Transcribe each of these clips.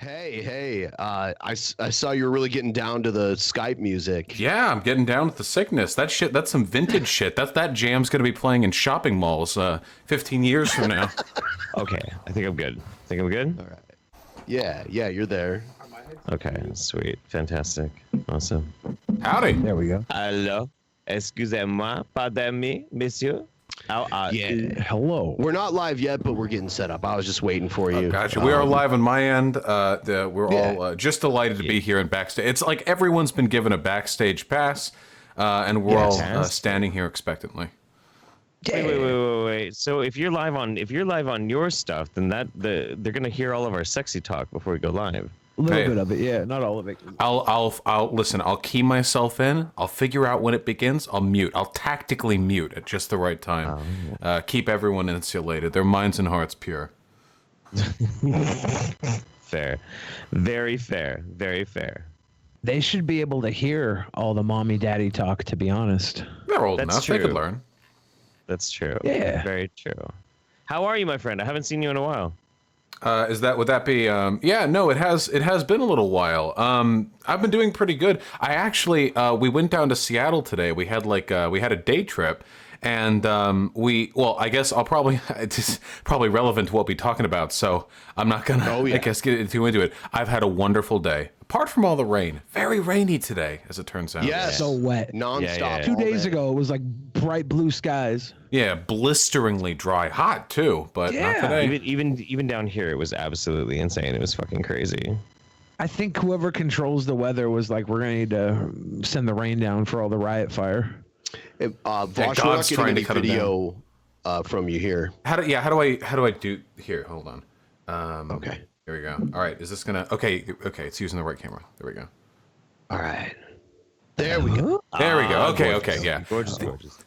Hey, I saw you were really getting down to the Skype music. Yeah, I'm getting down with the sickness. That shit, that's some vintage shit. That jam's gonna be playing in shopping malls 15 years from now. Okay, I think I'm good. Think I'm good? All right. Yeah, you're there. Okay, sweet. Fantastic. Awesome. Howdy. There we go. Hello. Excusez-moi, pardon me, monsieur. How are you? Hello. We're not live yet, but we're getting set up. I was just waiting for you. Gotcha. We are live on my end. We're all just delighted to be here in backstage. It's like everyone's been given a backstage pass, and we're all standing here expectantly. Wait. So if you're live on your stuff, then they're gonna hear all of our sexy talk before we go live. A little bit of it, yeah, not all of it. I'll listen. I'll key myself in. I'll figure out when it begins. I'll mute. I'll tactically mute at just the right time. Keep everyone insulated. Their minds and hearts pure. Fair, very fair, very fair. They should be able to hear all the mommy daddy talk, to be honest. They're old That's enough. true. They could learn. That's true. Yeah. Very true. How are you, my friend? I haven't seen you in a while. Would that be yeah, no, it has been a little while. I've been doing pretty good. I actually we went down to Seattle today. We had a day trip, and I guess it's probably relevant to what we're talking about, so I'm not gonna I guess get too into it. I've had a wonderful day. Apart from all the rain. Very rainy today, as it turns out. Yeah, So wet. nonstop. Yeah. 2 days ago, it was like bright blue skies. Yeah, blisteringly dry. Hot too, but not today. Even down here, it was absolutely insane. It was fucking crazy. I think whoever controls the weather was like, we're gonna need to send the rain down for all the riot fire. Vosh, we're not God's getting trying to any cut 'em video from you here. How do I do here? Hold on. Okay. Here we go. All right, is this gonna okay, it's using the right camera. There we go. All right. There we go. There we go. Okay, yeah. Gorgeous.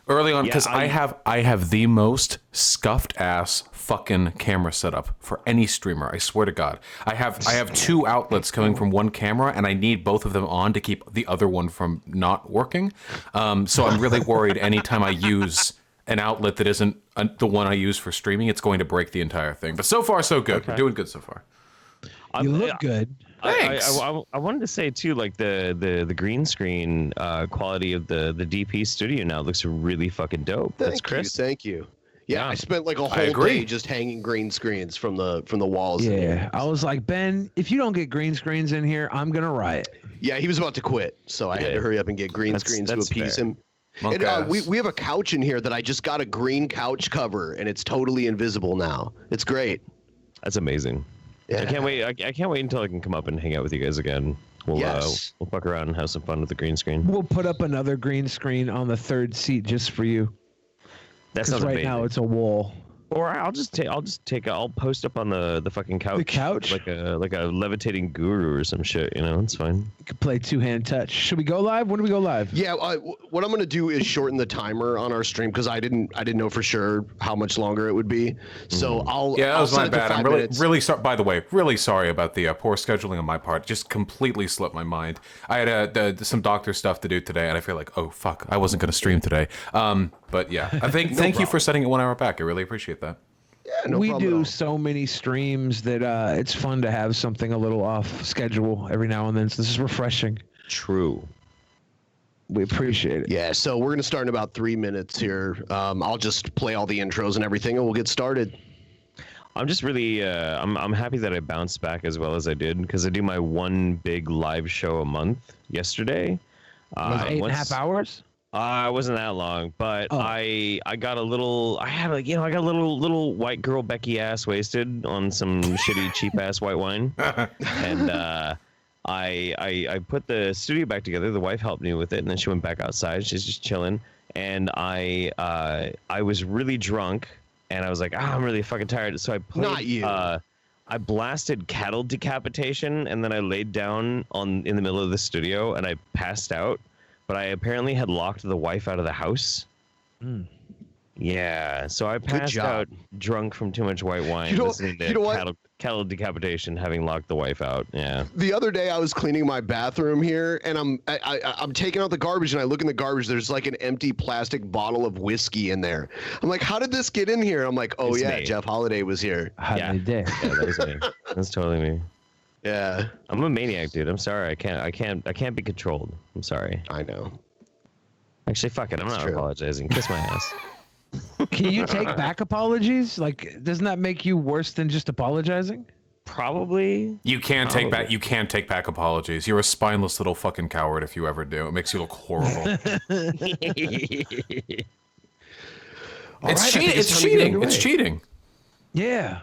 Early on, because Yeah, I have the most scuffed ass fucking camera setup for any streamer. I swear to God, I have two outlets coming from one camera, and I need both of them on to keep the other one from not working. So I'm really worried anytime I use an outlet that isn't the one I use for streaming, it's going to break the entire thing. But so far, so good. We're doing good so far. You look good. Thanks. I wanted to say too, like the green screen quality of the DP studio now looks really fucking dope. That's crisp. Thank you. Yeah, I spent like a I whole agree. day just hanging green screens from the walls. in Yeah, here. I was like, Ben, if you don't get green screens in here, I'm gonna riot. Yeah, he was about to quit, so I had to hurry up and get green screens to appease him. Monk And, ass. we have a couch in here that I just got a green couch cover, and it's totally invisible now. It's great. That's amazing. Yeah. I can't wait. I can't wait until I can come up and hang out with you guys again. We'll we'll fuck around and have some fun with the green screen. We'll put up another green screen on the third seat just for you. That Because sounds right amazing. now it's a wall. Or I'll post up on the fucking couch. The couch? like a levitating guru or some shit. You know, it's fine. You could play two-hand touch. Should we go live? When do we go live? Yeah, what I'm gonna do is shorten the timer on our stream because I didn't know for sure how much longer it would be. So I'll Yeah, that I'll was my set it to bad. 5 I'm minutes. really sorry. By the way, really sorry about the poor scheduling on my part. Just completely slipped my mind. I had some doctor stuff to do today, and I feel like, oh fuck, I wasn't gonna stream today. But yeah, I think thank you for setting it 1 hour back. I really appreciate that. Yeah, no we problem at do all. so many streams that it's fun to have something a little off schedule every now and then. So this is refreshing. True. We appreciate it. Yeah, so we're gonna start in about 3 minutes here. I'll just play all the intros and everything, and we'll get started. I'm just really I'm happy that I bounced back as well as I did because I do my one big live show a month yesterday. Was 8.5 hours? It wasn't that long, but Oh. I got a little. I got a little white girl Becky ass wasted on some shitty cheap ass white wine, and I put the studio back together. The wife helped me with it, and then she went back outside. She's just chilling, and I was really drunk, and I was like, I'm really fucking tired. So I played, Not you. I blasted Cattle Decapitation, and then I laid down in the middle of the studio, and I passed out. But I apparently had locked the wife out of the house. Yeah, so I passed job. out drunk from too much white wine, You know- listening to you know what? cattle decapitation, having locked the wife out. Yeah. The other day I was cleaning my bathroom here, and I'm taking out the garbage, and I look in the garbage. There's like an empty plastic bottle of whiskey in there. I'm like, how did this get in here? I'm like, oh It's yeah, me. Jeff Holiday was here. How Yeah. did they? Yeah, that was me. That's totally me. Yeah, I'm a maniac, dude. I'm sorry. I can't be controlled. I'm sorry. I know. Actually, fuck it. I'm not true. apologizing. Kiss my ass. Can you take back apologies? Like, doesn't that make you worse than just apologizing? Probably. You can't take back. You can't take back apologies. You're a spineless little fucking coward if you ever do. It makes you look horrible. It's cheating. It's cheating. It's cheating. Yeah.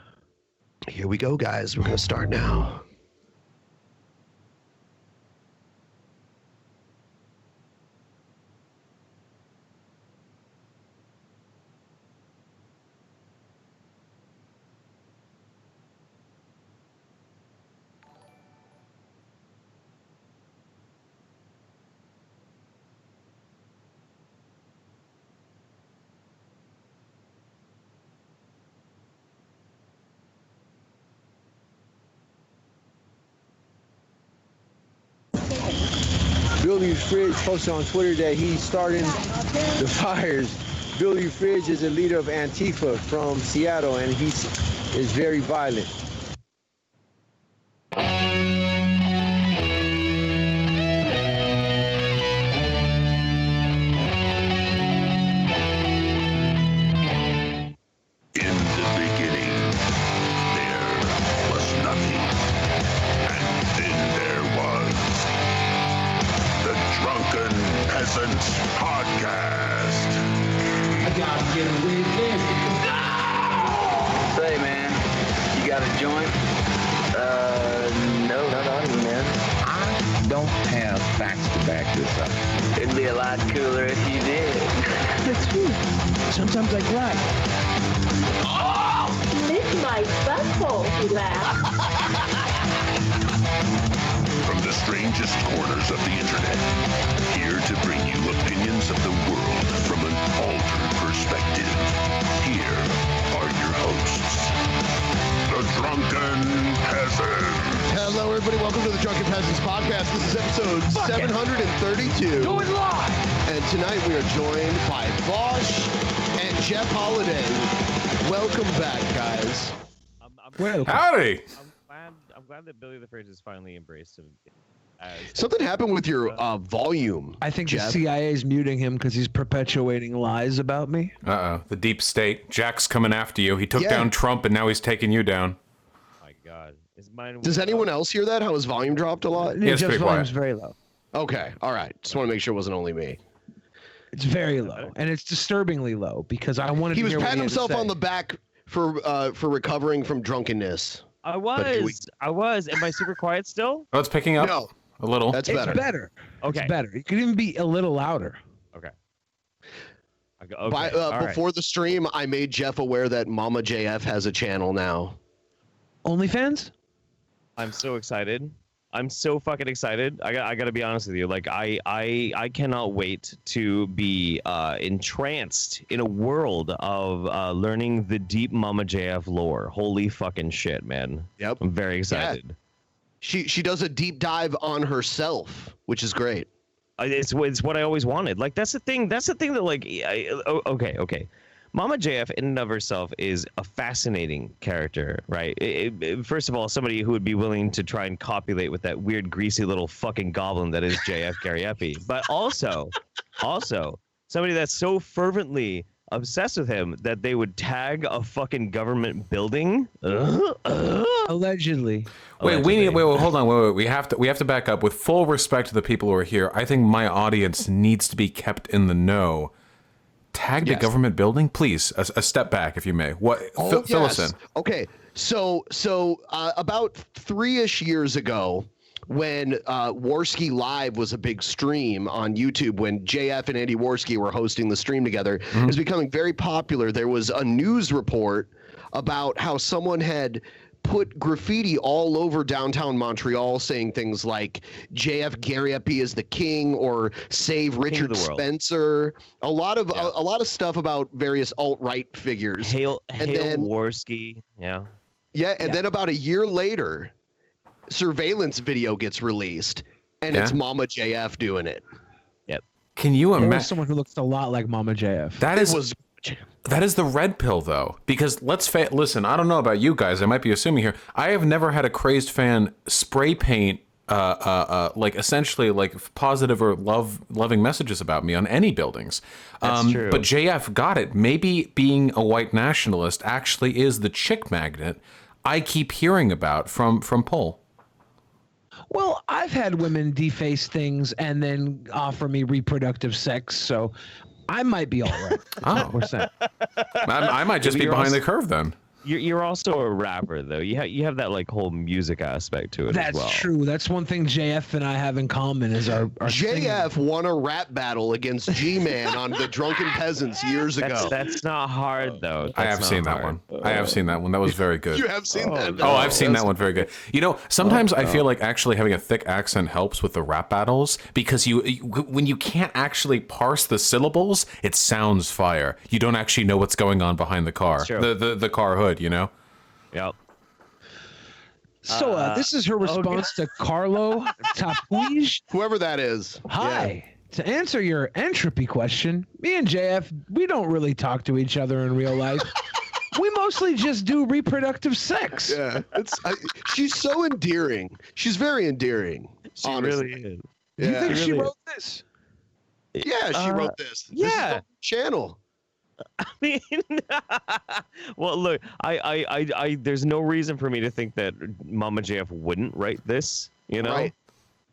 Here we go, guys. We're gonna start now. Billy Fridge posted on Twitter that he's starting the fires. Billy Fridge is a leader of Antifa from Seattle, and he is very violent. In the beginning, there was nothing. And then there was the Drunken Peasants Podcast. Say, man, you got a joint? No, not on me, man. I don't have facts to back this up. It'd be a lot cooler if you did. That's true. Sometimes I cry. Lick my butthole, he laughed. From the strangest corners of the internet, here to bring you opinions of the world from an altered perspective. Here are your hosts, the Drunken Peasants. Hello, everybody. Welcome to the Drunken Peasants Podcast. This is episode 732. Do it live. And tonight we are joined by Bosch and Jeff Holiday. Welcome back, guys. Well, Howdy. I'm glad that Billy the Fridge has finally embraced him. As Something happened with your volume. I think Jeff. the CIA is muting him because he's perpetuating lies about me. Uh-oh. The deep state. Jack's coming after you. He took Yeah. down Trump, and now he's taking you down. my God, is mine? Does anyone else hear that? How his volume dropped a lot? Yeah, it's Jeff's pretty volume's quiet. very low. Okay, all right. Just want to make sure it wasn't only me. It's very low, and it's disturbingly low because I wanted He to was hear what patting he had to himself say. on the back for recovering from drunkenness. I do we- was. Am I super quiet still? Oh, it's picking up No, a little. that's It's better. better. Okay. It's better. It could even be a little louder. Okay. Before the stream, I made Jeff aware that Mama JF has a channel now. OnlyFans? I'm so excited. I'm so fucking excited. I gotta be honest with you. Like I cannot wait to be entranced in a world of learning the deep Mama JF lore. Holy fucking shit, man. Yep. I'm very excited. She does a deep dive on herself, which is great. It's what I always wanted. Like that's the thing that like okay. Mama JF in and of herself is a fascinating character, right? First of all, somebody who would be willing to try and copulate with that weird greasy little fucking goblin that is JF Gary Epi. But also somebody that's so fervently obsessed with him that they would tag a fucking government building. Allegedly. Wait, hold on. Wait. We have to back up with full respect to the people who are here. I think my audience needs to be kept in the know. Tag the Yes. government building, please. A step back, if you may. What? Fill us in. Okay, so about 3-ish years ago, when Warski Live was a big stream on YouTube, when JF and Andy Warski were hosting the stream together, it was becoming very popular. There was a news report about how someone had put graffiti all over downtown Montreal saying things like JF Gariepi is the king or save Richard Spencer. A lot of stuff about various alt-right figures. Hail Warski. Yeah. Yeah, and then about a year later, surveillance video gets released, and it's Mama JF doing it. Yep. Can you imagine someone who looks a lot like Mama JF? That is the red pill, though, because listen. I don't know about you guys. I might be assuming here. I have never had a crazed fan spray paint, like essentially like positive or loving messages about me on any buildings. That's true. But JF got it. Maybe being a white nationalist actually is the chick magnet I keep hearing about from Pol. Well, I've had women deface things and then offer me reproductive sex, so I might be all right. Oh, I might just be behind the curve then. You're also a rapper, though. You have that like whole music aspect to it as well. That's true. That's one thing JF and I have in common is our JF singing. won a rap battle against G-Man on the Drunken Peasants years ago. That's not hard, though. I have seen that one. I have seen that one. That was very good. You have seen that? Oh, I've seen that one. Very good. You know, sometimes I feel like actually having a thick accent helps with the rap battles because when you can't actually parse the syllables, it sounds fire. You don't actually know what's going on behind the car, the car hood. You know. Yep. So this is her response to Carlo Tapuij. Whoever that is. Hi. Yeah. To answer your entropy question, me and JF, we don't really talk to each other in real life. We mostly just do reproductive sex. Yeah, she's so endearing. She's very endearing. She really is. Do you think she wrote this? Yeah, she wrote this. Yeah. This is the channel. I mean, well, look, I there's no reason for me to think that Mama JF wouldn't write this. You know, right.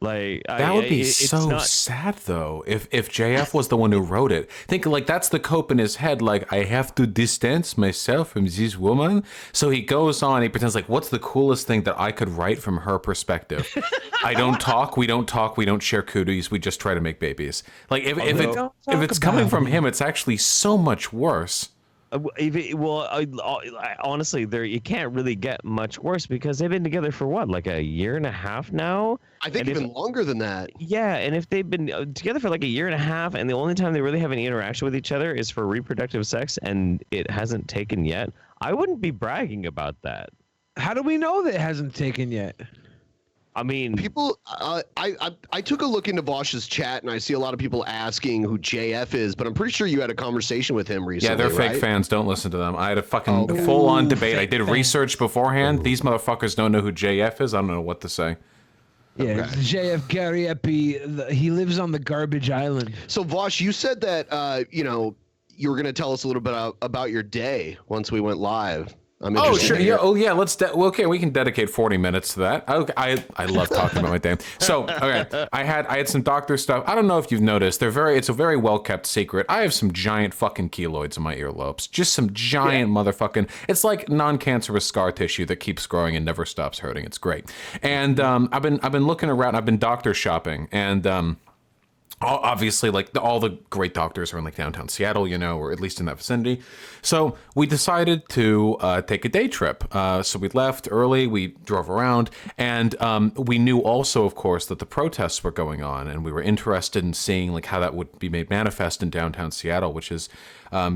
Like that would be so sad though if JF was the one who wrote it. Think like that's the cope in his head. Like I have to distance myself from this woman. So he goes on. He pretends like, what's the coolest thing that I could write from her perspective? I don't talk. We don't talk. We don't share cooties. We just try to make babies. Like if it's coming from him, it's actually so much worse. Honestly, you can't really get much worse because they've been together for what, like a year and a half now? I think even longer than that. Yeah, and if they've been together for like a year and a half, and the only time they really have any interaction with each other is for reproductive sex, and it hasn't taken yet, I wouldn't be bragging about that. How do we know that it hasn't taken yet? I mean, people. I took a look into Vosh's chat, and I see a lot of people asking who JF is, but I'm pretty sure you had a conversation with him recently. Yeah, they're fake fans. Don't listen to them. I had a fucking full-on debate. I did research beforehand. These motherfuckers don't know who JF is. I don't know what to say. Yeah, okay. JF Gariepi. He lives on the garbage island. So Vosh, you said that you were going to tell us a little bit about your day once we went live. Oh sure, yeah. Oh yeah. Okay, we can dedicate 40 minutes to that. I love talking about my day. So okay, I had some doctor stuff. I don't know if you've noticed. It's a very well kept secret. I have some giant fucking keloids in my earlobes. Just some giant motherfucking. It's like non-cancerous scar tissue that keeps growing and never stops hurting. It's great. And I've been looking around. I've been doctor shopping and. Obviously, like all the great doctors are in like downtown Seattle, or at least in that vicinity. So we decided to take a day trip. So we left early, we drove around, and we knew also, of course, that the protests were going on, and we were interested in seeing like how that would be made manifest in downtown Seattle, which is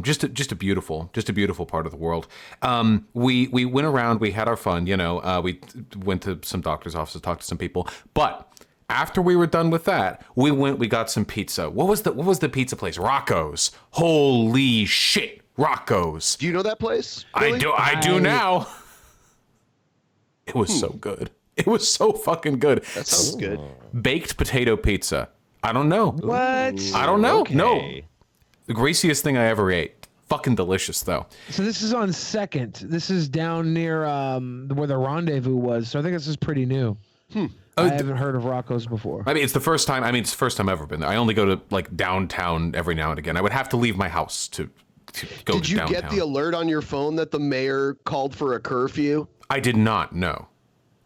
just a beautiful part of the world. We went around, we had our fun, we went to some doctor's offices, talked to some people, but. After we were done with that, we got some pizza. What was the pizza place? Rocco's. Holy shit, Rocco's. Do you know that place? Really? I do now. It was so good. It was so fucking good. That sounds good. Baked potato pizza. I don't know. What? I don't know. Okay. No. The greasiest thing I ever ate. Fucking delicious though. So this is on 2nd. This is down near where the rendezvous was. So I think this is pretty new. I haven't heard of Rocco's before. I mean, it's the first time. It's the first time I've ever been there. I only go to like downtown every now and again. I would have to leave my house to go to downtown. Did you get the alert on your phone that the mayor called for a curfew? I did not know.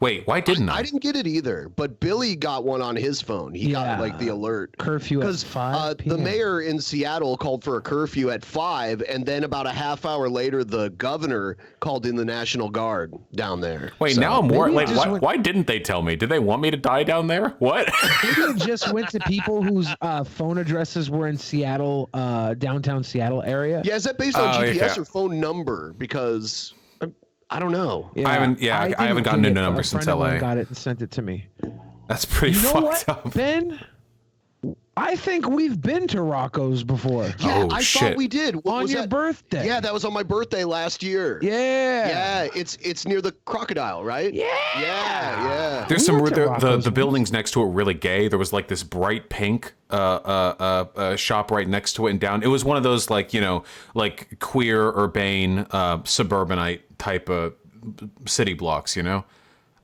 Wait, why didn't I? I didn't get it either, but Billy got one on his phone. He got like the alert. Curfew at 5 p.m. The mayor in Seattle called for a curfew at 5, and then about a half hour later, the governor called in the National Guard down there. Wait, So, now I'm more like, just why didn't they tell me? Did they want me to die down there? What? Maybe it just went to people whose phone addresses were in Seattle, downtown Seattle area. Yeah, is that based on GPS yeah. or phone number? Because I don't know. Yeah, I haven't gotten into numbers since LA. Got it and sent it to me. That's pretty You know fucked what, up. Ben? I think we've been to Rocco's before. Yeah, Oh, I shit. thought we did. What On was your that? birthday. Yeah, that was on my birthday last year. Yeah. Yeah, it's near the crocodile, right? Yeah. Yeah. There's We some went to the Rocco's buildings next to it were really gay. There was like this bright pink shop right next to it, and down. It was one of those like like queer urbane suburbanite type of city blocks,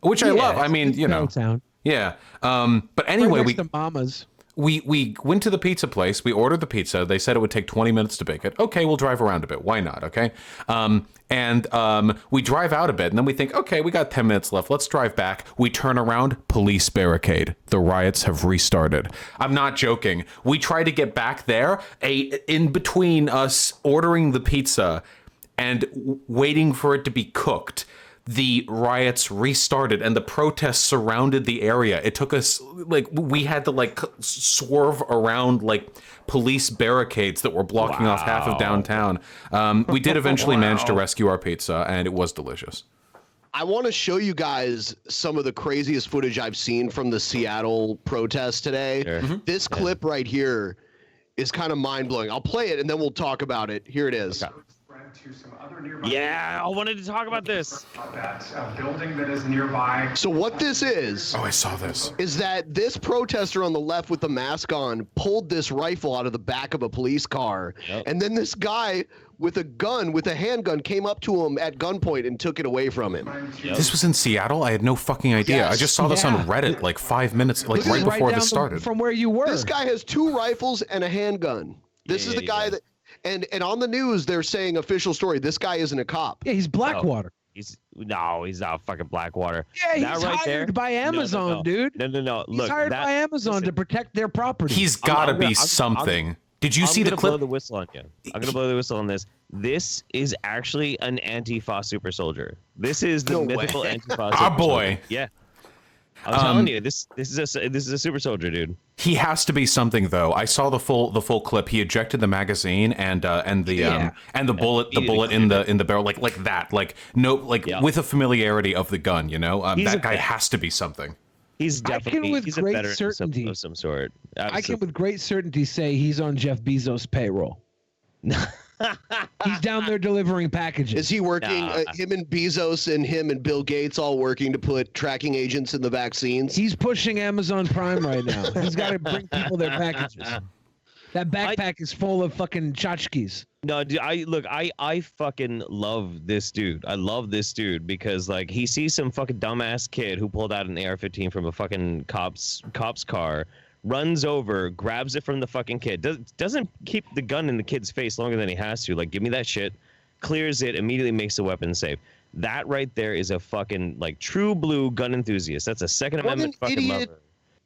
which I love. I mean, Town. yeah. But anyway, Right next to Mama's. we went to the pizza place. We ordered the pizza. They said it would take 20 minutes to bake it. Okay, we'll drive around a bit. Why not? Okay. We drive out a bit, and then we think, okay, we got 10 minutes left. Let's drive back. We turn around, police barricade. The riots have restarted. I'm not joking. We try to get back there. In between us ordering the pizza and waiting for it to be cooked, the riots restarted and the protests surrounded the area. It took us we had to swerve around police barricades that were blocking off half of downtown. We did eventually manage to rescue our pizza, and it was delicious. I want to show you guys some of the craziest footage I've seen from the Seattle protest today. Sure. Mm-hmm. This clip right here is kind of mind-blowing. I'll play it and then we'll talk about it. Here it is. Okay. Yeah, I wanted to talk about this. That building that is nearby. So what this is Oh, I saw this. is that this protester on the left with the mask on pulled this rifle out of the back of a police car. Yep. And then this guy with a handgun, came up to him at gunpoint and took it away from him. Yep. This was in Seattle? I had no fucking idea. Yes. I just saw this on Reddit 5 minutes, This right is before down this started. from where you were. This guy has 2 rifles and a handgun. This is the guy that, and on the news, they're saying official story. This guy isn't a cop. Yeah, he's Blackwater. He's not fucking Blackwater. Yeah, he's That right hired there? by Amazon, no. dude. No. He's Look, hired that, by Amazon to protect their property. He's got to I'm be gonna- something. Did you see the I'm gonna blow clip? the whistle on you. I'm gonna blow the whistle on this. This is actually an Antifa super soldier. This is the No mythical way. Antifa. Our super boy. soldier. Yeah. I'm telling you, this is a super soldier, dude. He has to be something, though. I saw the full clip. He ejected the magazine and the bullet in the barrel like that, with a familiarity of the gun. That guy has to be something. He's definitely with he's a great veteran certainty- of some sort. I can with great certainty say he's on Jeff Bezos' payroll. He's down there delivering packages. Is he working? Him and Bezos and him and Bill Gates all working to put tracking agents in the vaccines? He's pushing Amazon Prime right now. He's got to bring people their packages. That backpack is full of fucking tchotchkes. No, dude, I fucking love this dude. I love this dude because he sees some fucking dumbass kid who pulled out an AR-15 from a fucking cop's car, runs over, grabs it from the fucking kid, doesn't keep the gun in the kid's face longer than he has to. Give me that shit, clears it, immediately makes the weapon safe. That right there is a fucking true blue gun enthusiast. That's a Second Amendment fucking lover.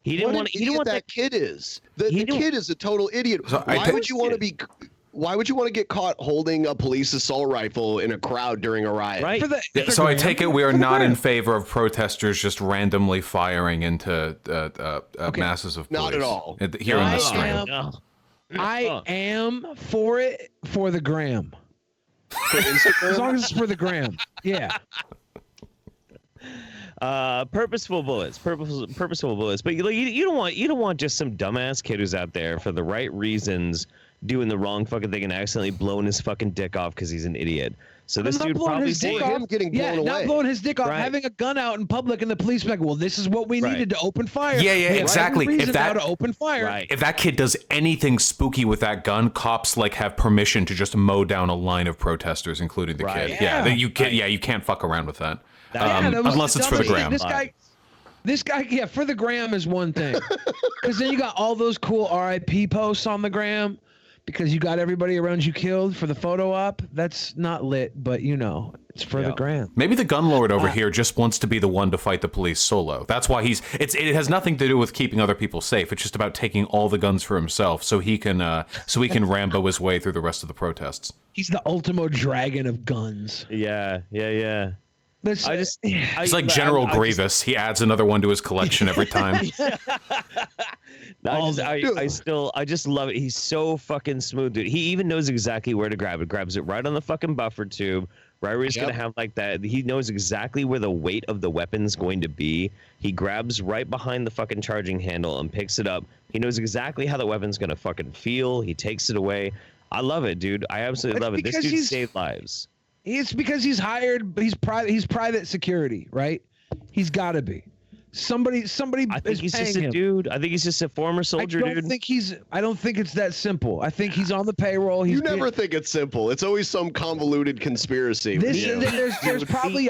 He didn't want that kid is. The kid is a total idiot. So Why would you want to get caught holding a police assault rifle in a crowd during a riot? Right. So I take it we are not in favor of protesters just randomly firing into masses of police. Not at all. Here in the stream. I am for it for the gram. For Instagram? As long as it's for the gram. Yeah. Purposeful bullets, but you don't want just some dumbass kid who's out there for the right reasons doing the wrong fucking thing and accidentally blowing his fucking dick off because he's an idiot. So this dude probably him getting blown away. Not blowing his dick off, Right. having a gun out in public, and the police like, well, this is what we Right. needed to open fire. Yeah, We have exactly. every reason If that- now to open fire. Right. If that kid does anything spooky with that gun, cops have permission to just mow down a line of protesters, including the Right. kid. Yeah. You can't. Yeah, you can't fuck around with that. Yeah, that was Unless the it's for the dumbest gram. thing. This guy, yeah, for the gram is one thing. Because then you got all those cool RIP posts on the gram because you got everybody around you killed for the photo op. That's not lit, but It's for the gram. Maybe the gun lord over here just wants to be the one to fight the police solo. That's why it has nothing to do with keeping other people safe. It's just about taking all the guns for himself so he can Rambo his way through the rest of the protests. He's the ultimo dragon of guns. Yeah. He's like General Grievous. He adds another one to his collection every time. I just love it. He's so fucking smooth, dude. He even knows exactly where to grab it. Grabs it right on the fucking buffer tube. Right where he's gonna have like that. He knows exactly where the weight of the weapon's going to be. He grabs right behind the fucking charging handle and picks it up. He knows exactly how the weapon's gonna fucking feel. He takes it away. I love it, dude. I absolutely love it. This dude saved lives. It's because he's hired. He's private security, right? He's got to be. Somebody I think he's just a him. dude. I think he's just a former soldier, dude. I don't think it's that simple. I think he's on the payroll. You never think it's simple. It's always some convoluted conspiracy. There's probably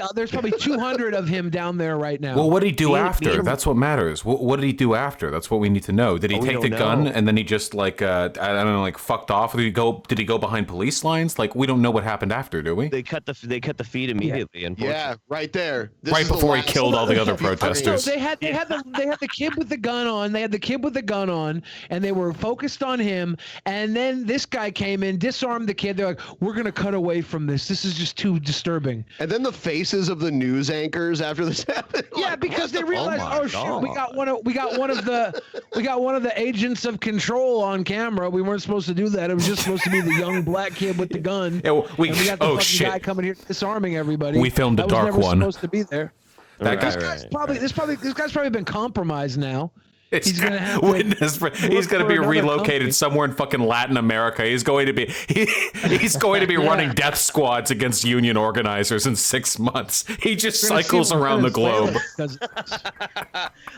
200 of him down there right now. Well, what did he do after? That's what matters. What did he do after? That's what we need to know. Did he take the gun and then he just I don't know, like fucked off? Or did he go behind police lines? Like, we don't know what happened after, do we? They cut the feed immediately. Yeah, right there. Right before he killed all the other protesters. They had the kid with the gun on. They had the kid with the gun on, and they were focused on him. And then this guy came in, disarmed the kid. They're like, "We're gonna cut away from this. This is just too disturbing." And then the faces of the news anchors after this happened. Yeah, because they realized, oh shit, we got one of the agents of control on camera. We weren't supposed to do that. It was just supposed to be the young black kid with the gun. Yeah, we got the fucking guy coming here disarming everybody. We filmed a dark one. That was never supposed to be there. This guy's probably been compromised now. He's gonna have he's gonna be relocated somewhere in fucking Latin America. He's going to be running death squads against union organizers in 6 months. He just cycles around the globe.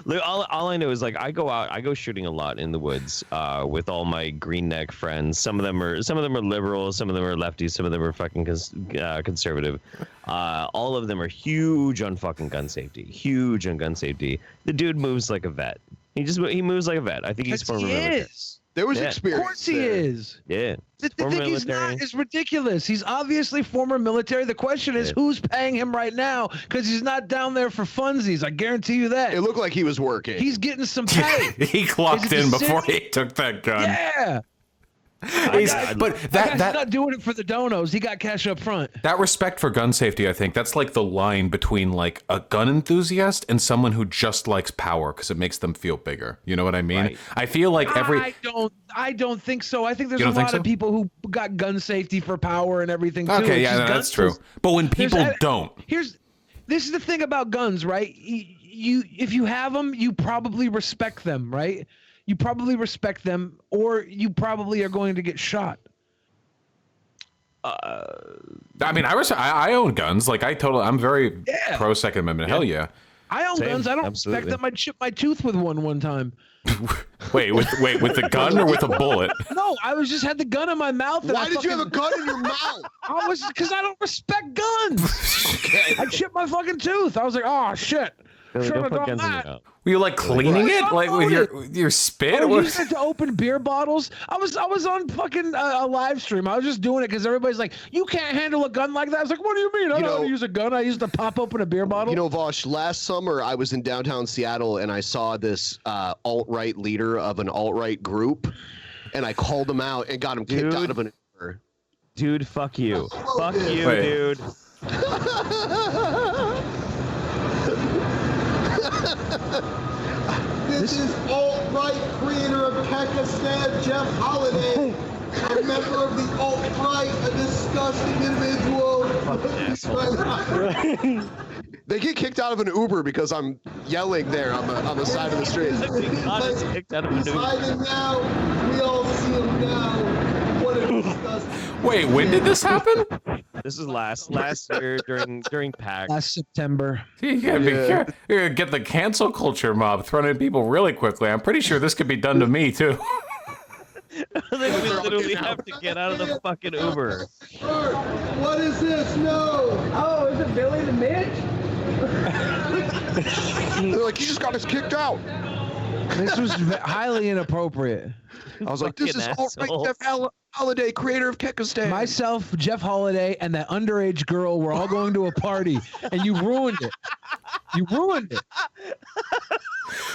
Look, all I know is like I go shooting a lot in the woods with all my green neck friends. Some of them are liberals, some of them are lefties, some of them are fucking conservative. All of them are huge on fucking gun safety. Huge on gun safety. The dude moves like a vet. He moves like a vet. I think he's former military. There was experience. Of course he is. Yeah. The thing he's not is ridiculous. He's obviously former military. The question is who's paying him right now, because he's not down there for funsies. I guarantee you that. It looked like he was working. He's getting some pay. He clocked in before he took that gun. Yeah. He's not doing it for the donos. He got cash up front. That respect for gun safety, I think, that's like the line between like a gun enthusiast and someone who just likes power because it makes them feel bigger. You know what I mean? Right. I feel like I don't think so. I think there's a lot of people who got gun safety for power and everything too. Okay, yeah, that's true. But when people don't. This is the thing about guns, right? If you have them, you probably respect them, right? You probably respect them, or you probably are going to get shot. I mean, I own guns. Like I'm very pro Second Amendment. Hell yeah. I own guns. I don't respect them. I chipped my tooth with one time. Wait, with the gun or with a bullet? No, I just had the gun in my mouth. Why did you have a gun in your mouth? Because I don't respect guns. I chipped my fucking tooth. I was like, oh shit. Should have done that. Were you like cleaning it, like with your spit? I was using it to open beer bottles. I was on fucking a live stream. I was just doing it because everybody's like, "You can't handle a gun like that." I was like, "What do you mean? I don't know how to use a gun. I used to pop open a beer bottle." You know, Vosh, last summer I was in downtown Seattle and I saw this alt-right leader of an alt-right group, and I called him out and got him kicked out of an Uber. Dude, fuck you. Fuck you, dude. This is alt-right creator of Pakistan, Jeff Holiday, a member of the alt-right, a disgusting individual. They get kicked out of an Uber because I'm yelling there on the side of the street. He's hiding now. We all see him now. What a disgusting. Wait, when did this happen? This is last year during PAC. Last September. You gotta get the cancel culture mob thrown at people really quickly. I'm pretty sure this could be done to me too. We literally have to get out of the fucking Uber. What is this? No. Oh, is it Billy the Midge? They're like, you just got us kicked out. This was highly inappropriate. I was like, this is alt-right Jeff Holiday, creator of Kekistan. Myself, Jeff Holiday, and that underage girl were all going to a party, and you ruined it. You ruined it.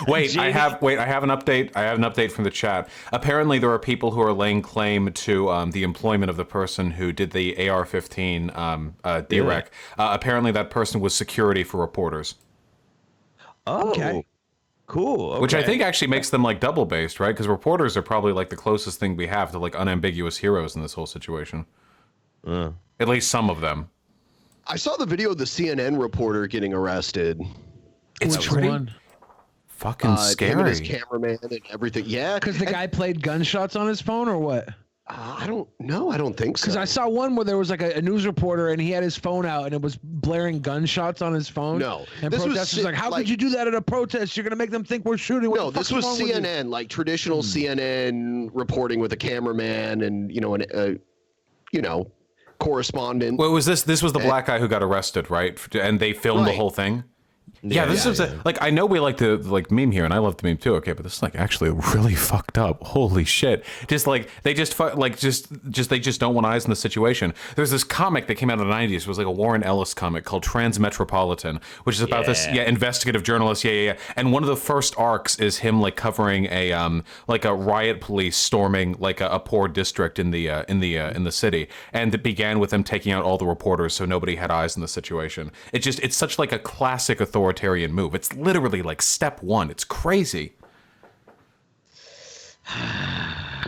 Wait, I have an update. I have an update from the chat. Apparently, there are people who are laying claim to the employment of the person who did the AR-15 derec. Apparently, that person was security for reporters. Oh, Okay. Cool. Which I okay. think actually makes them like double based, right? Because reporters are probably like the closest thing we have to like unambiguous heroes in this whole situation. At least some of them. I saw the video of the CNN reporter getting arrested. It's Which pretty one? fucking Him and his scary. cameraman and everything. Yeah, Because the guy played gunshots on his phone, or what? I don't know. I don't think so. Because I saw one where there was like a news reporter and he had his phone out and it was blaring gunshots on his phone. No, and this was protesters like, how could you do that at a protest? You're gonna make them think we're shooting. What No, the this fuck's was wrong with you?" CNN, like traditional CNN reporting with a cameraman and correspondent. What was this? This was the black guy who got arrested, right? And they filmed the Right. whole thing. Yeah, this is like, I know we like to like meme here, and I love the meme too. Okay, but this is like actually really fucked up. Holy shit! Just like they just they just don't want eyes in the situation. There's this comic that came out in the '90s. It was like a Warren Ellis comic called Transmetropolitan, which is about this investigative journalist. Yeah. And one of the first arcs is him like covering a like a riot police storming like a poor district in the city, and it began with them taking out all the reporters so nobody had eyes in the situation. It's such like a classic authoritarian move. It's literally like step one. It's crazy.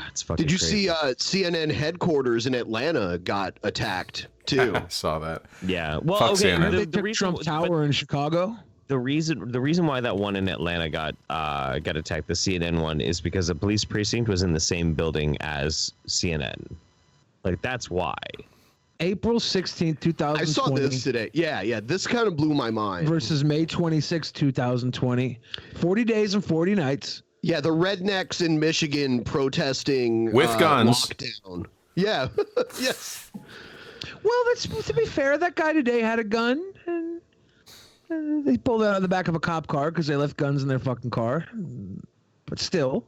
It's fucking Did you crazy. see CNN headquarters in Atlanta got attacked too? I saw that. Yeah. Well, Fuck okay. CNN. They took Trump Tower in Chicago. The reason why that one in Atlanta got attacked, the CNN one, is because the police precinct was in the same building as CNN. Like that's why. April 16th, 2020. I saw this today. Yeah. This kind of blew my mind. Versus May 26th, 2020. 40 days and 40 nights. Yeah, the rednecks in Michigan protesting With guns. Lockdown. Yeah. Yes. Well, to be fair, that guy today had a gun, and they pulled it out of the back of a cop car because they left guns in their fucking car. But still,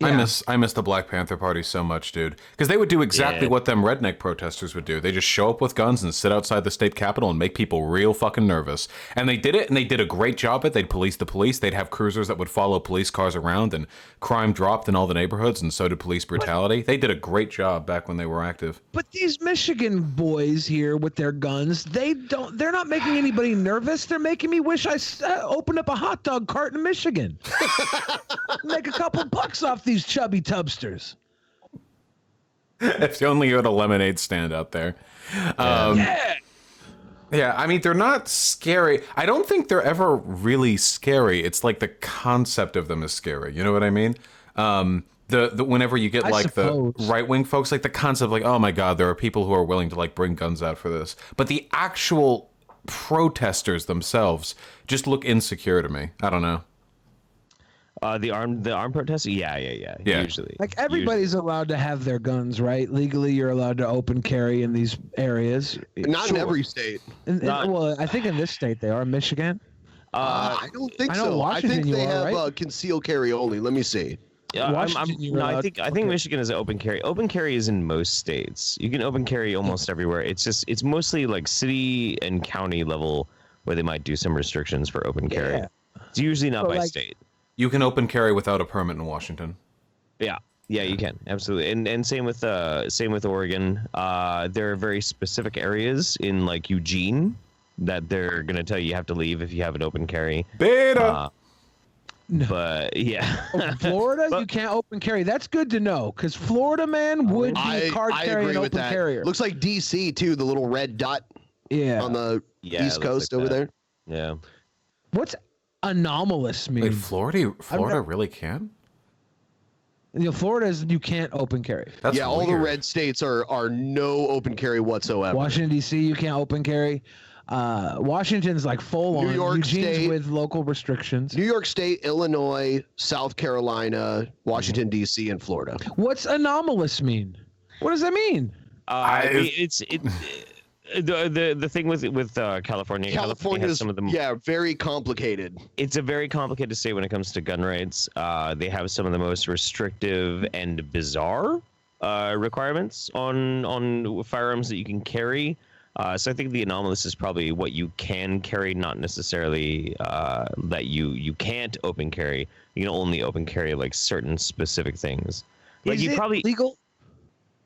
I miss the Black Panther Party so much, dude. Because they would do exactly what them redneck protesters would do. They just show up with guns and sit outside the state capitol and make people real fucking nervous. And they did it, and they did a great job at it. They'd police the police. They'd have cruisers that would follow police cars around, and crime dropped in all the neighborhoods, and so did police brutality. They did a great job back when they were active. But these Michigan boys here with their guns, they're not making anybody nervous. They're making me wish I opened up a hot dog cart in Michigan. Make a couple bucks off these chubby tubsters. If only you had a lemonade stand out there. Yeah, I mean, they're not scary. I don't think they're ever really scary. It's like the concept of them is scary. You know what I mean? The whenever you get like the right-wing folks, like the concept, like, oh my God, there are people who are willing to like bring guns out for this. But the actual protesters themselves just look insecure to me. I don't know. The armed protesters? Yeah. Usually. Like everybody's allowed to have their guns, right? Legally, you're allowed to open carry in these areas. Not in every state. Well, I think in this state they are. Michigan? I don't think so. Washington I think they have right? Concealed carry only. Let me see. I think Michigan is open carry. Open carry is in most states. You can open carry almost everywhere. It's mostly like city and county level where they might do some restrictions for open carry. Yeah. It's usually not by state. You can open carry without a permit in Washington. Yeah, you can absolutely, and same with Oregon. There are very specific areas in like Eugene that they're gonna tell you have to leave if you have an open carry. Beta. No. But yeah, Florida, you can't open carry. That's good to know, because Florida man would be a card carrying open carrier. Looks like DC too, the little red dot. Yeah. On the East Coast over there. Yeah. What's anomalous mean? Wait, Florida really can? Florida is you can't open carry. That's all weird. the red states are no open carry whatsoever. Washington D.C. you can't open carry. Washington's like full on. New York Eugene's State with local restrictions. New York State, Illinois, South Carolina, Washington D.C., and Florida. What's anomalous mean? What does that mean? the thing with California has some of the very complicated. It's a very complicated state when it comes to gun rights. They have some of the most restrictive and bizarre requirements on firearms that you can carry. So I think the anomalous is probably what you can carry, not necessarily that you can't open carry. You can only open carry like certain specific things. Like Is you it probably legal?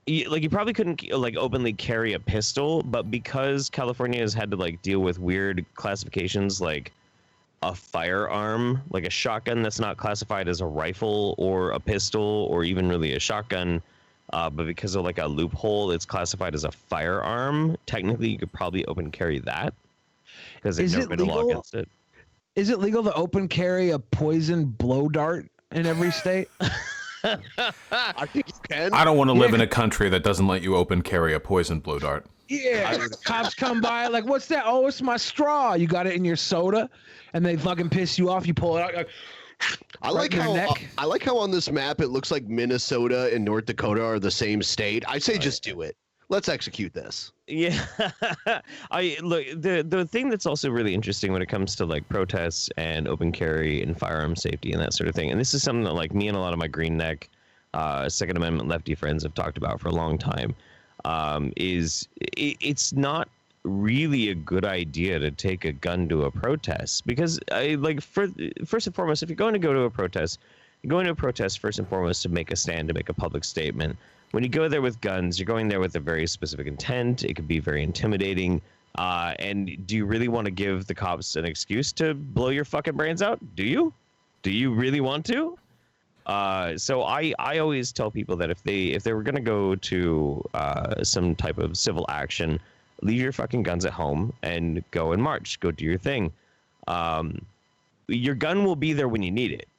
you probably couldn't like openly carry a pistol, but because California has had to like deal with weird classifications like a firearm, like a shotgun that's not classified as a rifle or a pistol or even really a shotgun, but because of like a loophole, it's classified as a firearm. Technically, you could probably open carry that because there's never been a law against it. Is it legal to open carry a poison blow dart in every state? I think you can. I don't want to live in a country that doesn't let you open carry a poison blow dart. Yeah, cops come by like, what's that? Oh, it's my straw. You got it in your soda, and they fucking piss you off. You pull it out. Like, I like how on this map it looks like Minnesota and North Dakota are the same state. I say just do it. Let's execute this. Yeah, the thing that's also really interesting when it comes to like protests and open carry and firearm safety and that sort of thing, and this is something that like me and a lot of my Green Neck, Second Amendment lefty friends have talked about for a long time, it's not really a good idea to take a gun to a protest because first and foremost, if you're going to go to a protest, you're going to a protest first and foremost to make a stand, to make a public statement. When you go there with guns, you're going there with a very specific intent. It could be very intimidating. And do you really want to give the cops an excuse to blow your fucking brains out? Do you? Do you really want to? So I always tell people that if they were going to go to some type of civil action, leave your fucking guns at home and go and march. Go do your thing. Your gun will be there when you need it.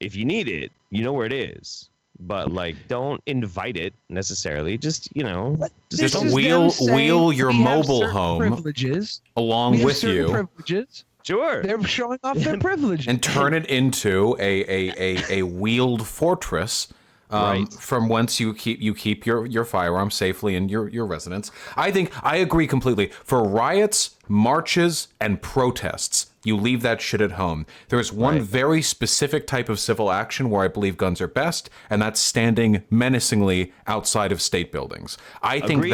If you need it, you know where it is. But like, don't invite it necessarily. Just just wheel your mobile home privileges along with you. Privileges. Sure, they're showing off their privileges and turn it into a wheeled fortress. Right. From whence you keep your firearms safely in your residence. I agree completely. For riots, marches, and protests, you leave that shit at home. There's one very specific type of civil action where I believe guns are best, and that's standing menacingly outside of state buildings. I think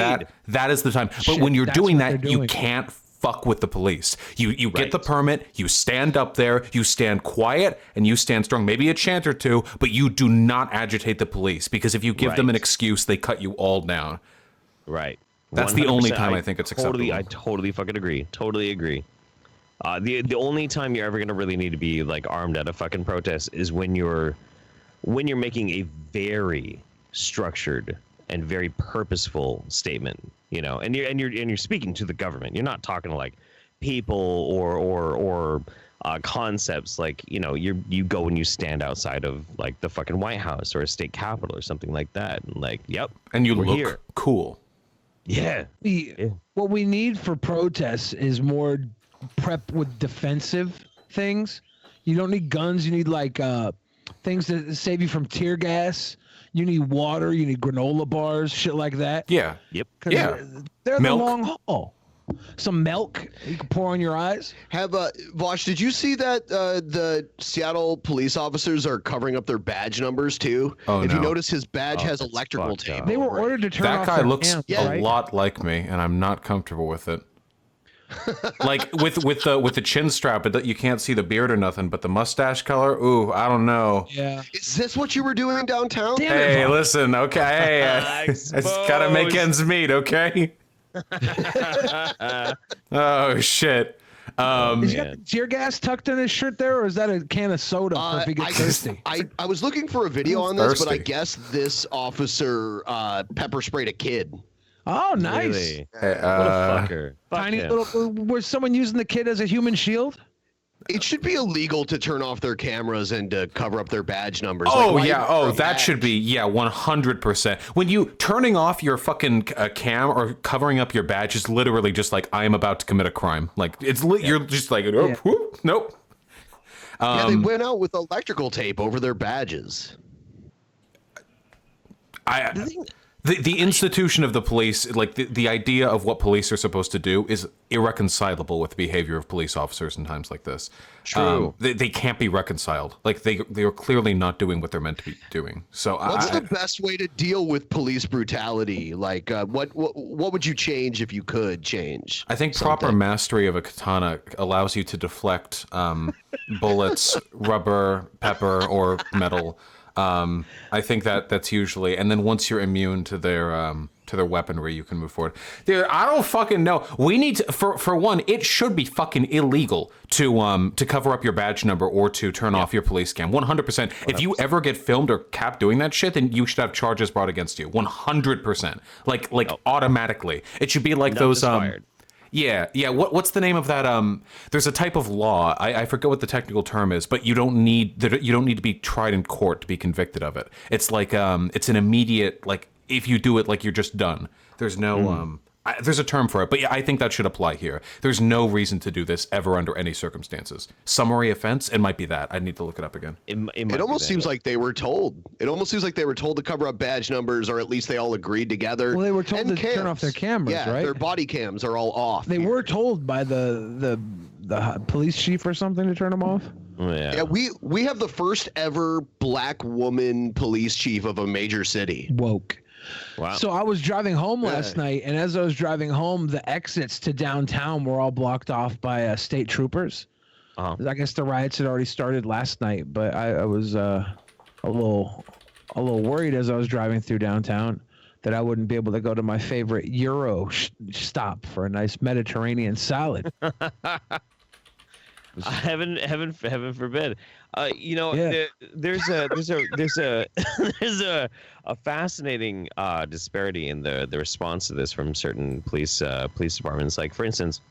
that is the time. But when you're doing that, you can't fuck with the police. You get the permit, you stand up there, you stand quiet, and you stand strong. Maybe a chant or two, but you do not agitate the police, because if you give them an excuse, they cut you all down. Right. That's the only time I think it's acceptable. I totally fucking agree. Totally agree. The only time you're ever gonna really need to be like armed at a fucking protest is when you're making a very structured and very purposeful statement, and you're speaking to the government. You're not talking to like people or concepts. Like you go and you stand outside of like the fucking White House or a state capitol or something like that, and like, yep, and you look cool. Yeah. What we need for protests is more prep with defensive things. You don't need guns. You need like things that save you from tear gas. You need water. You need granola bars, shit like that. Yeah. Yep. Yeah. They're the long haul. Some milk you can pour on your eyes. Vosh, did you see that the Seattle police officers are covering up their badge numbers too? Oh, if you notice, his badge has electrical tape. They were ordered to turn off that guy looks a lot like me, and I'm not comfortable with it. Like with the chin strap, but you can't see the beard or nothing. But the mustache color, ooh, I don't know. Yeah. Is this what you were doing downtown? Hey, listen, okay, I just gotta make ends meet, okay? Oh shit. He's got the tear gas tucked in his shirt there, or is that a can of soda for if he gets thirsty? I was looking for a video on this, but I guess this officer pepper sprayed a kid. Oh, nice. Really? What a fucker. Tiny little. Was someone using the kid as a human shield? It should be illegal to turn off their cameras and to cover up their badge numbers. Oh, like, yeah. Oh, that should be, 100%. When you turning off your fucking cam or covering up your badge is literally just like, I am about to commit a crime. Like, you're just like, whoop, nope. They went out with electrical tape over their badges. The institution of the police, like the idea of what police are supposed to do, is irreconcilable with the behavior of police officers in times like this. True. They can't be reconciled. Like they are clearly not doing what they're meant to be doing. So what's the best way to deal with police brutality? Like what would you change if you could change? I think proper mastery of a katana allows you to deflect bullets, rubber, pepper, or metal. I think that's usually, and then once you're immune to their weaponry, you can move forward. Dude, I don't fucking know. We need to, for one, it should be fucking illegal to cover up your badge number or to turn off your police cam. 100%. If you ever get filmed or capped doing that shit, then you should have charges brought against you. 100%. Like automatically. It should be like those Yeah. What's the name of that? There's a type of law. I forget what the technical term is, but you don't need to be tried in court to be convicted of it. It's like it's an immediate, like, if you do it, like, you're just done. There's no there's a term for it, but yeah, I think that should apply here. There's no reason to do this ever under any circumstances. Summary offense, it might be that. I need to look it up again. It almost seems like they were told. It almost seems like they were told to cover up badge numbers, or at least they all agreed together. Well, they were told to turn off their cameras, right? Their body cams are all off. They were told by the police chief or something to turn them off. Yeah, we have the first ever black woman police chief of a major city. Woke. Wow. So I was driving home last night, and as I was driving home, the exits to downtown were all blocked off by state troopers. I guess the riots had already started last night, but I was a little worried as I was driving through downtown that I wouldn't be able to go to my favorite Euro stop for a nice Mediterranean salad. Heaven forbid. There's a fascinating disparity in the response to this from certain police departments. Like, for instance,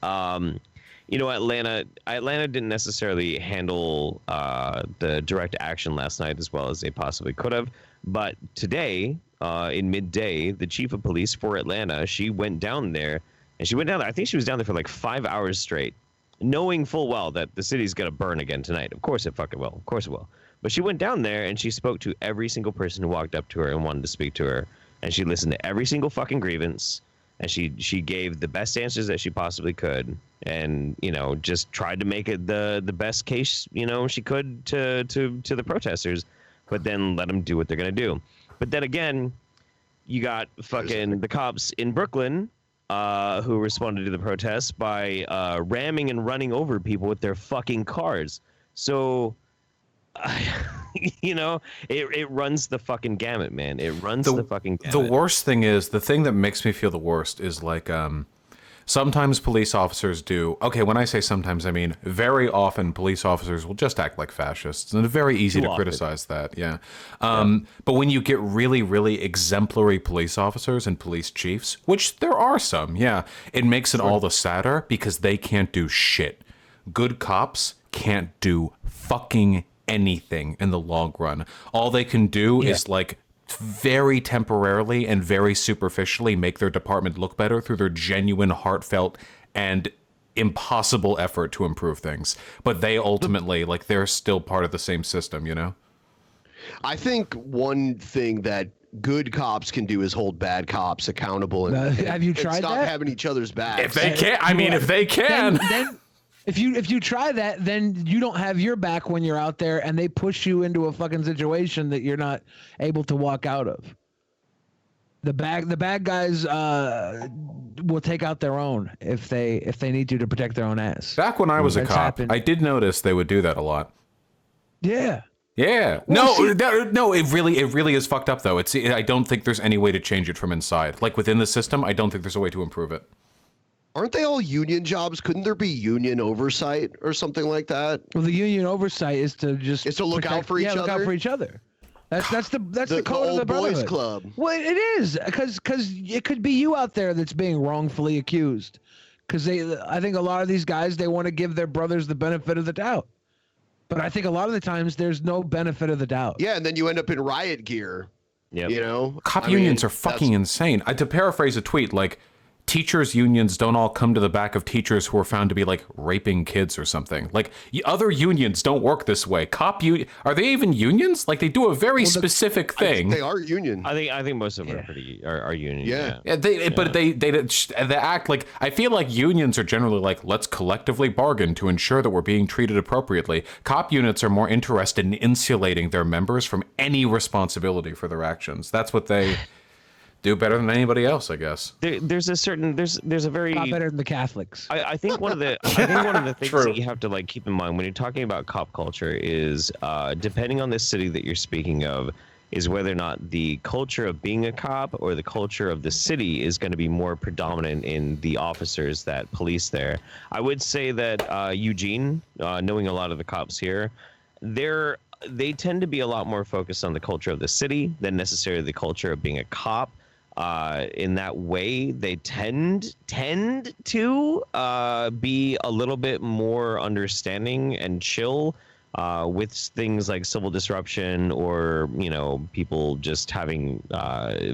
Atlanta didn't necessarily handle the direct action last night as well as they possibly could have. But today, in midday, the chief of police for Atlanta, she went down there. I think she was down there for like 5 hours straight, knowing full well that the city's going to burn again tonight. Of course it fucking will. Of course it will. But she went down there and she spoke to every single person who walked up to her and wanted to speak to her. And she listened to every single fucking grievance. And she gave the best answers that she possibly could. And, just tried to make it the best case, she could to the protesters. But then let them do what they're going to do. But then again, you got fucking the cops in Brooklyn who responded to the protests by ramming and running over people with their fucking cars. So, it runs the fucking gamut, man. It runs the fucking gamut. The worst thing is, the thing that makes me feel the worst is like, sometimes police officers do. Okay, when I say sometimes, I mean very often police officers will just act like fascists, and it's very easy to criticize that. Yeah. But when you get really, really exemplary police officers and police chiefs, which there are some, it makes it all the sadder because they can't do shit. Good cops can't do fucking anything in the long run. All they can do is like very temporarily and very superficially make their department look better through their genuine, heartfelt, and impossible effort to improve things. But they ultimately, like, they're still part of the same system, I think one thing that good cops can do is hold bad cops accountable and have you tried stop that? having each other's backs. If they can, if they can. Then if you try that, then you don't have your back when you're out there, and they push you into a fucking situation that you're not able to walk out of. The bad guys will take out their own if they need to protect their own ass. Back when I was a cop, I did notice they would do that a lot. Yeah. Yeah. Well, No, it really is fucked up though. I don't think there's any way to change it from inside. Like within the system, I don't think there's a way to improve it. Aren't they all union jobs? Couldn't there be union oversight or something like that? Well, the union oversight is to look out for each other. Look out for each other. That's the code of the boys brotherhood. club. Well, it is because it could be you out there that's being wrongfully accused. Because I think a lot of these guys, they want to give their brothers the benefit of the doubt. But I think a lot of the times there's no benefit of the doubt. Yeah, and then you end up in riot gear. Yep. Cop unions are fucking insane. To paraphrase a tweet, like, teachers unions don't all come to the back of teachers who are found to be like raping kids or something. Like other unions don't work this way. Are they even unions? Like they do a very specific thing. They are union. I think most of them are union. Yeah. But they act like, I feel like unions are generally like, let's collectively bargain to ensure that we're being treated appropriately. Cop units are more interested in insulating their members from any responsibility for their actions. That's what they do better than anybody else, I guess. There's a very Not better than the Catholics. I think one of the things that you have to like keep in mind when you're talking about cop culture is depending on the city that you're speaking of, is whether or not the culture of being a cop or the culture of the city is going to be more predominant in the officers that police there. I would say that Eugene, knowing a lot of the cops here, they tend to be a lot more focused on the culture of the city than necessarily the culture of being a cop. In that way, they tend to be a little bit more understanding and chill with things like civil disruption or, people just having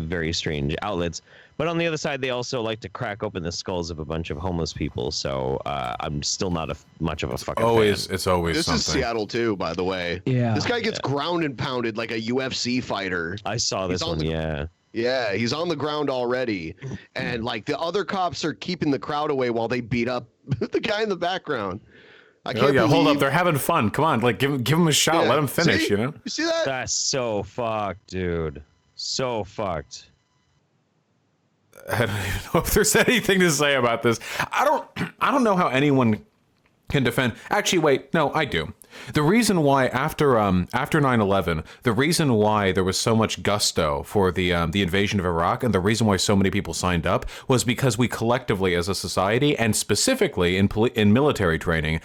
very strange outlets. But on the other side, they also like to crack open the skulls of a bunch of homeless people. So I'm still not much of a fucking fan. It's always This something. is Seattle too, by the way. Yeah. This guy gets ground and pounded like a UFC fighter. I saw this one, yeah. Yeah, he's on the ground already. And like the other cops are keeping the crowd away while they beat up the guy in the background. I can't believe... hold up, they're having fun. Come on, like give him a shot, let him finish, See? You see that? That's so fucked, dude. So fucked. I don't even know if there's anything to say about this. I don't know how anyone can defend. Actually, wait, no, I do. The reason why after 9/11, the reason why there was so much gusto for the invasion of Iraq, and the reason why so many people signed up was because we collectively, as a society, and specifically in military training,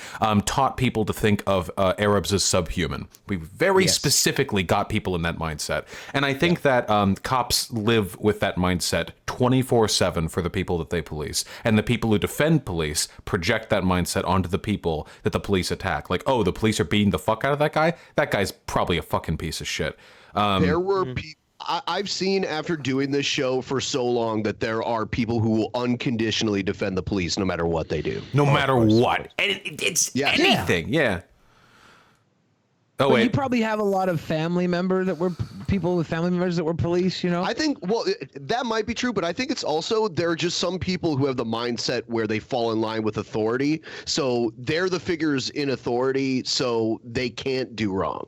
taught people to think of Arabs as subhuman. We very specifically got people in that mindset, and I think that cops live with that mindset 24/7 for the people that they police, and the people who defend police project that mindset onto the people that the police attack. Like, oh, the police are beating the fuck out of that guy. That guy's probably a fucking piece of shit. There were people. I've seen after doing this show for so long that there are people who will unconditionally defend the police no matter what they do. No matter what. It's anything. Yeah. Oh, but you probably have a lot of family members that were people with family members that were police, I think, that might be true, but I think it's also there are just some people who have the mindset where they fall in line with authority. So they're the figures in authority, so they can't do wrong.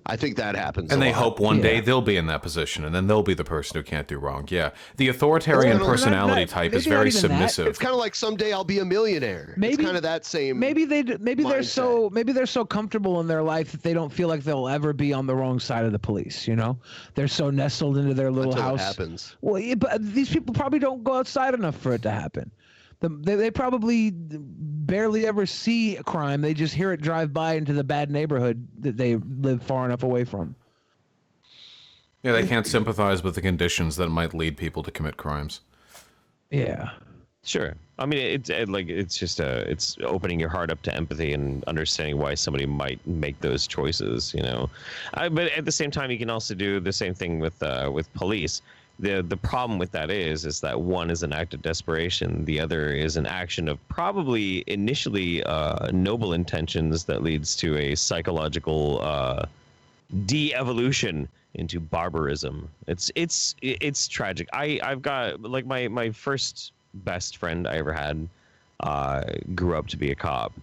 I think that happens. And they hope one day they'll be in that position, and then they'll be the person who can't do wrong. Yeah. The authoritarian personality type is very submissive. It's kind of like someday I'll be a millionaire. Maybe it's kind of that same. Maybe they're so comfortable in their life that they don't feel like they'll ever be on the wrong side of the police. They're so nestled into their little house. It happens. Well, but these people probably don't go outside enough for it to happen. They probably barely ever see a crime. They just hear it drive by into the bad neighborhood that they live far enough away from. Yeah, they can't sympathize with the conditions that might lead people to commit crimes. Yeah. Sure. I mean, it's opening your heart up to empathy and understanding why somebody might make those choices, But at the same time, you can also do the same thing with police. The problem with that is that one is an act of desperation. The other is an action of probably initially noble intentions that leads to a psychological de-evolution into barbarism. It's tragic. I've got like my first best friend I ever had grew up to be a cop.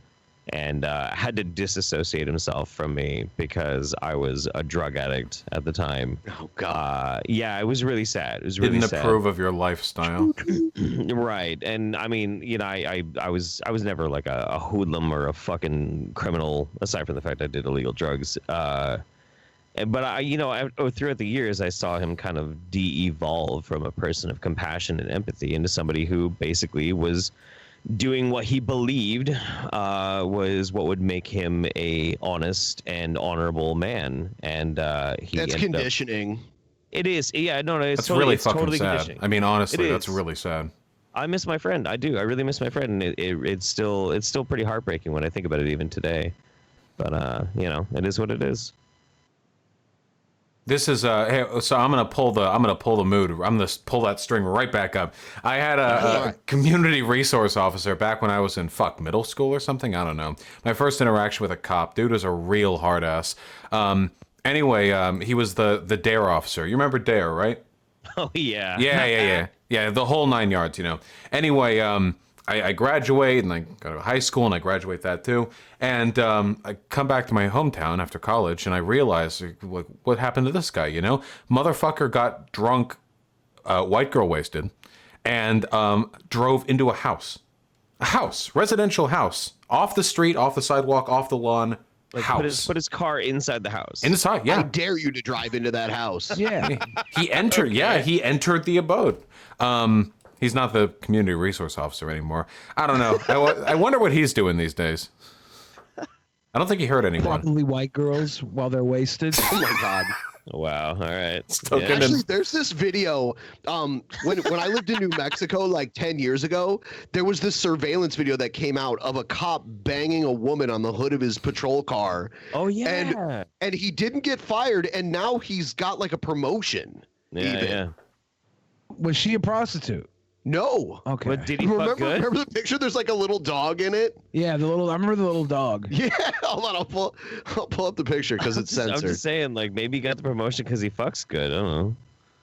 And had to disassociate himself from me because I was a drug addict at the time. Oh God! Yeah, it was really sad. It was really sad. Didn't approve of your lifestyle, right? And I mean, I was never like a hoodlum or a fucking criminal, aside from the fact I did illegal drugs. But throughout the years, I saw him kind of de-evolve from a person of compassion and empathy into somebody who basically was doing what he believed was what would make him a honest and honorable man, and that's conditioning. It is, yeah. No, it's that's totally, really it's fucking totally sad. conditioning. I mean, honestly, that's really sad. I miss my friend. I do. I really miss my friend, and it's still pretty heartbreaking when I think about it even today. But it is what it is. This is hey, so I'm gonna pull the mood. I'm gonna pull that string right back up. I had a community resource officer back when I was in middle school or something. I don't know. My first interaction with a cop. Dude was a real hard ass. Anyway, he was the DARE officer. You remember DARE, right? Oh yeah. Yeah. The whole 9 yards. Anyway, I graduate and I go to high school and I graduate that too. And I come back to my hometown after college and I realize what happened to this guy, Motherfucker got drunk, white girl wasted, and drove into a house, residential house, off the street, off the sidewalk, off the lawn. House. Put his car inside the house. Inside, yeah. I dare you to drive into that house. Yeah. He entered, he entered the abode. He's not the community resource officer anymore. I don't know. I wonder what he's doing these days. I don't think he hurt anyone. Probably white girls while they're wasted. Oh my God. Wow. All right. Actually, there's this video. When I lived in New Mexico like 10 years ago, there was this surveillance video that came out of a cop banging a woman on the hood of his patrol car. Oh yeah. And he didn't get fired, and now he's got like a promotion. Yeah. Was she a prostitute? No. Okay. But did he fuck good? Remember the picture? There's like a little dog in it. Yeah, I remember the little dog. Yeah, hold on, I'll pull up the picture because it's censored. I'm just saying, like, maybe he got the promotion because he fucks good. I don't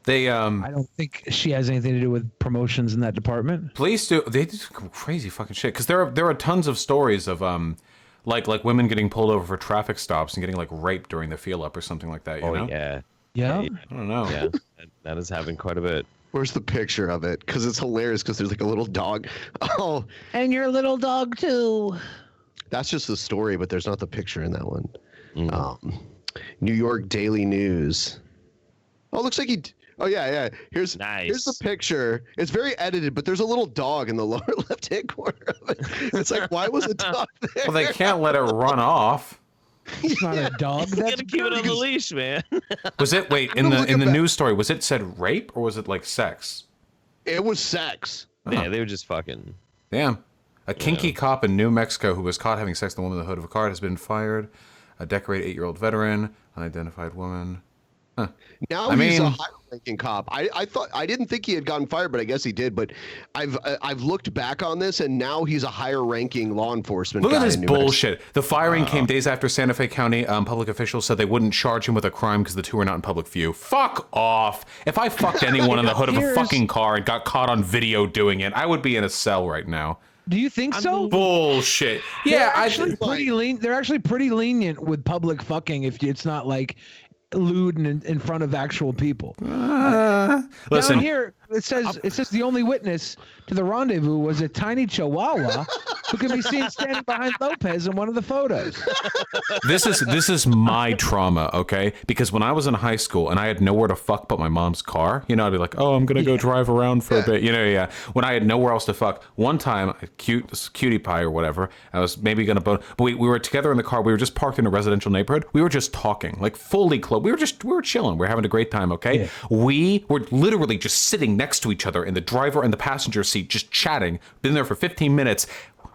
know. I don't think she has anything to do with promotions in that department. Police do. They do crazy fucking shit because there are tons of stories of like women getting pulled over for traffic stops and getting like raped during the feel up or something like that. You know? Yeah. I don't know. Yeah, that is happening quite a bit. Where's the picture of it? Because it's hilarious because there's like a little dog. Oh. And your little dog too. That's just the story, but there's not the picture in that one. New York Daily News. Oh, it looks like he... Oh, yeah. Here's the picture. It's very edited, but there's a little dog in the lower left-hand corner of it. It's like, why was a dog there? Well, they can't let it run off. It's not a dog. You gotta keep it on the leash, man. Was it in the news story? Was it said rape or was it like sex? It was sex. Yeah, they were just fucking. Damn. A kinky cop in New Mexico who was caught having sex with a woman in the hood of a car has been fired. A decorated 8-year-old veteran, unidentified woman. Huh. Now he's a higher-ranking cop. I didn't think he had gotten fired, but I guess he did. But I've looked back on this, and now he's a higher-ranking law enforcement. Look at this bullshit. The firing came days after Santa Fe County public officials said they wouldn't charge him with a crime because the two were not in public view. Fuck off! If I fucked anyone in the hood of a fucking car and got caught on video doing it, I would be in a cell right now. Do you think so? Bullshit. Yeah, they're actually pretty lenient with public fucking if it's not like lewd and in front of actual people. Listen, down here it says the only witness to the rendezvous was a tiny chihuahua who can be seen standing behind Lopez in one of the photos. This is my trauma, okay? Because when I was in high school and I had nowhere to fuck but my mom's car, I'd be like, oh, I'm gonna go drive around for a bit, When I had nowhere else to fuck, one time, cutie pie or whatever, I was maybe gonna bone, but we were together in the car. We were just parked in a residential neighborhood. We were just talking, like fully clothed. We were chilling. We were having a great time, okay? Yeah. We were literally just sitting next to each other in the driver and the passenger seat, just chatting. Been there for 15 minutes.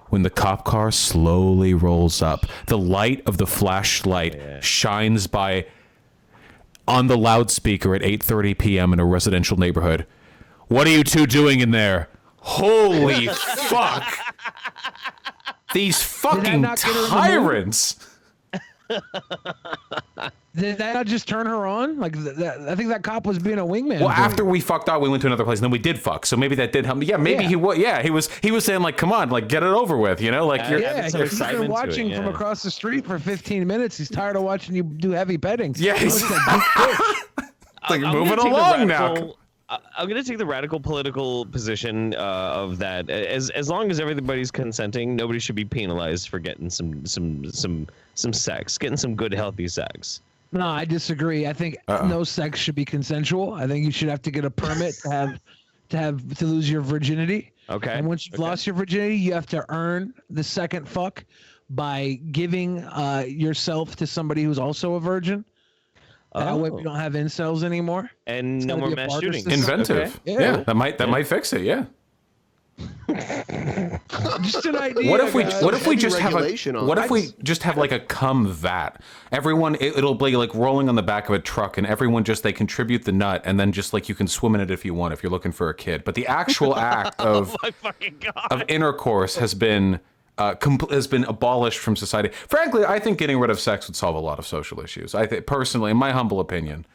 When the cop car slowly rolls up, the light of the flashlight shines by on the loudspeaker at 8:30 p.m. in a residential neighborhood. What are you two doing in there? Holy fuck! These fucking tyrants! Did that not just turn her on? Like, I think that cop was being a wingman. Well, after we fucked out, we went to another place, and then we did fuck. So maybe that did help. Yeah, maybe he was. Yeah, he was saying like, "Come on, like, get it over with," Like, he's been watching from across the street for 15 minutes. He's tired of watching you do heavy petting. Yeah, he's like moving along now. I'm gonna take the radical political position of that. As long as everybody's consenting, nobody should be penalized for getting some sex, getting some good healthy sex. No, I disagree. I think no sex should be consensual. I think you should have to get a permit to lose your virginity. Okay. And once you've lost your virginity, you have to earn the second fuck by giving yourself to somebody who's also a virgin. That way we don't have incels anymore. And no more mass shootings. Inventive. Okay. Yeah, that might fix it. Yeah. Just an idea. What if we guys. what if we just have regulation a on what it. if we just have like a cum vat? Everyone it'll be like rolling on the back of a truck, and everyone just they contribute the nut, and then just like you can swim in it if you want if you're looking for a kid. But the actual act of My fucking God. of intercourse has been abolished from society. Frankly, I think getting rid of sex would solve a lot of social issues. I think personally, in my humble opinion,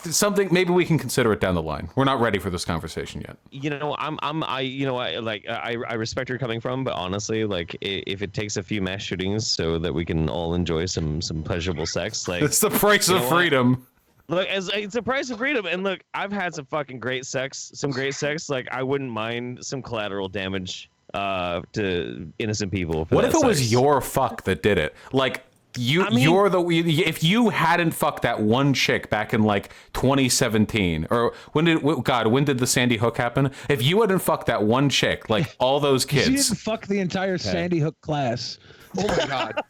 something maybe we can consider it down the line. We're not ready for this conversation yet. You know, I respect where you're coming from, but honestly, like, if it takes a few mass shootings so that we can all enjoy some pleasurable sex, like, It's the price of freedom. Look, it's the price of freedom, and look, I've had some great sex. Like, I wouldn't mind some collateral damage to innocent people. What if it was your fuck that did it? Like if you hadn't fucked that one chick back in like 2017 or when did the Sandy Hook happen? If you hadn't fucked that one chick, like all those kids, She didn't fuck the entire Sandy Hook class. Oh my God.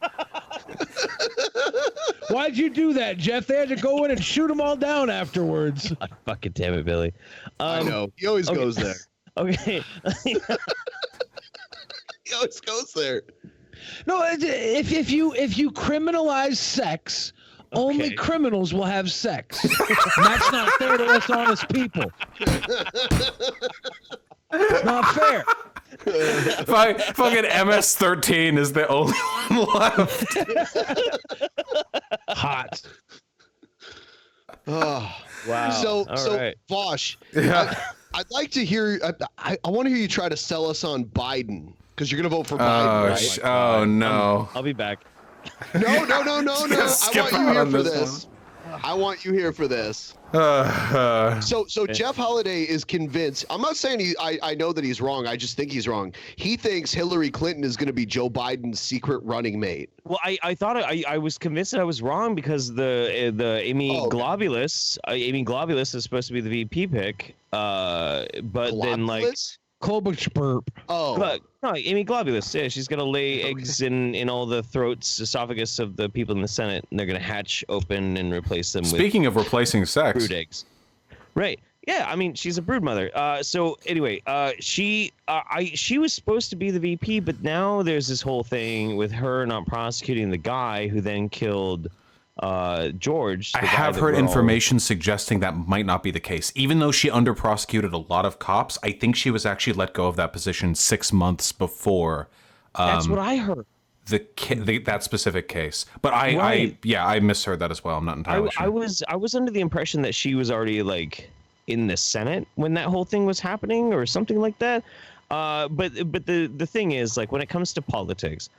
Why'd you do that, Jeff? They had to go in and shoot them all down afterwards. Fucking damn it, Billy. I know. He always goes there. Okay. He always goes there. No, if you criminalize sex, only criminals will have sex. And that's not fair to us honest people. It's not fair. Fucking MS-13 is the only one left. Hot. Oh, wow. So right. Vosh, Yeah. I'd like to hear. I want to hear you try to sell us on Biden because you're gonna vote for Biden, right? Oh no. I'll be back. No. I skip want you out here on for this this. I want you here for this. So Jeff Holiday is convinced. I'm not saying I know that he's wrong. I just think he's wrong. He thinks Hillary Clinton is going to be Joe Biden's secret running mate. Well, I thought I was convinced that I was wrong because the Amy Globulus is supposed to be the VP pick. But then like Klobuchar. Oh. But no, Amy Globulus. Yeah, she's gonna lay eggs in all the throats, esophagus of the people in the Senate, and they're gonna hatch open and replace them. Speaking of replacing sex, brood eggs. Right. Yeah. I mean, she's a brood mother. So anyway, she was supposed to be the VP, but now there's this whole thing with her not prosecuting the guy who then killed George. I have heard information suggesting that might not be the case. Even though she under-prosecuted a lot of cops, I think she was actually let go of that position 6 months before. That's what I heard. That specific case. But I misheard that as well. I'm not entirely sure. I was under the impression that she was already like in the Senate when that whole thing was happening or something like that. But the thing is, like, when it comes to politics,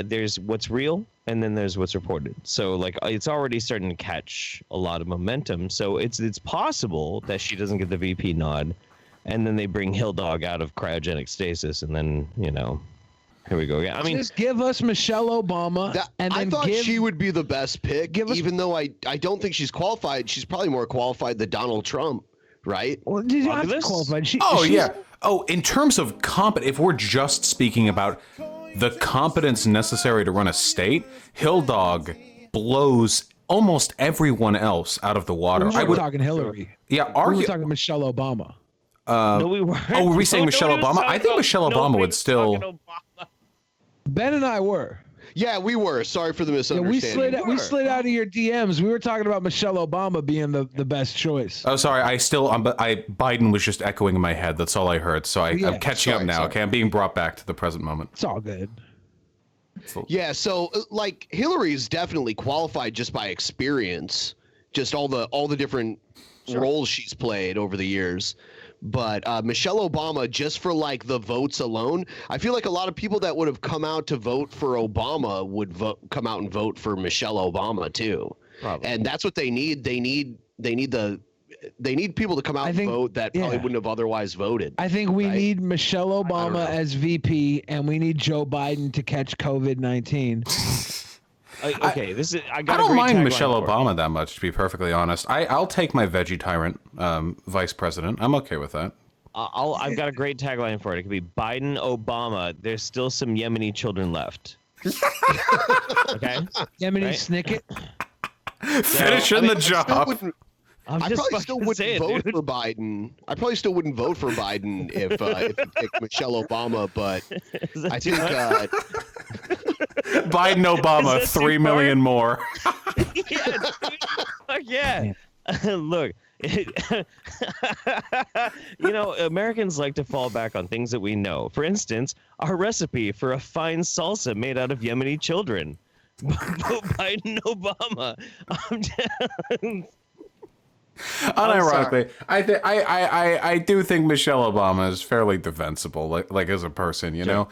there's what's real and then there's what's reported. So like it's already starting to catch a lot of momentum. So it's possible that she doesn't get the VP nod, and then they bring Hill Dog out of cryogenic stasis, and then here we go. Yeah, I mean, just give us Michelle Obama, I thought she would be the best pick, even though I don't think she's qualified. She's probably more qualified than Donald Trump, right? Well, did you have to qualified? In terms of if we're just speaking about the competence necessary to run a state, Hill Dog blows almost everyone else out of the water. We were talking Hillary. Yeah, we were talking Michelle Obama. No, we weren't. Oh, were we saying Michelle Obama? I think Michelle Obama would still. Ben and I were. Yeah, we were. Sorry for the misunderstanding. We slid out of your DMs. We were talking about Michelle Obama being the best choice. Oh, sorry. Biden was just echoing in my head. That's all I heard. So I'm catching up now. Sorry. Okay, I'm being brought back to the present moment. It's all good. Yeah, so like Hillary is definitely qualified just by experience, just all the different roles she's played over the years. But Michelle Obama, just for like the votes alone, I feel like a lot of people that would have come out to vote for Obama would come out and vote for Michelle Obama too. Probably. And that's what they need. They need people to come out and vote that probably wouldn't have otherwise voted. I think we need Michelle Obama as VP, and we need Joe Biden to catch COVID-19. Okay, I don't mind Michelle Obama that much, to be perfectly honest. I'll take my veggie tyrant vice president. I'm okay with that. I've got a great tagline for it. It could be Biden, Obama. There's still some Yemeni children left. Okay, Yemeni Snicket. Finishing the job. I probably still wouldn't vote for Biden. I probably still wouldn't vote for Biden if you picked Michelle Obama, but I think Biden Obama 3 million more. Yeah. Look, Americans like to fall back on things that we know. For instance, our recipe for a fine salsa made out of Yemeni children. Biden Obama. Unironically, I do think Michelle Obama is fairly defensible, like as a person, you know,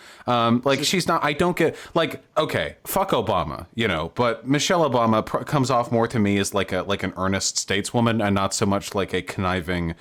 like she's not. I don't get like okay, fuck Obama, you know, but Michelle Obama comes off more to me as like an earnest stateswoman and not so much like a conniving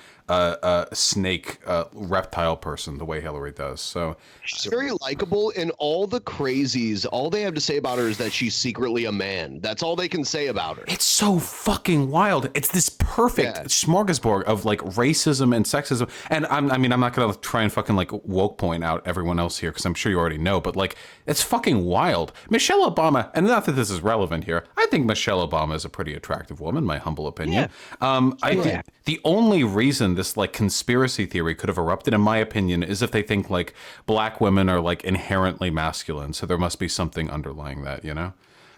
snake reptile person the way Hillary does. So she's very likable, and all the crazies, all they have to say about her is that she's secretly a man. That's all they can say about her. It's so fucking wild. It's this perfect smorgasbord of like racism and sexism. And I'm not gonna try and fucking like woke point out everyone else here because I'm sure you already know, but like it's fucking wild. Michelle Obama, and not that this is relevant here, I think Michelle Obama is a pretty attractive woman, my humble opinion. I think the only reason this like conspiracy theory could have erupted, in my opinion, is if they think like black women are like inherently masculine, so there must be something underlying that, you know.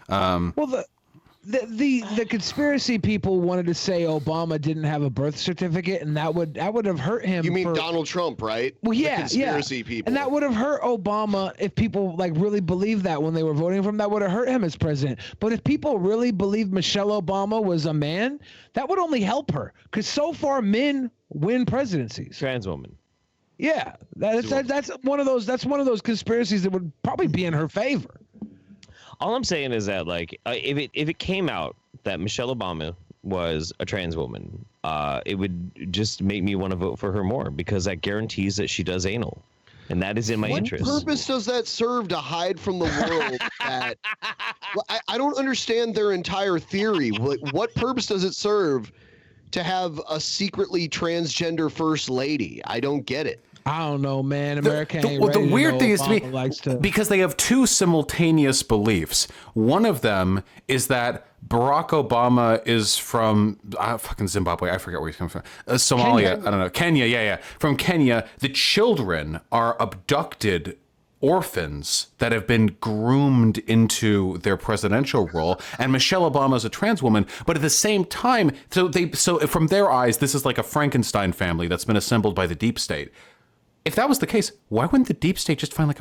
Well, the conspiracy people wanted to say Obama didn't have a birth certificate, and that would have hurt him. You mean Donald Trump, right? Well, yeah, the conspiracy people, and that would have hurt Obama if people like really believed that when they were voting for him. That would have hurt him as president. But if people really believed Michelle Obama was a man, that would only help her, because so far men win presidencies. Trans woman. Yeah, that's one of those. That's one of those conspiracies that would probably be in her favor. All I'm saying is that, like, if it came out that Michelle Obama was a trans woman, it would just make me want to vote for her more, because that guarantees that she does anal, and that is in my interest. What purpose does that serve to hide from the world? That I don't understand their entire theory. What purpose does it serve to have a secretly transgender first lady? I don't get it. I don't know, man. America ain't the ready weird thing is to me, likes to... because they have two simultaneous beliefs. One of them is that Barack Obama is from fucking Zimbabwe. I forget where he's coming from. Somalia. Kenya. I don't know. Kenya. Yeah. From Kenya. The children are abducted orphans that have been groomed into their presidential role, and Michelle Obama is a trans woman, but at the same time, so from their eyes, this is like a Frankenstein family that's been assembled by the deep state. If that was the case, why wouldn't the deep state just find like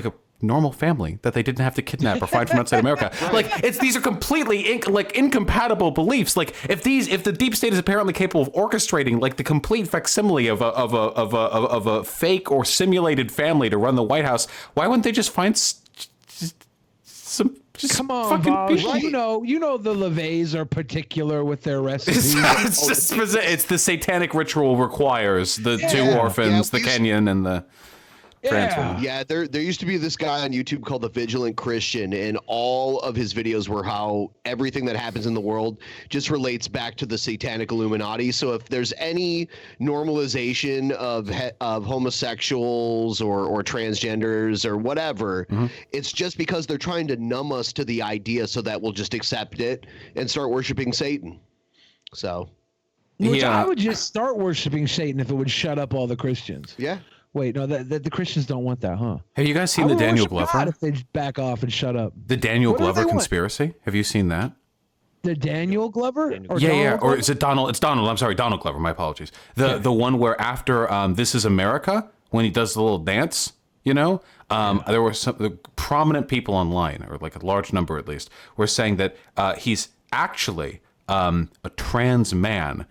a normal family that they didn't have to kidnap or find from outside America? Like these are completely incompatible beliefs. Like if the deep state is apparently capable of orchestrating like the complete facsimile of a fake or simulated family to run the White House, why wouldn't they just find some? Come on, Vosh. Right. You know the LeVays are particular with their recipes. It's the satanic ritual requires the two orphans, the Kenyan and the trans woman. Yeah, there used to be this guy on YouTube called the Vigilant Christian, and all of his videos were how everything that happens in the world just relates back to the satanic Illuminati. So if there's any normalization of homosexuals or transgenders or whatever, it's just because they're trying to numb us to the idea so that we'll just accept it and start worshiping Satan. So, I would just start worshiping Satan if it would shut up all the Christians. Yeah. Wait, no, the Christians don't want that, huh? Have you guys seen the Daniel Glover? God if they back off and shut up. The Daniel Glover conspiracy? Have you seen that? The Daniel Glover? Or or is it Donald? It's Donald. I'm sorry, Donald Glover. My apologies. The one where after This Is America, when he does the little dance, you know, there were some prominent people online, or like a large number at least, were saying that he's actually a trans man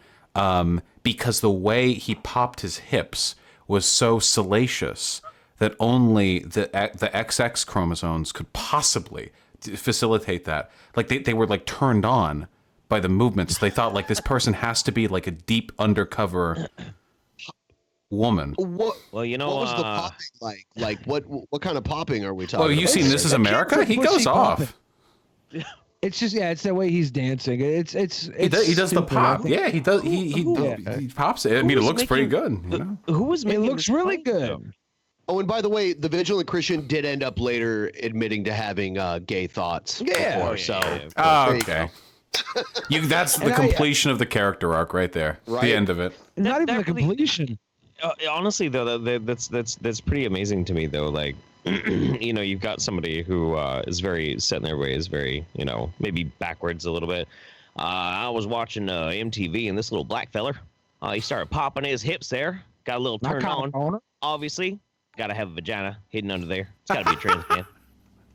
because the way he popped his hips was so salacious that only the XX chromosomes could possibly facilitate that. Like they were like turned on by the movements. They thought like this person has to be like a deep undercover woman. What was the popping like? Like what kind of popping are we talking about? Well, you've seen This Is America? He goes off. It's just it's the way he's dancing. He does the pop. Yeah, he does. He pops it. I mean, it looks pretty good. You know? Who was making? It looks really good. Oh, and by the way, the Vigilant Christian did end up later admitting to having gay thoughts. Yeah. Before, okay. That's the completion of the character arc right there. Right. The end of it. Not even that the really- completion. Honestly, though, that's pretty amazing to me, though. Like, you know, you've got somebody who is very set in their ways, very, you know, maybe backwards a little bit. I was watching MTV, and this little black feller, he started popping his hips there. Got a little turned on. Obviously, got to have a vagina hidden under there. It's got to be a trans man.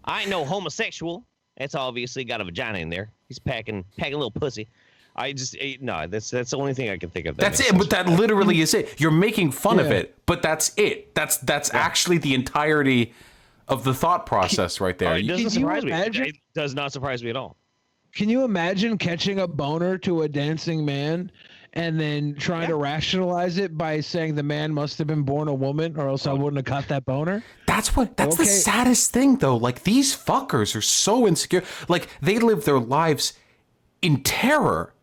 I ain't no homosexual. That's obviously got a vagina in there. He's packing a little pussy. No, that's the only thing I can think of. That's it, but that literally is it. You're making fun of it, but that's it. That's actually the entirety of the thought process right there. It doesn't surprise me. imagine- It does not surprise me at all. Can you imagine catching a boner to a dancing man and then trying to rationalize it by saying the man must have been born a woman or else I wouldn't have caught that boner? That's the saddest thing, though. Like, these fuckers are so insecure. Like, they live their lives in terror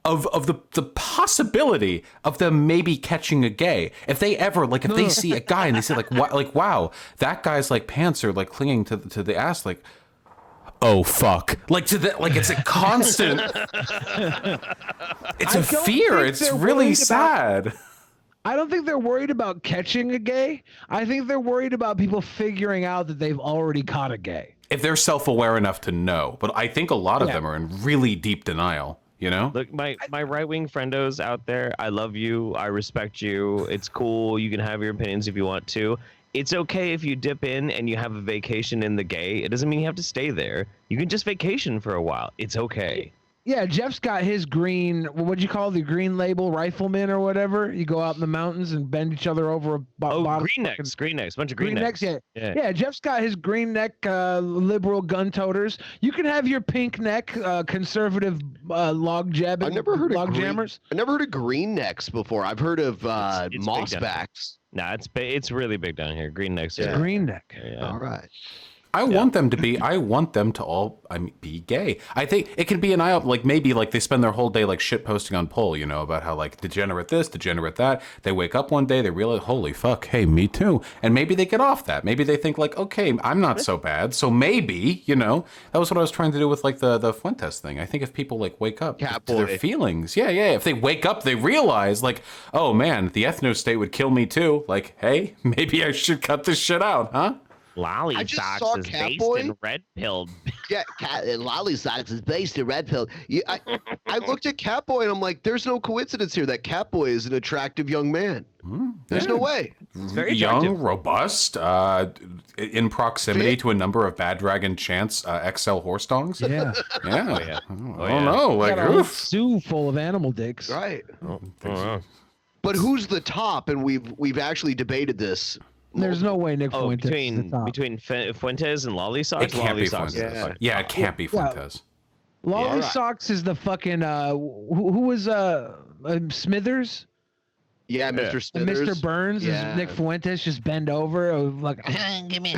of the possibility of them maybe catching a gay. If they ever, like, if they see a guy and they say, like, wow, that guy's, like, pants are, like, clinging to the ass, like, oh, fuck. Like, it's a constant, it's a fear. It's really sad. I don't think they're worried about catching a gay. I think they're worried about people figuring out that they've already caught a gay. If they're self-aware enough to know. But I think a lot of them are in really deep denial, you know? Look, my right-wing friendos out there, I love you. I respect you. It's cool. You can have your opinions if you want to. It's okay if you dip in and you have a vacation in the gay. It doesn't mean you have to stay there. You can just vacation for a while. It's okay. Yeah, Jeff's got his green, what'd you call it, the green label rifleman or whatever? You go out in the mountains and bend each other over a bottom. Green necks, bunch of green necks. Yeah, Jeff's got his green neck liberal gun toters. You can have your pink neck conservative log jabbing. I've never heard of jammers. I never heard of green necks before. I've heard of it's mossbacks. Nah, it's really big down here. Green necks. Yeah. Green neck. Yeah. All right. I want them to all be gay. I think it can be an eye up, like maybe like they spend their whole day like shit posting on Poll, you know, about how like degenerate this, degenerate that. They wake up one day, they realize, holy fuck, hey, me too. And maybe they get off that. Maybe they think like, okay, I'm not so bad. So maybe, you know, that was what I was trying to do with like the Fuentes thing. I think if people like wake up to their feelings, if they wake up, they realize like, oh man, the ethno state would kill me too. Like, hey, maybe I should cut this shit out, huh? Lolly Socks is based in Red Pill. Yeah, Lolly Socks is based in Red Pill. I looked at Catboy and I'm like, there's no coincidence here that Catboy is an attractive young man. There's no way. It's very young, robust, in proximity to a number of Bad Dragon Chance XL horse dongs. Yeah. Yeah. I don't know. Like, got a whole zoo full of animal dicks. Right. But who's the top? And we've actually debated this. There's no way Nick Fuentes between Fuentes and Lolly Socks. It can't be Fuentes. Yeah, it can't be Fuentes. Lolly Socks is the fucking who was Smithers? Yeah, Mr. Smithers. Mr. Burns is Nick Fuentes. Just bend over, like give me.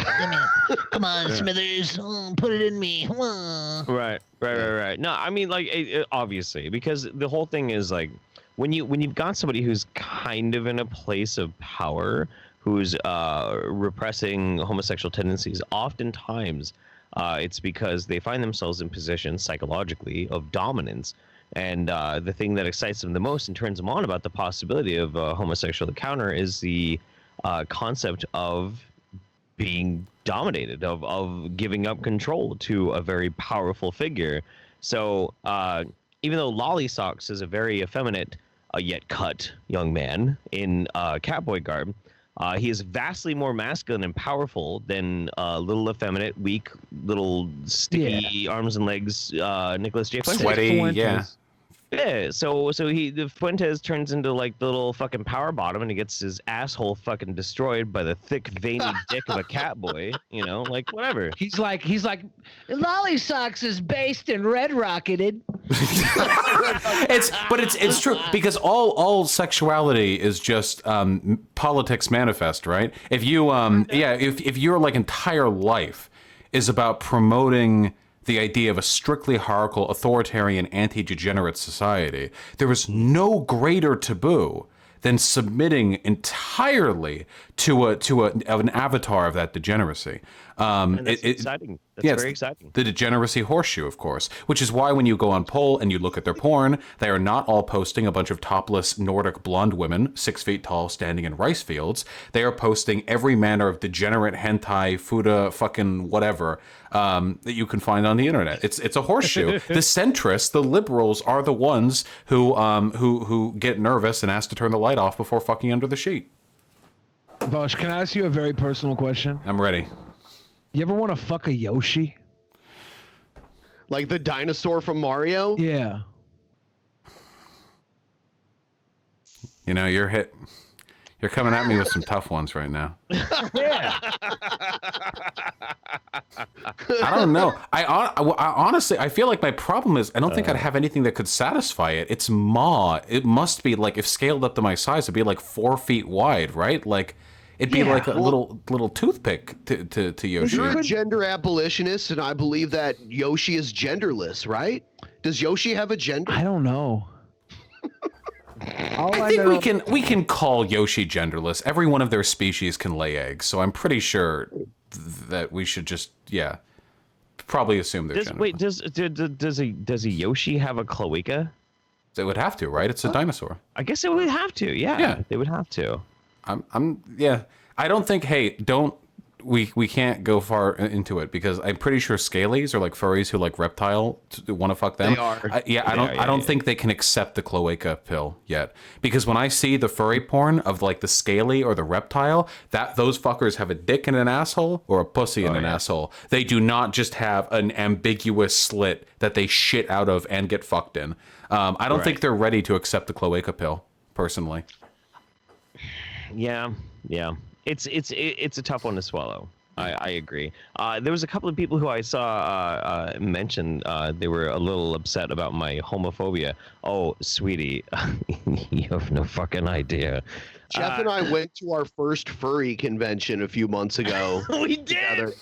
Come on, Smithers, put it in me. Right. No, I mean like obviously because the whole thing is like when you've got somebody who's kind of in a place of power, who's repressing homosexual tendencies, oftentimes it's because they find themselves in positions psychologically of dominance. And the thing that excites them the most and turns them on about the possibility of a homosexual encounter is the concept of being dominated, of giving up control to a very powerful figure. So even though Lolly Socks is a very effeminate yet cut young man in catboy garb, he is vastly more masculine and powerful than little effeminate, weak, little sticky arms and legs Nicholas J. Fuentes. Sweaty, Yeah, so the Fuentes turns into like the little fucking power bottom, and he gets his asshole fucking destroyed by the thick, veiny dick of a catboy. You know, like whatever. He's like Lolly Socks is based in Red Rocketed. It's true because all sexuality is just politics manifest, right? If you if your like entire life is about promoting the idea of a strictly hierarchical, authoritarian, anti-degenerate society, there is no greater taboo than submitting entirely to an avatar of that degeneracy. And that's exciting. That's very exciting. The degeneracy horseshoe, of course, which is why when you go on Poll and you look at their porn, they are not all posting a bunch of topless Nordic blonde women, 6 feet tall, standing in rice fields. They are posting every manner of degenerate hentai, fuda, fucking whatever that you can find on the internet. It's a horseshoe. The centrists, the liberals, are the ones who get nervous and ask to turn the light off before fucking under the sheet. Vosh, can I ask you a very personal question? I'm ready. You ever want to fuck a Yoshi? Like the dinosaur from Mario? Yeah. You know, you're coming at me with some tough ones right now. Yeah. I don't know. I honestly, I feel like my problem is I don't think I'd have anything that could satisfy it. It's maw. It must be like, if scaled up to my size, it'd be like 4 feet wide, right? Like, it'd be like a little toothpick to Yoshi. You're a gender abolitionist, and I believe that Yoshi is genderless, right? Does Yoshi have a gender? I don't know. I think we can call Yoshi genderless. Every one of their species can lay eggs, so I'm pretty sure that we should just probably assume they're genderless. Wait, does a Yoshi have a cloaca? It would have to, right? It's a dinosaur. I guess it would have to. Yeah, they would have to. I don't think. Hey, we can't go far into it because I'm pretty sure scalies or like furries who like reptile want to fuck them. They are. I don't think they can accept the cloaca pill yet, because when I see the furry porn of like the scaly or the reptile, that those fuckers have a dick in an asshole or a pussy in an asshole. They do not just have an ambiguous slit that they shit out of and get fucked in. I don't think they're ready to accept the cloaca pill, personally. Yeah. It's a tough one to swallow. I agree. There was a couple of people who I saw mention they were a little upset about my homophobia. Oh, sweetie, you have no fucking idea. Jeff and I went to our first furry convention a few months ago. We did.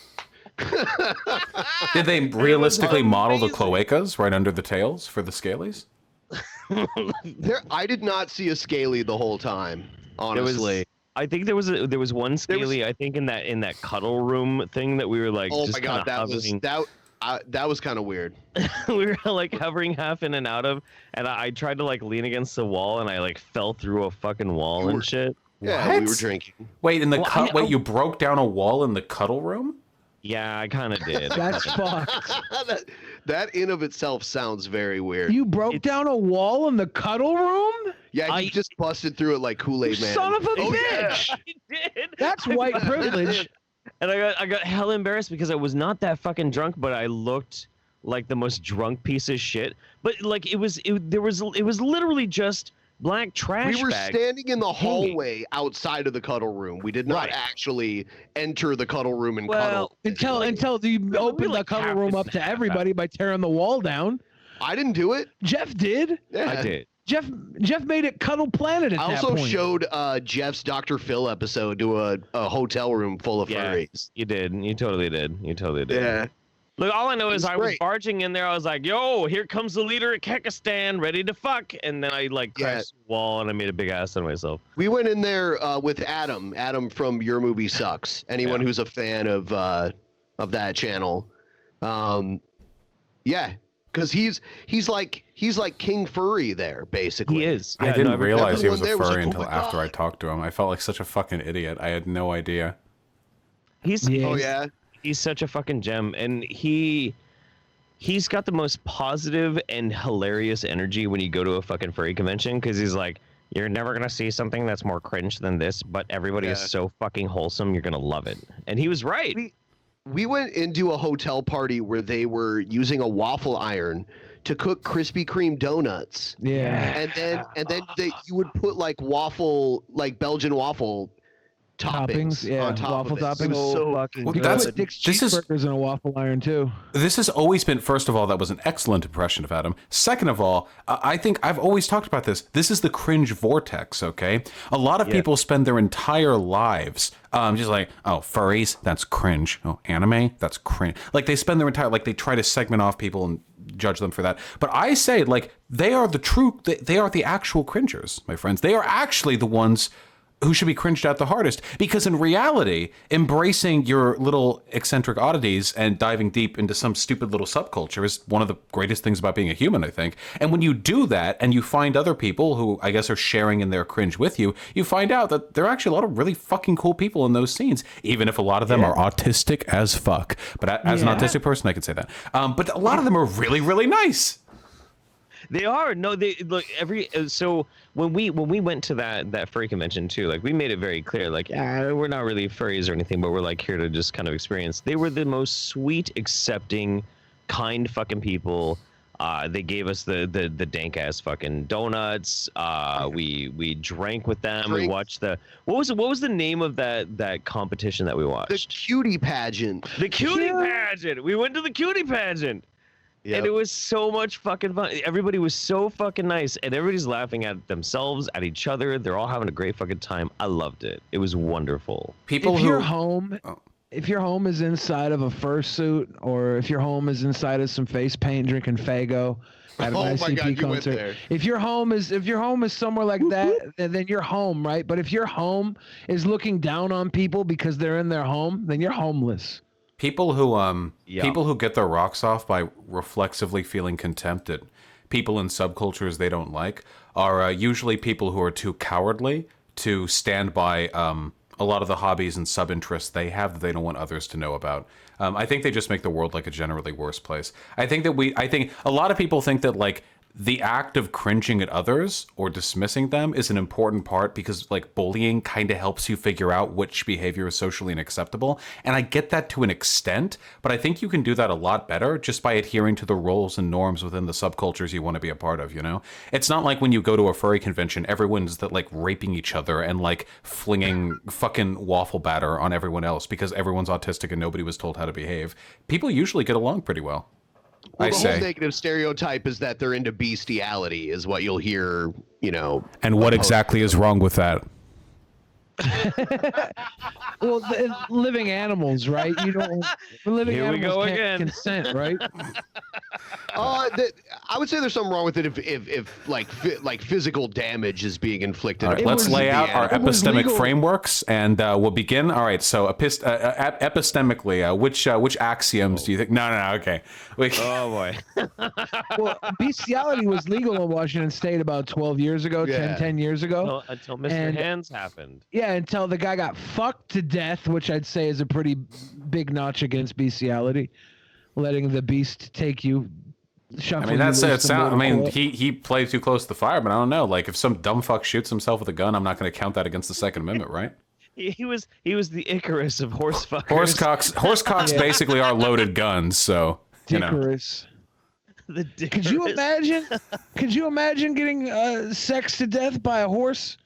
Did they realistically model the cloacas right under the tails for the scalies? I did not see a scaly the whole time, honestly. I think there was one scaly. I think in that cuddle room thing that we were like. Oh just my god, that was kind of weird. We were like hovering half in and out of, and I tried to like lean against the wall, and I like fell through a fucking wall and shit. Yeah, What? we were drinking. Wait, wait, you broke down a wall in the cuddle room? Yeah, I kind of did. That's fucked. That in of itself sounds very weird. You broke down a wall in the cuddle room? Yeah, you just busted through it like Kool-Aid Man. Son of a bitch! Yeah, I did. That's white privilege. And I got hella embarrassed because I was not that fucking drunk, but I looked like the most drunk piece of shit. But like it was literally just black trash. We were bags standing in the hanging. hallway outside of the cuddle room. We did not actually enter the cuddle room and cuddle. Until you opened the cuddle room up to everybody by tearing the wall down. I didn't do it. Jeff did. Yeah. I did. Jeff made it Cuddle Planet at that point. I also showed Jeff's Dr. Phil episode to a hotel room full of furries. You did. You totally did. Yeah. Look, all I know is I was barging in there. I was like, yo, here comes the leader of Kekistan, ready to fuck. And then I like crashed the wall and I made a big ass on myself. We went in there with Adam from Your Movie Sucks. Anyone who's a fan of that channel. Because he's like King Furry there, basically. He is. I didn't realize he was a furry like, until after I talked to him. I felt like such a fucking idiot. I had no idea. He's such a fucking gem, and he's got the most positive and hilarious energy when you go to a fucking furry convention, because he's like, you're never gonna see something that's more cringe than this, but everybody is so fucking wholesome, you're gonna love it. And he was right. We went into a hotel party where they were using a waffle iron to cook Krispy Kreme donuts. Yeah. And then you would put like Belgian waffle toppings on top waffle of it. toppings. It was so fucking good. Dick's cheeseburgers in a waffle iron too. This has always been, first of all, that was an excellent impression of Adam. Second of all, I think I've always talked about this. This is the cringe vortex, okay? A lot of people spend their entire lives just like, oh, furries, that's cringe. Oh, anime, that's cringe. Like they spend their entire, like they try to segment off people and judge them for that. But I say, like, they are the actual cringers, my friends. They are actually the ones cringed at the hardest, because in reality, embracing your little eccentric oddities and diving deep into some stupid little subculture is one of the greatest things about being a human, I think. And when you do that and you find other people who I guess are sharing in their cringe with you, you find out that there are actually a lot of really fucking cool people in those scenes, even if a lot of them are autistic as fuck. But as an autistic person, I can say that. But a lot of them are really, really nice. They are. No, they look so when we went to that furry convention too, like we made it very clear, like, we're not really furries or anything, but we're like here to just kind of experience. They were the most sweet, accepting, kind fucking people. They gave us the dank ass fucking donuts. We drank with them. We watched what was the name of that competition that we watched? The cutie pageant. The cutie pageant. We went to the cutie pageant. Yep. And it was so much fucking fun. Everybody was so fucking nice, and everybody's laughing at themselves, at each other. They're all having a great fucking time. I loved it. It was wonderful. If your home is inside of a fursuit, or if your home is inside of some face paint, drinking Faygo at an ICP concert, if your home is somewhere like that, then you're home, right? But if your home is looking down on people because they're in their home, then you're homeless. People who get their rocks off by reflexively feeling contempt at people in subcultures they don't like are usually people who are too cowardly to stand by a lot of the hobbies and sub-interests they have that they don't want others to know about. I think they just make the world like a generally worse place. I think a lot of people think that like the act of cringing at others or dismissing them is an important part because like bullying kind of helps you figure out which behavior is socially unacceptable. And I get that to an extent, but I think you can do that a lot better just by adhering to the roles and norms within the subcultures you want to be a part of, you know? It's not like when you go to a furry convention, everyone's like raping each other and like flinging fucking waffle batter on everyone else because everyone's autistic and nobody was told how to behave. People usually get along pretty well. Well, the whole negative stereotype is that they're into bestiality, is what you'll hear, you know. And what exactly is wrong with that? Well, living animals, right? You don't. Living Here we animals go can't again. consent, right? I would say there's something wrong with it if like physical damage is being inflicted. All right, let's lay out our epistemic frameworks, and we'll begin. All right, so epistemically, which axioms do you think? No, okay. Oh boy. Well, bestiality was legal in Washington State about 12 years ago, 10 years ago. Until Mr. Hands happened. Yeah, until the guy got fucked to death, which I'd say is a pretty big notch against bestiality. Letting the beast take you. I mean, that's it. I mean, he played too close to the fire, but I don't know. Like, if some dumb fuck shoots himself with a gun, I'm not going to count that against the Second Amendment, right? He was the Icarus of horse fuckers. Horsecocks basically are loaded guns, so you know. Dickarus. The Dickarus. Could you imagine? Could you imagine getting sexed to death by a horse?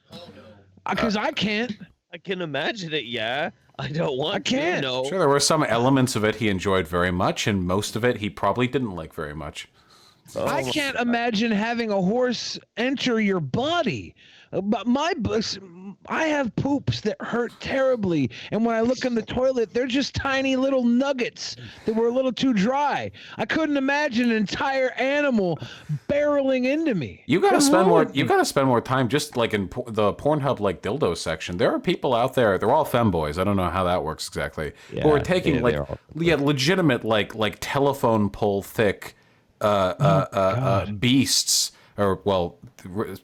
Because I can't. I can imagine it. Yeah. I don't want to. No. Sure, there were some elements of it he enjoyed very much, and most of it he probably didn't like very much. I can't imagine having a horse enter your body. But I have poops that hurt terribly, and when I look in the toilet, they're just tiny little nuggets that were a little too dry. I couldn't imagine an entire animal barreling into me. You gotta spend more time just like in the Pornhub like dildo section. There are people out there. They're all femboys. I don't know how that works exactly. Who are taking legitimate like telephone pole thick beasts. Or, well,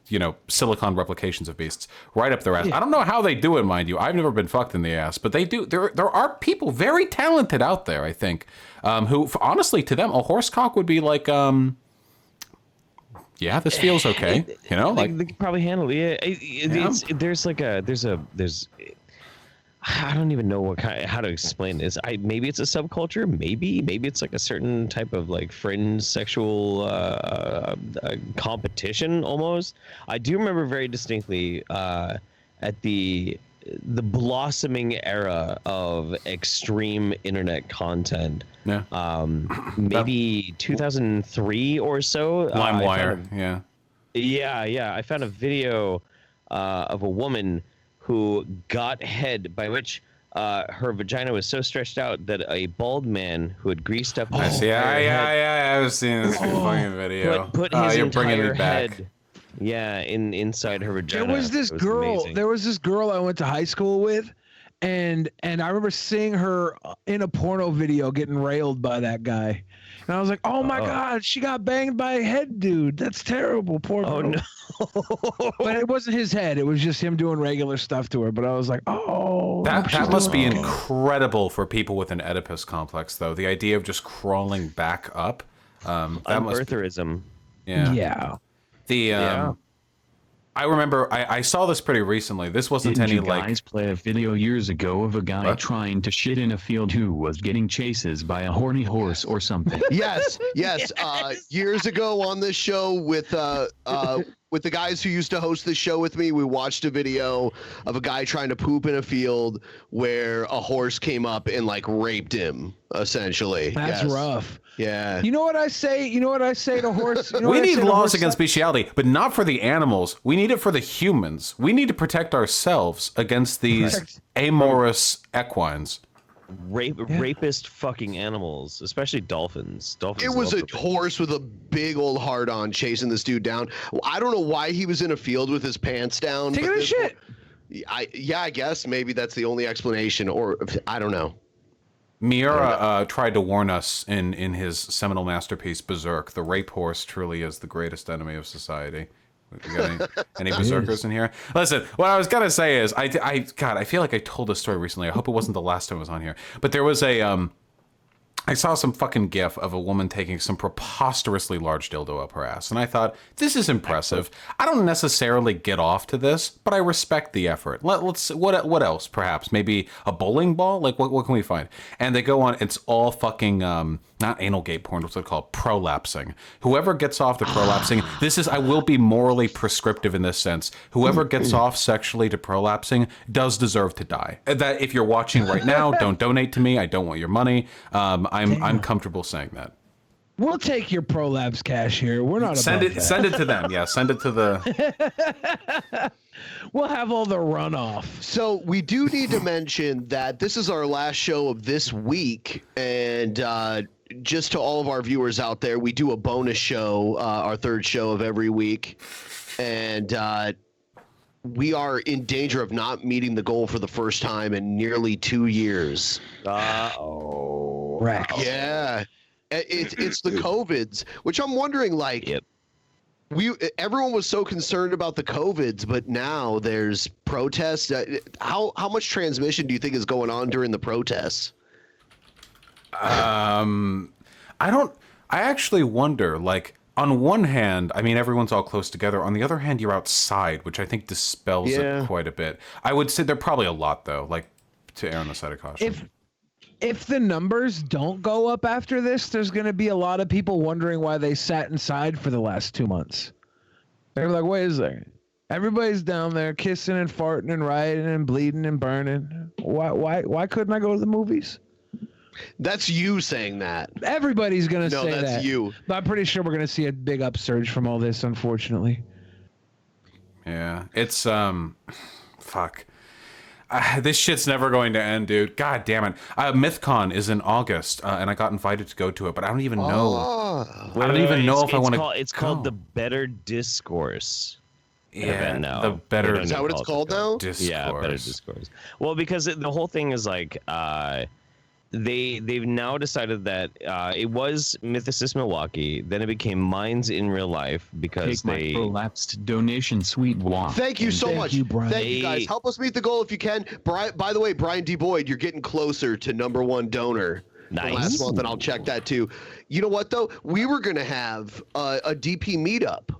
you know, silicon replications of beasts right up their ass. I don't know how they do it, mind you. I've never been fucked in the ass, but they do. There are people very talented out there, I think, who, honestly, to them, a horsecock would be like, yeah, this feels okay. You know, like they could probably handle it. I don't even know how to explain this. Maybe it's a subculture. Maybe it's like a certain type of like fringe sexual competition almost. I do remember very distinctly at the blossoming era of extreme internet content. Yeah. Maybe 2003 or so. LimeWire. Yeah. I found a video of a woman who got head, by which her vagina was so stretched out that a bald man who had greased up his I was seeing this fucking video. Put his you're bringing entire me back. head Yeah, inside her vagina. There was this girl. amazing. There was this girl I went to high school with, and I remember seeing her in a porno video getting railed by that guy, and I was like, "Oh my god, she got banged by a head dude. That's terrible, poor girl." Oh no! But it wasn't his head. It was just him doing regular stuff to her. But I was like, "Oh." That must be incredible for people with an Oedipus complex, though. The idea of just crawling back up. That must be, Birtherism. yeah. Yeah. I remember I saw this pretty recently. This wasn't Didn't any you guys play a video years ago of a guy trying to shit in a field who was getting chases by a horny horse or something? Yes. Years ago on this show with the guys who used to host this show with me, we watched a video of a guy trying to poop in a field where a horse came up and like raped him, essentially. That's rough. Yeah. You know what I say? You know what I say to horse? You know we what I need say to laws horse against bestiality, but not for the animals. We need it for the humans. We need to protect ourselves against these amorous equines. Rapist fucking animals, especially dolphins. It was a horse with a big old heart on chasing this dude down. I don't know why he was in a field with his pants down. Taking a shit. I guess maybe that's the only explanation, or I don't know. Miura tried to warn us in his seminal masterpiece, Berserk. The rape horse truly is the greatest enemy of society. We got any berserkers in here? Listen, what I was gonna say is, God, I feel like I told this story recently. I hope it wasn't the last time I was on here. But there was I saw some fucking gif of a woman taking some preposterously large dildo up her ass, and I thought, this is impressive. I don't necessarily get off to this, but I respect the effort. Let's what else? Perhaps maybe a bowling ball. Like what can we find? And they go on. It's all fucking not anal gate porn. What's it called? Prolapsing. Whoever gets off the prolapsing. This is. I will be morally prescriptive in this sense. Whoever gets off sexually to prolapsing does deserve to die. That if you're watching right now, don't donate to me. I don't want your money. I'm comfortable saying that. We'll take your prolapse cash here. We're not send above it. Send it to them. Yeah, send it to the. We'll have all the runoff. So we do need to mention that this is our last show of this week, and just to all of our viewers out there, we do a bonus show, our third show of every week, and we are in danger of not meeting the goal for the first time in nearly 2 years. Wreck. Yeah, it's the COVIDs, which I'm wondering, like, everyone was so concerned about the COVIDs, but now there's protests. How much transmission do you think is going on during the protests? I actually wonder, like, on one hand, I mean, everyone's all close together. On the other hand, you're outside, which I think dispels it quite a bit. I would say there are probably a lot, though, like, to err on the side of caution. If the numbers don't go up after this, there's going to be a lot of people wondering why they sat inside for the last 2 months. They're like, wait a second. Everybody's down there kissing and farting and rioting and bleeding and burning. Why couldn't I go to the movies? That's you saying that. Everybody's going to say that. No, that's you. But I'm pretty sure we're going to see a big upsurge from all this, unfortunately. Yeah, it's, fuck. This shit's never going to end, dude. God damn it. MythCon is in August, and I got invited to go to it, but I don't even know. I don't even know if I want to. It's called the Better Discourse. Yeah, now. The Better. Is that what it's called now? Discourse. Yeah, Better Discourse. Well, because the whole thing is like, they've now decided that it was Mythicist Milwaukee, then it became Minds in Real Life because Take my prolapsed donation sweet walk. Thank you so much. Brian. Thank you, guys. Help us meet the goal if you can. By the way, Brian D. Boyd, you're getting closer to #1 donor. Nice. Last month, and I'll check that too. You know what though? We were gonna have a DP meetup.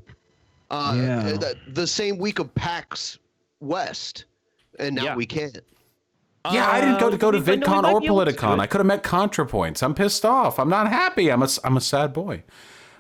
The same week of PAX West, and now we can't. Yeah, I didn't go to VidCon or Politicon. I could have met ContraPoints. I'm pissed off. I'm not happy. I'm a sad boy.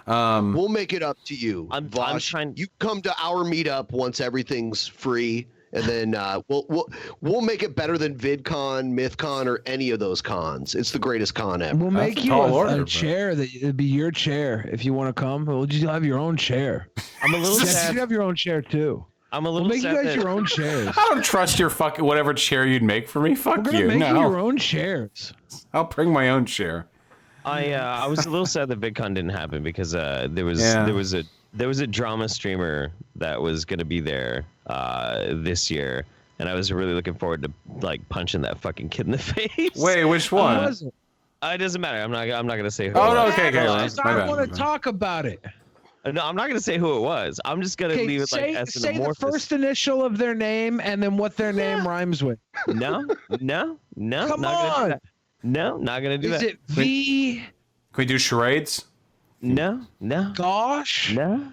We'll make it up to you. I'm trying. You come to our meetup once everything's free, and then we'll make it better than VidCon, MythCon, or any of those cons. It's the greatest con ever. We'll make you a chair it'd be your chair if you want to come. We'll just have your own chair. I'm a little sad. You have your own chair too. I'm a little we'll make sad you guys your own chairs. I don't trust your fucking whatever chair you'd make for me. Fuck We're gonna you. make No. you your own chairs. I'll bring my own chair. I was a little sad that VidCon didn't happen because there was There was a drama streamer that was going to be there this year, and I was really looking forward to like punching that fucking kid in the face. Wait, which one? It doesn't matter. I'm not going to say who. Oh, it no, was. okay. I want to talk about it. No, I'm not going to say who it was. I'm just going to leave it like as an say the amorphous. first initial of their name and then what their name rhymes with. No. Come not on. Gonna do that. No, not going to do Is that. it V? Can we do charades? No. Gosh? No.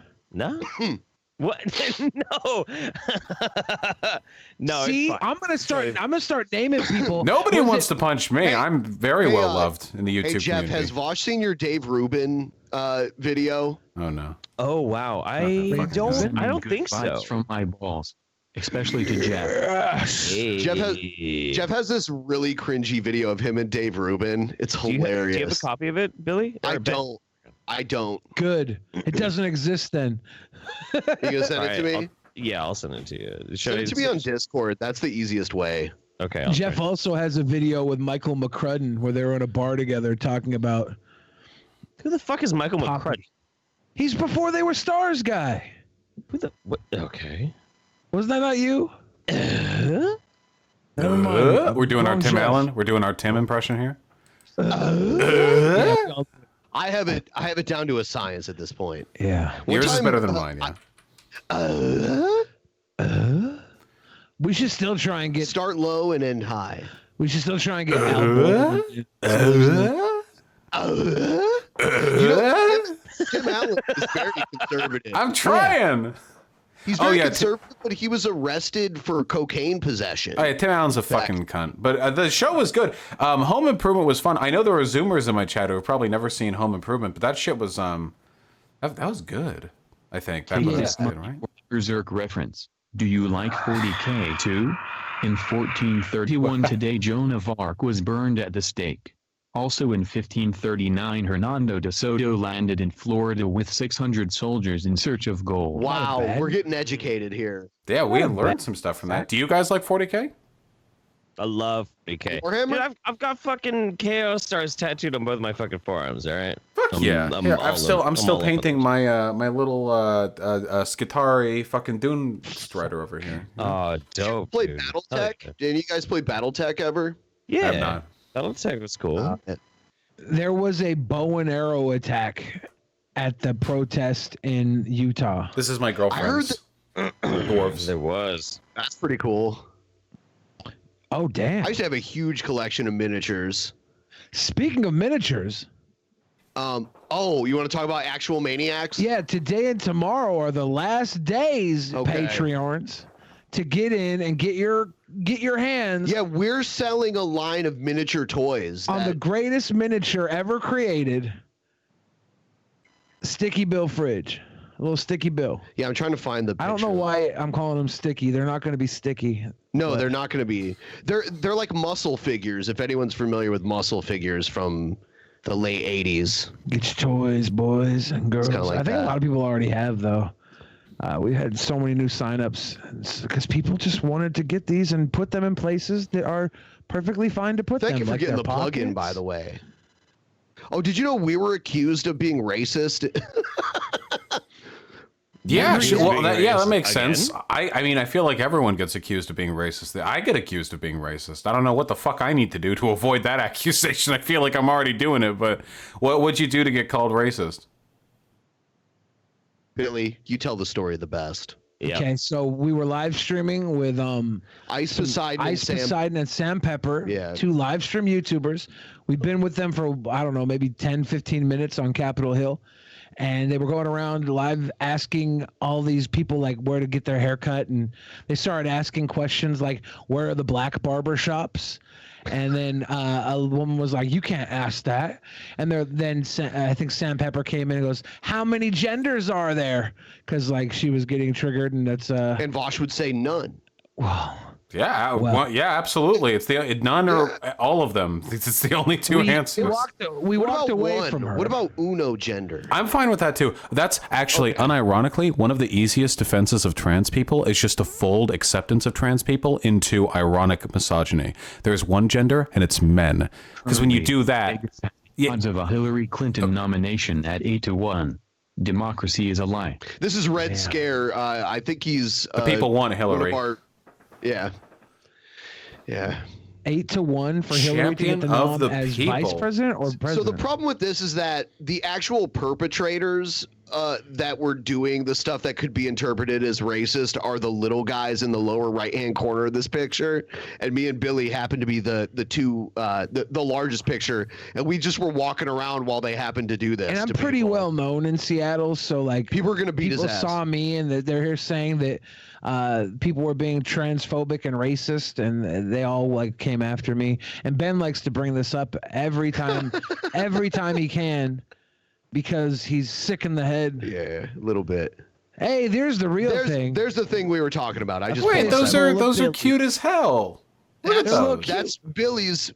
What? No. No. See, it's fine. I'm gonna start naming people. Nobody wants to punch me. I'm very well loved in the YouTube Hey, Jeff, community. has Vosh seen your Dave Rubin video? Oh no. Oh wow. I don't think so. Vibes from my balls, especially to Jeff. Hey. Jeff has this really cringy video of him and Dave Rubin. It's hilarious. Do you have a copy of it, Billy? I don't. Good. It doesn't exist then. You gonna send it to me? I'll send it to you. Send it to me on Discord. That's the easiest way. Okay. Jeff also has a video with Michael McCrudden where they were in a bar together talking about. Who the fuck is Michael McCrudden? He's Before They Were Stars guy. Who the what? Okay. Wasn't that not you? Never mind. We're doing our Wrong Tim Jeff. Allen. We're doing our Tim impression here. Yeah, I have it down to a science at this point. yeah. Yours is better than mine. Yeah. We should still try and get. Start low and end high. We should still try and get. Albo. Tim Allen is very conservative. I'm trying. He's very conservative, but he was arrested for cocaine possession. Oh, yeah, Tim Allen's a fucking cunt. But the show was good. Home Improvement was fun. I know there were Zoomers in my chat who have probably never seen Home Improvement, but that shit was that was good. I think that was good, right? Berserk reference. Do you like 40K too? In 1431 today Joan of Arc was burned at the stake. Also in 1539 Hernando de Soto landed in Florida with 600 soldiers in search of gold. Wow, we're getting educated here. Yeah, we learned some stuff from that. Do you guys like 40K? I love 40K. Dude, I've got fucking KO stars tattooed on both my fucking forearms. All right. Fuck yeah. I'm still painting my my little Skitari fucking Dune Strider over here. Oh, dope. Play BattleTech? Didn't you guys play BattleTech ever? Yeah. I have not. BattleTech was cool. There was a bow and arrow attack at the protest in Utah. This is my girlfriend's. Dwarves. There was. That's pretty cool. Oh, damn. I used to have a huge collection of miniatures. Speaking of miniatures. Oh, you want to talk about actual maniacs? Yeah, today and tomorrow are the last days, Patreons, to get in and get your hands. Yeah, we're selling a line of miniature toys on the greatest miniature ever created. Sticky Bill fridge. A little Sticky Bill. Yeah, I'm trying to find the picture. I don't know why I'm calling them sticky. They're not going to be sticky. No, they're not going to be. They're like muscle figures, if anyone's familiar with muscle figures from the late 80s. Get your toys, boys and girls. Like I think a lot of people already have, though. We had so many new signups because people just wanted to get these and put them in places that are perfectly fine to put them. Thank you for like getting their the plug-in, by the way. Oh, did you know we were accused of being racist? Yeah, that makes sense. I mean, I feel like everyone gets accused of being racist. I get accused of being racist. I don't know what the fuck I need to do to avoid that accusation. I feel like I'm already doing it, but what would you do to get called racist? Billy, you tell the story the best. Yeah. Okay, so we were live streaming with Ice Poseidon and Sam Pepper, two live stream YouTubers. We've been with them for, I don't know, maybe 10, 15 minutes on Capitol Hill. And they were going around live asking all these people like where to get their hair cut. And they started asking questions like, where are the black barber shops? And then a woman was like, you can't ask that. And then I think Sam Pepper came in and goes, how many genders are there? Because like she was getting triggered, and that's and Vosh would say none. Wow. Yeah, yeah, absolutely. It's none or all of them. It's the only two answers. We walked away from her. What about uno gender? I'm fine with that too. That's actually, unironically, one of the easiest defenses of trans people is just to fold acceptance of trans people into ironic misogyny. There's one gender, and it's men. Because when you do that, odds of a Hillary Clinton nomination at 8-1. Democracy is a lie. This is Red Scare. I think he's The people want Hillary. Yeah. 8-1 for Hillary to get the Champion of nom the as people. vice president or president. So the problem with this is that the actual perpetrators that were doing the stuff that could be interpreted as racist are the little guys in the lower right-hand corner of this picture, and me and Billy happen to be the largest picture, and we just were walking around while they happened to do this. And I'm pretty well known in Seattle, so like people are gonna beat his ass. People saw me, and they're here saying that people were being transphobic and racist, and they all like came after me. And Ben likes to bring this up every time, every time he can, because he's sick in the head. Yeah, a little bit. Hey, there's the real thing. There's the thing we were talking about. I just Wait, those are cute as hell. That's Billy's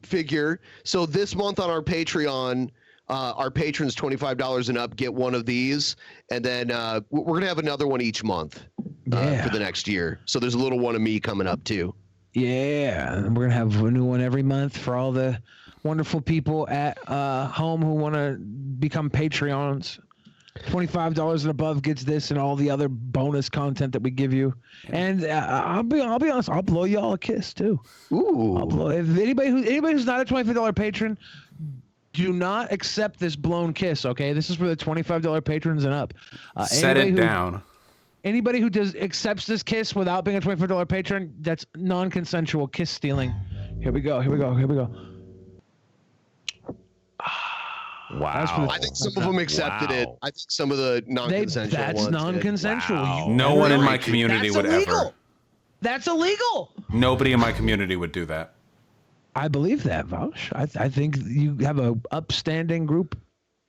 figure. So this month on our Patreon, our patrons $25 and up get one of these, and then we're gonna have another one each month for the next year. So there's a little one of me coming up too. Yeah, and we're gonna have a new one every month for all the wonderful people at home who want to become Patreons. $25 and above gets this and all the other bonus content that we give you. And I'll be honest, I'll blow y'all a kiss too. Ooh. If anybody who's not a $25 patron, do not accept this blown kiss. Okay, this is for the $25 patrons and up. Set it down. Anybody who accepts this kiss without being a $25 patron, that's non-consensual kiss stealing. Here we go. Wow. I think some of them accepted it. I think some of the non-consensual That's ones non-consensual. Wow. No one in my community would ever. That's illegal. Nobody in my community would do that. I believe that, Vaush. I think you have a upstanding group.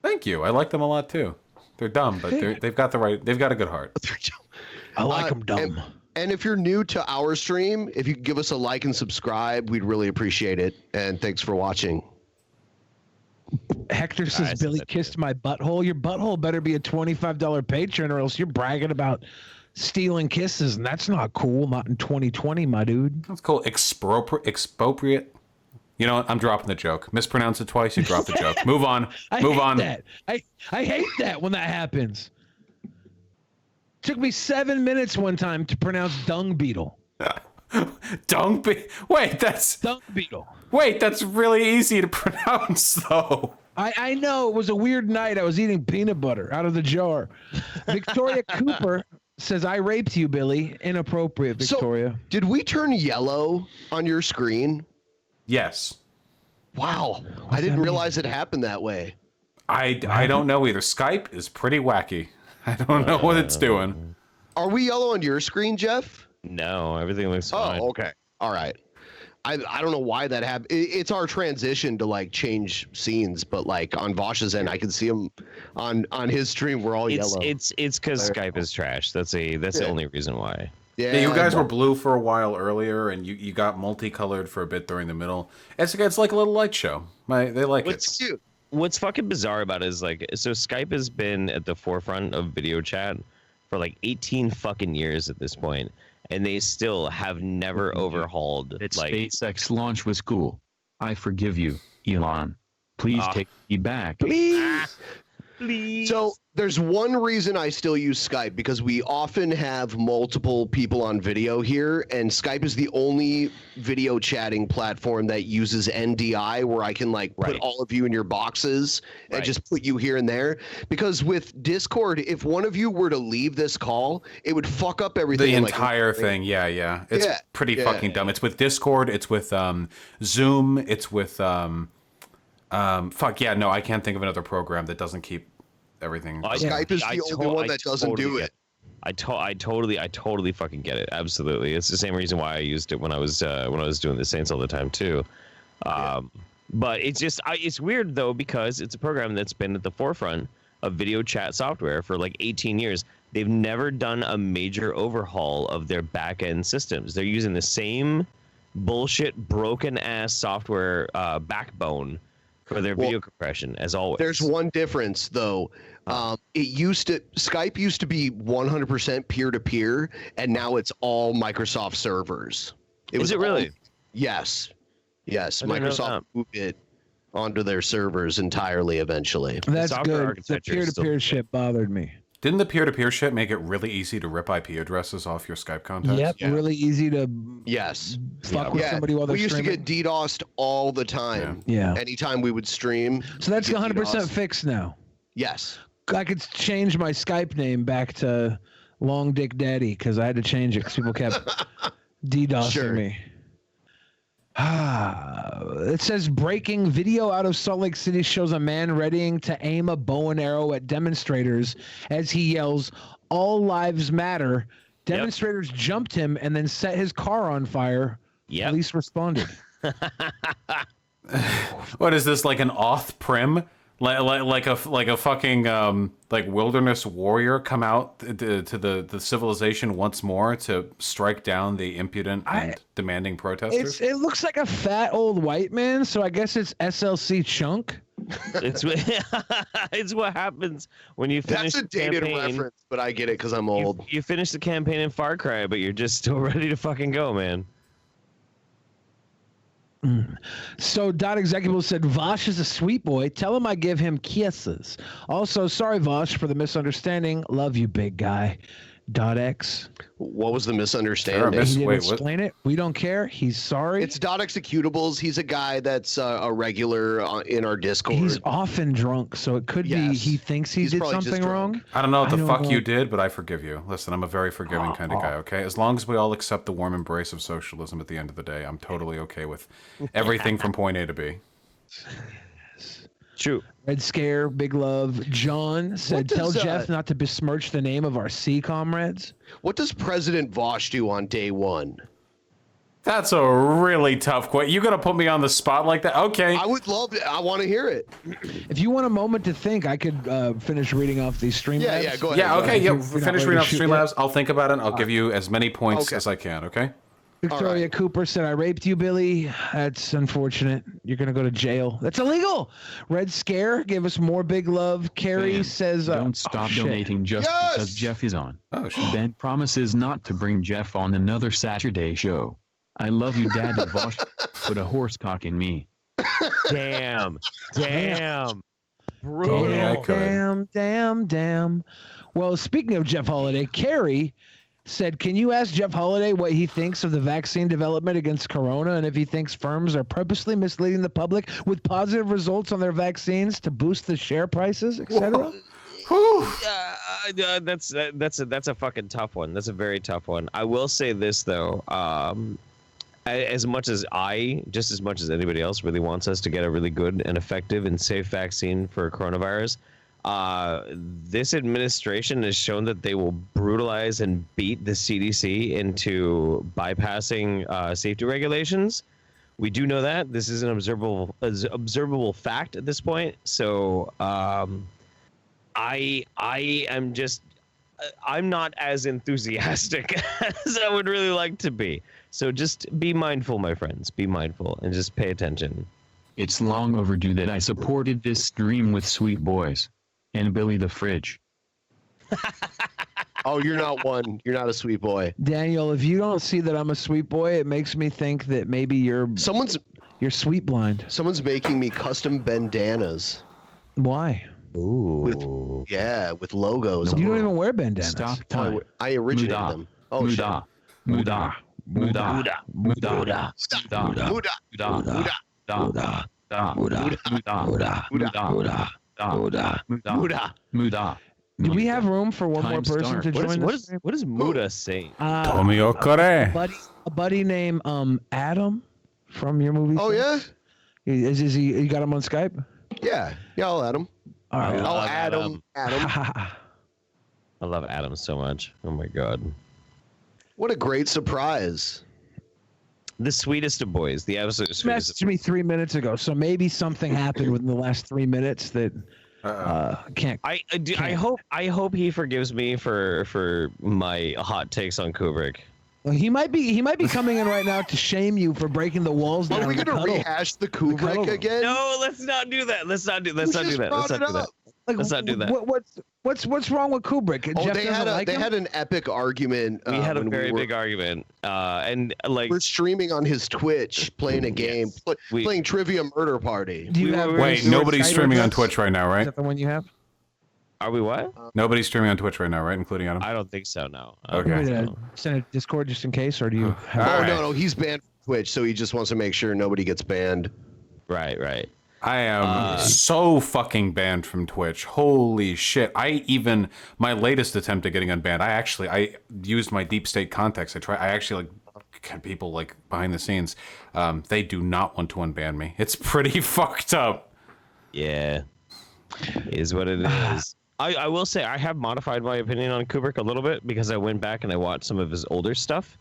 Thank you. I like them a lot too. They're dumb, but they've got a good heart. I like them dumb. And if you're new to our stream, if you could give us a like and subscribe, we'd really appreciate it. And thanks for watching. Hector says Billy kissed my butthole. Your butthole better be a $25 patron, or else you're bragging about stealing kisses, and that's not cool. Not in 2020, my dude. That's cool. Expropriate. You know what? I'm dropping the joke. Mispronounce it twice, you drop the joke. Move on. Move on. I hate that when that happens. Took me 7 minutes one time to pronounce dung beetle. Dung beetle? Wait, that's... Dung beetle. Wait, that's really easy to pronounce, though. I know. It was a weird night. I was eating peanut butter out of the jar. Victoria Cooper says, I raped you, Billy. Inappropriate, Victoria. So, did we turn yellow on your screen? Yes. Wow. I didn't realize it happened that way. I don't know either. Skype is pretty wacky. I don't know what it's doing. Are we yellow on your screen, Jeff? No, everything looks fine. Oh, okay. All right. I don't know why that happened. It's our transition to like change scenes, but like on Vosh's end, I can see him on his stream. We're all yellow. It's because Skype is trash. That's the only reason why. Yeah, you guys were blue for a while earlier, and you got multicolored for a bit during the middle. It's like a little light show. They like it. Cute. What's fucking bizarre about it is like, so Skype has been at the forefront of video chat for like 18 fucking years at this point, and they still have never overhauled. That like SpaceX launch was cool. I forgive you, Elon. Please take me back. Please. Please. So there's one reason I still use Skype, because we often have multiple people on video here, and Skype is the only video chatting platform that uses NDI, where I can like put all of you in your boxes and just put you here and there. Because with Discord, if one of you were to leave this call, it would fuck up everything. The entire thing. Yeah. It's pretty fucking dumb. It's with Discord. It's with Zoom. It's with fuck yeah. No, I can't think of another program that doesn't keep everything. Skype is the only one that doesn't do it. I totally fucking get it. Absolutely. It's the same reason why I used it when I was doing the Saints all the time too. But it's just it's weird though, because it's a program that's been at the forefront of video chat software for like 18 years. They've never done a major overhaul of their back end systems. They're using the same bullshit broken ass software backbone for their video compression as always. There's one difference though. Skype used to be 100% peer-to-peer, and now it's all Microsoft servers. Is it really? Yes. Microsoft moved it onto their servers entirely eventually. That's software good. The architecture is peer-to-peer shit bothered me. Didn't the peer-to-peer shit make it really easy to rip IP addresses off your Skype contacts? Yep, Yeah. really easy to fuck with somebody while they're we used streaming. to get DDoSed all the time. Yeah. Anytime we would stream. So that's we'd get 100% DDoSed. fixed now. Yes. I could change my Skype name back to Long Dick Daddy because I had to change it because people kept DDoSing me. It says breaking video out of Salt Lake City shows a man readying to aim a bow and arrow at demonstrators as he yells, "All lives matter." Demonstrators jumped him and then set his car on fire. Police responded. What is this, like an Oth Prim? Like a fucking like wilderness warrior come out to the civilization once more to strike down the impudent and demanding protesters? It looks like a fat old white man, so I guess it's SLC Chunk. It's what happens when you finish. That's a dated reference, but I get it because I'm old. You finish the campaign in Far Cry, but you're just still ready to fucking go, man. So Dot Executable said Vosh is a sweet boy. Tell him I give him kisses. Also, sorry Vosh for the misunderstanding. Love you, big guy. Dot X. What was the misunderstanding? He didn't explain it. We don't care. He's sorry. It's Dot Executables. He's a guy that's a regular in our Discord. He's often drunk, so it could be he thinks he did something wrong. I don't know what the fuck you did, but I forgive you. Listen, I'm a very forgiving kind of guy, okay? As long as we all accept the warm embrace of socialism at the end of the day, I'm totally okay with everything from point A to B. True. Red Scare, big love. John said, tell Jeff not to besmirch the name of our sea comrades. What does President Vosh do on day one? That's a really tough question. You gonna put me on the spot like that? Okay. I would love to. I want to hear it. If you want a moment to think, I could finish reading off these Streamlabs. Yeah, go ahead. Yeah, okay, You're finish not reading ready off to shoot Streamlabs. yet? I'll think about it. I'll give you as many points as I can, okay? Victoria Cooper said, I raped you, Billy. That's unfortunate. You're going to go to jail. That's illegal. Red Scare gave us more big love. Carrie says, don't stop donating just because Jeff is on. Oh, shit. Ben promises not to bring Jeff on another Saturday show. I love you, Dad. Vosh put a horse cock in me. Damn. Brutal. Damn. Well, speaking of Jeff Holiday, Carrie said, can you ask Jeff Holiday what he thinks of the vaccine development against corona and if he thinks firms are purposely misleading the public with positive results on their vaccines to boost the share prices, etc.? That's a fucking tough one. That's a very tough one. I will say this though, as much as anybody else really wants us to get a really good and effective and safe vaccine for coronavirus, this administration has shown that they will brutalize and beat the CDC into bypassing safety regulations. We do know that. This is an observable fact at this point. So I'm not as enthusiastic as I would really like to be. So just be mindful, my friends. Be mindful and just pay attention. It's long overdue that I supported this stream with Sweet Boys and Billy the Fridge. Oh, you're not one. You're not a sweet boy. Daniel, if you don't see that I'm a sweet boy, it makes me think that maybe you're sweet blind. Someone's making me custom bandanas. Why? Ooh. With logos. You don't even wear bandanas. Stop time. I originated them. Oh, shit. Muda. Do we have room for one more person to join us? What does Muda say? Tommy Okare. A buddy named Adum from your movie. Oh, yeah? Is he? You got him on Skype? Yeah, I'll add him. All right. I'll add him. I love Adam so much. Oh my god. What a great surprise. The sweetest of boys. The absolute sweetest. Messaged me 3 minutes ago, so maybe something happened within the last 3 minutes that can't. I hope he forgives me for my hot takes on Kubrick. Well, he might be coming in right now to shame you for breaking the walls down. Are we gonna rehash the Kubrick again? No, let's not do that. Let's not do that. What's wrong with Kubrick? Oh, Jeff they doesn't like him? had an epic argument. We had a when very big argument, and like we're streaming on his Twitch, playing a game, playing Trivia Murder Party. Do you have Wait, nobody's streaming on Twitch right now, Is right? that the one you have? Are we what? Nobody's streaming on Twitch right now, right? Including Adam. I don't think so. No. Okay. Send a Discord just in case, or do you? Oh right. no, he's banned from Twitch, so he just wants to make sure nobody gets banned. Right. I am so fucking banned from Twitch. Holy shit. My latest attempt at getting unbanned, I used my deep state contacts. I actually get people like behind the scenes. They do not want to unban me. It's pretty fucked up. Yeah. It is what it is. I will say I have modified my opinion on Kubrick a little bit because I went back and I watched some of his older stuff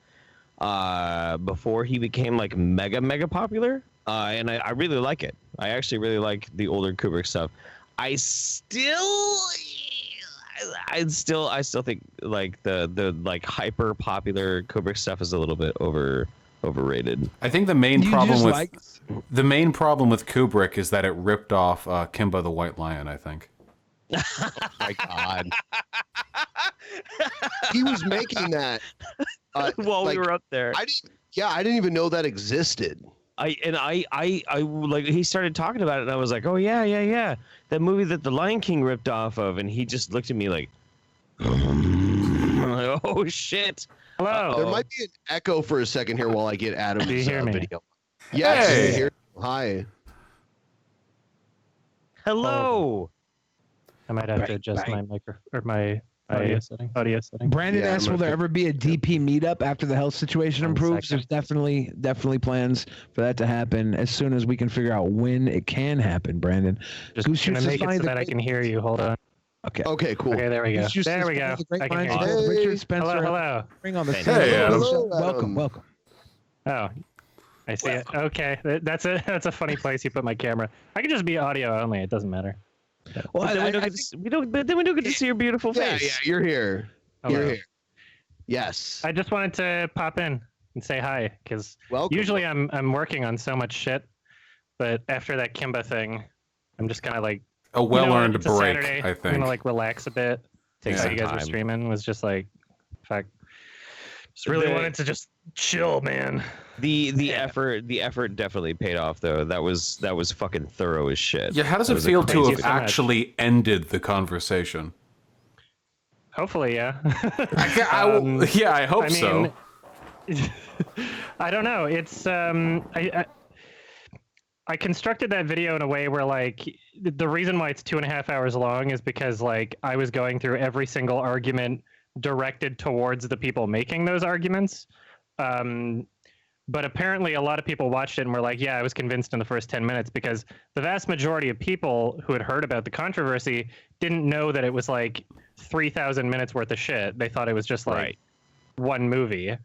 before he became like mega popular. And I really like it. I actually really like the older Kubrick stuff. I still think like the like hyper popular Kubrick stuff is a little bit overrated. I think the main problem with Kubrick is that it ripped off Kimba the White Lion, I think. Oh my God. He was making that while we were up there. I didn't even know that existed. I like he started talking about it and I was like, oh yeah, that movie that the Lion King ripped off of, and he just looked at me like, oh shit. Hello. There might be an echo for a second here while I get Adam's video. Yes. Hey. Hi. Hello. I might have to adjust my micro or my audio setting. Brandon asks, will there ever be a DP meetup after the health situation improves? There's definitely plans for that to happen as soon as we can figure out when it can happen, Brandon. Just gonna make it so that I can hear you. Hold on. Okay, cool. Okay, there we go. There we go. I can hear you. Richard Spencer. Hello. Bring on the Hey, Adam. Welcome. Oh, I see it. Okay, that's a funny place you put my camera. I can just be audio only. It doesn't matter. Well, but then we don't get to see your beautiful face. Yeah, you're here. Hello. You're here. Yes. I just wanted to pop in and say hi because usually I'm working on so much shit, but after that Kimba thing, I'm just kind of like a well-earned it's break. Saturday. I think I'm gonna like relax a bit. Take So some you guys time. were streaming was just like, fuck. Just really wanted to just chill, man. The effort definitely paid off though. That was fucking thorough as shit. Yeah, how does it feel to have actually ended the conversation? Hopefully, yeah. I hope so. I don't know. It's I constructed that video in a way where like the reason why it's 2.5 hours long is because like I was going through every single argument directed towards the people making those arguments. But apparently a lot of people watched it and were like, yeah, I was convinced in the first 10 minutes because the vast majority of people who had heard about the controversy didn't know that it was like 3,000 minutes worth of shit. They thought it was just like one movie.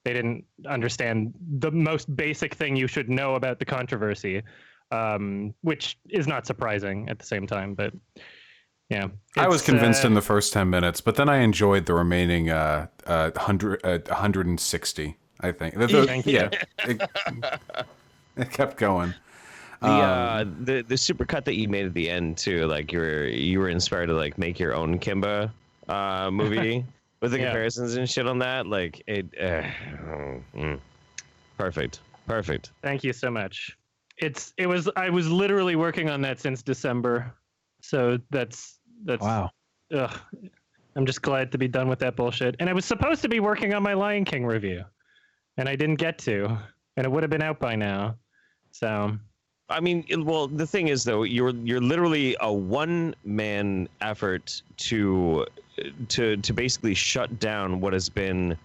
They didn't understand the most basic thing you should know about the controversy, which is not surprising at the same time. But yeah, I was convinced in the first 10 minutes, but then I enjoyed the remaining 160. I think. It kept going. The supercut that you made at the end too, like you were inspired to like make your own Kimba movie with the comparisons and shit on that. Like perfect. Thank you so much. I was literally working on that since December, so that's wow. Ugh, I'm just glad to be done with that bullshit. And I was supposed to be working on my Lion King review. And I didn't get to, and it would have been out by now. So, I mean, well, the thing is though, you're literally a one-man effort to basically shut down what has been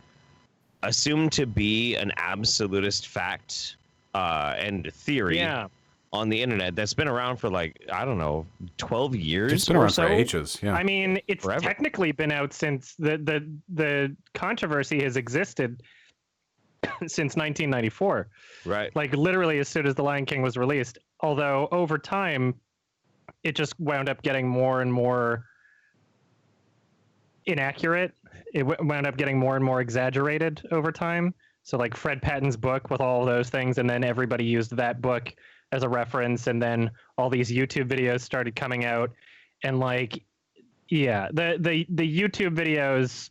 assumed to be an absolutist fact and theory on the internet that's been around for like, I don't know, 12 years. It's been around for ages. Yeah. I mean, it's technically been out since the controversy has existed. Since 1994, right? Like literally as soon as The Lion King was released. Although over time, it just wound up getting more and more inaccurate. It wound up getting more and more exaggerated over time. So like Fred Patton's book with all those things, and then everybody used that book as a reference, and then all these YouTube videos started coming out, and like Yeah, the YouTube videos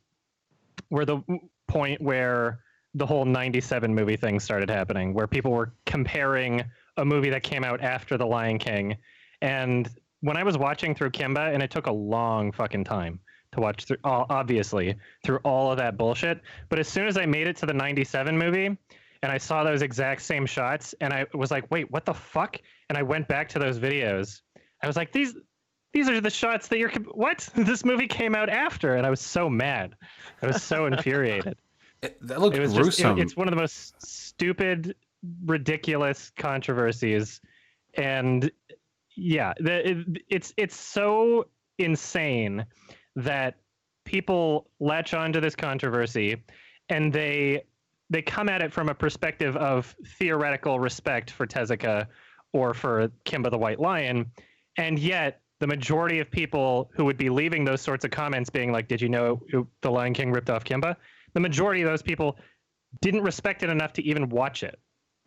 were the point where the whole 97 movie thing started happening, where people were comparing a movie that came out after The Lion King. And when I was watching through Kimba, and it took a long fucking time to watch through, obviously, through all of that bullshit. But as soon as I made it to the 97 movie and I saw those exact same shots, and I was like, wait, what the fuck? And I went back to those videos. I was like, these are the shots that what? This movie came out after. And I was so mad. I was so infuriated. That looked gruesome. It's one of the most stupid, ridiculous controversies. And yeah, it's so insane that people latch onto this controversy and they come at it from a perspective of theoretical respect for Tezuka or for Kimba the White Lion. And yet the majority of people who would be leaving those sorts of comments being like, did you know The Lion King ripped off Kimba? The majority of those people didn't respect it enough to even watch it.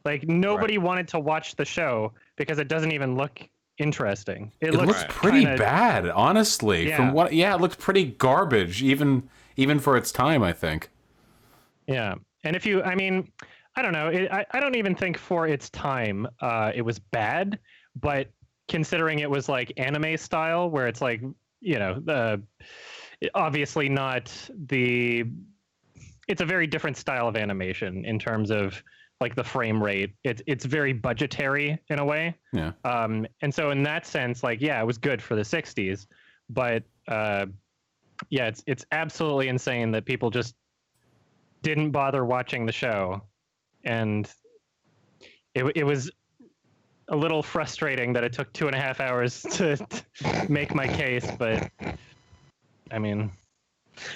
Like nobody wanted to watch the show because it doesn't even look interesting. It looks pretty bad, honestly. Yeah. From what, it looks pretty garbage, even for its time, I think. Yeah, and I don't know. I don't even think for its time it was bad, but considering it was like anime style, where it's like, obviously not the. It's a very different style of animation in terms of like the frame rate. It's very budgetary in a way. Yeah. And so in that sense, like, yeah, it was good for the 60s, but it's absolutely insane that people just didn't bother watching the show. And it was a little frustrating that it took 2.5 hours to make my case, but I mean,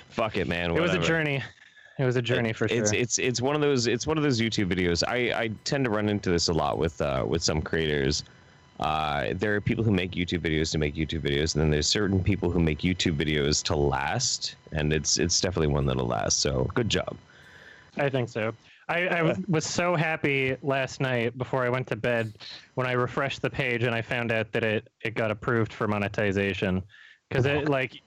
fuck it, man. It was a journey. It was a journey for sure. It's one of those YouTube videos. I tend to run into this a lot with some creators. There are people who make YouTube videos to make YouTube videos, and then there's certain people who make YouTube videos to last, and it's definitely one that'll last. So good job. I think so. I was so happy last night before I went to bed when I refreshed the page and I found out that it got approved for monetization, because it like.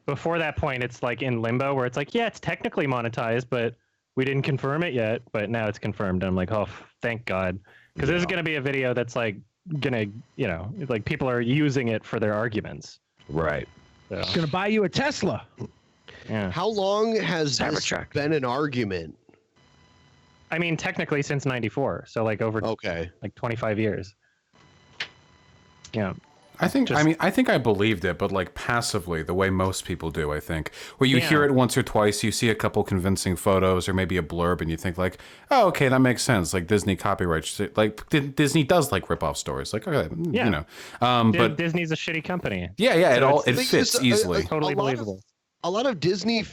Before that point, it's like in limbo where it's like, yeah, it's technically monetized, but we didn't confirm it yet. But now it's confirmed. And I'm like, oh, thank God. Because this is going to be a video that's like going to, like people are using it for their arguments. Right. So. It's going to buy you a Tesla. Yeah. How long has this been an argument? I mean, technically since 94. So like over like 25 years. Yeah. I think I believed it, but like passively, the way most people do, I think. Where you hear it once or twice, you see a couple convincing photos or maybe a blurb, and you think like, oh, okay, that makes sense. Like Disney copyright, like Disney does like rip-off stories. Like, okay, but Disney's a shitty company. Yeah, so it fits easily. Totally believable. A lot of Disney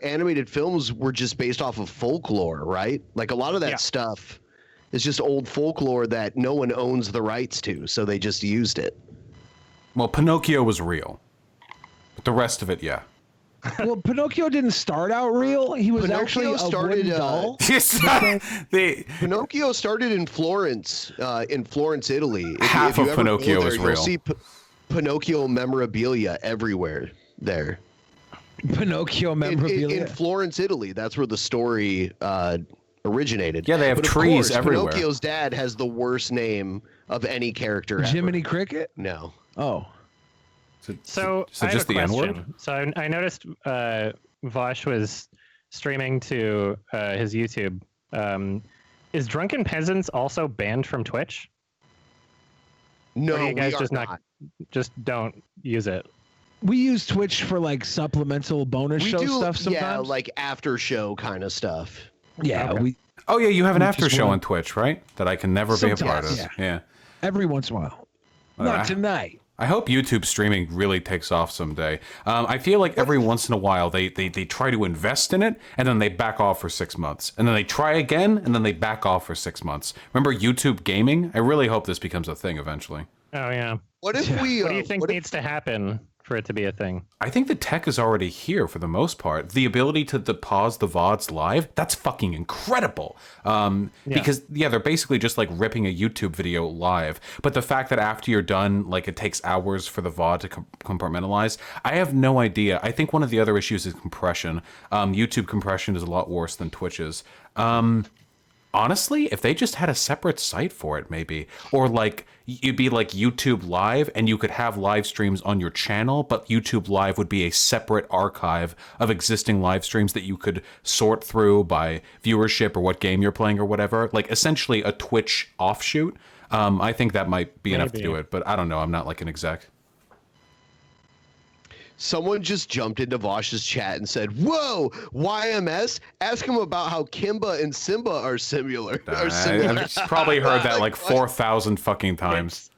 animated films were just based off of folklore, right? Like a lot of that stuff is just old folklore that no one owns the rights to, so they just used it. Well, Pinocchio was real. But the rest of it, yeah. Well, Pinocchio didn't start out real. He was actually a wooden doll. Pinocchio started in Florence, Italy. Half of Pinocchio is real. You'll see Pinocchio memorabilia everywhere there. Pinocchio memorabilia? In Florence, Italy. That's where the story originated. Yeah, they have trees everywhere. Pinocchio's dad has the worst name of any character ever. Jiminy Cricket? No. Oh. So I just have a the question. N-word? So I noticed Vosh was streaming to his YouTube. Is Drunken Peasants also banned from Twitch? No, you guys we are just don't use it. We use Twitch for like supplemental bonus show stuff sometimes. Yeah, like after show kind of stuff. Yeah, okay. Oh yeah, you have an after show on Twitch, right? That I can never be a part of. Yeah. Every once in a while. Not tonight. I hope YouTube streaming really takes off someday. I feel like every once in a while they try to invest in it and then they back off for 6 months. And then they try again and then they back off for 6 months. Remember YouTube gaming? I really hope this becomes a thing eventually. Oh yeah. What if What do you think needs to happen for it to be a thing. I think the tech is already here for the most part. The ability to pause the VODs live, that's fucking incredible. Because, they're basically just like ripping a YouTube video live. But the fact that after you're done, like it takes hours for the VOD to compartmentalize, I have no idea. I think one of the other issues is compression. YouTube compression is a lot worse than Twitch's. Honestly, if they just had a separate site for it, maybe, or like it'd be like YouTube Live and you could have live streams on your channel, but YouTube Live would be a separate archive of existing live streams that you could sort through by viewership or what game you're playing or whatever, like essentially a Twitch offshoot. I think that might be enough to do it, but I don't know. I'm not like an exec. Someone just jumped into Vosh's chat and said, "Whoa, YMS? Ask him about how Kimba and Simba are similar." I've probably heard that like 4,000 fucking times.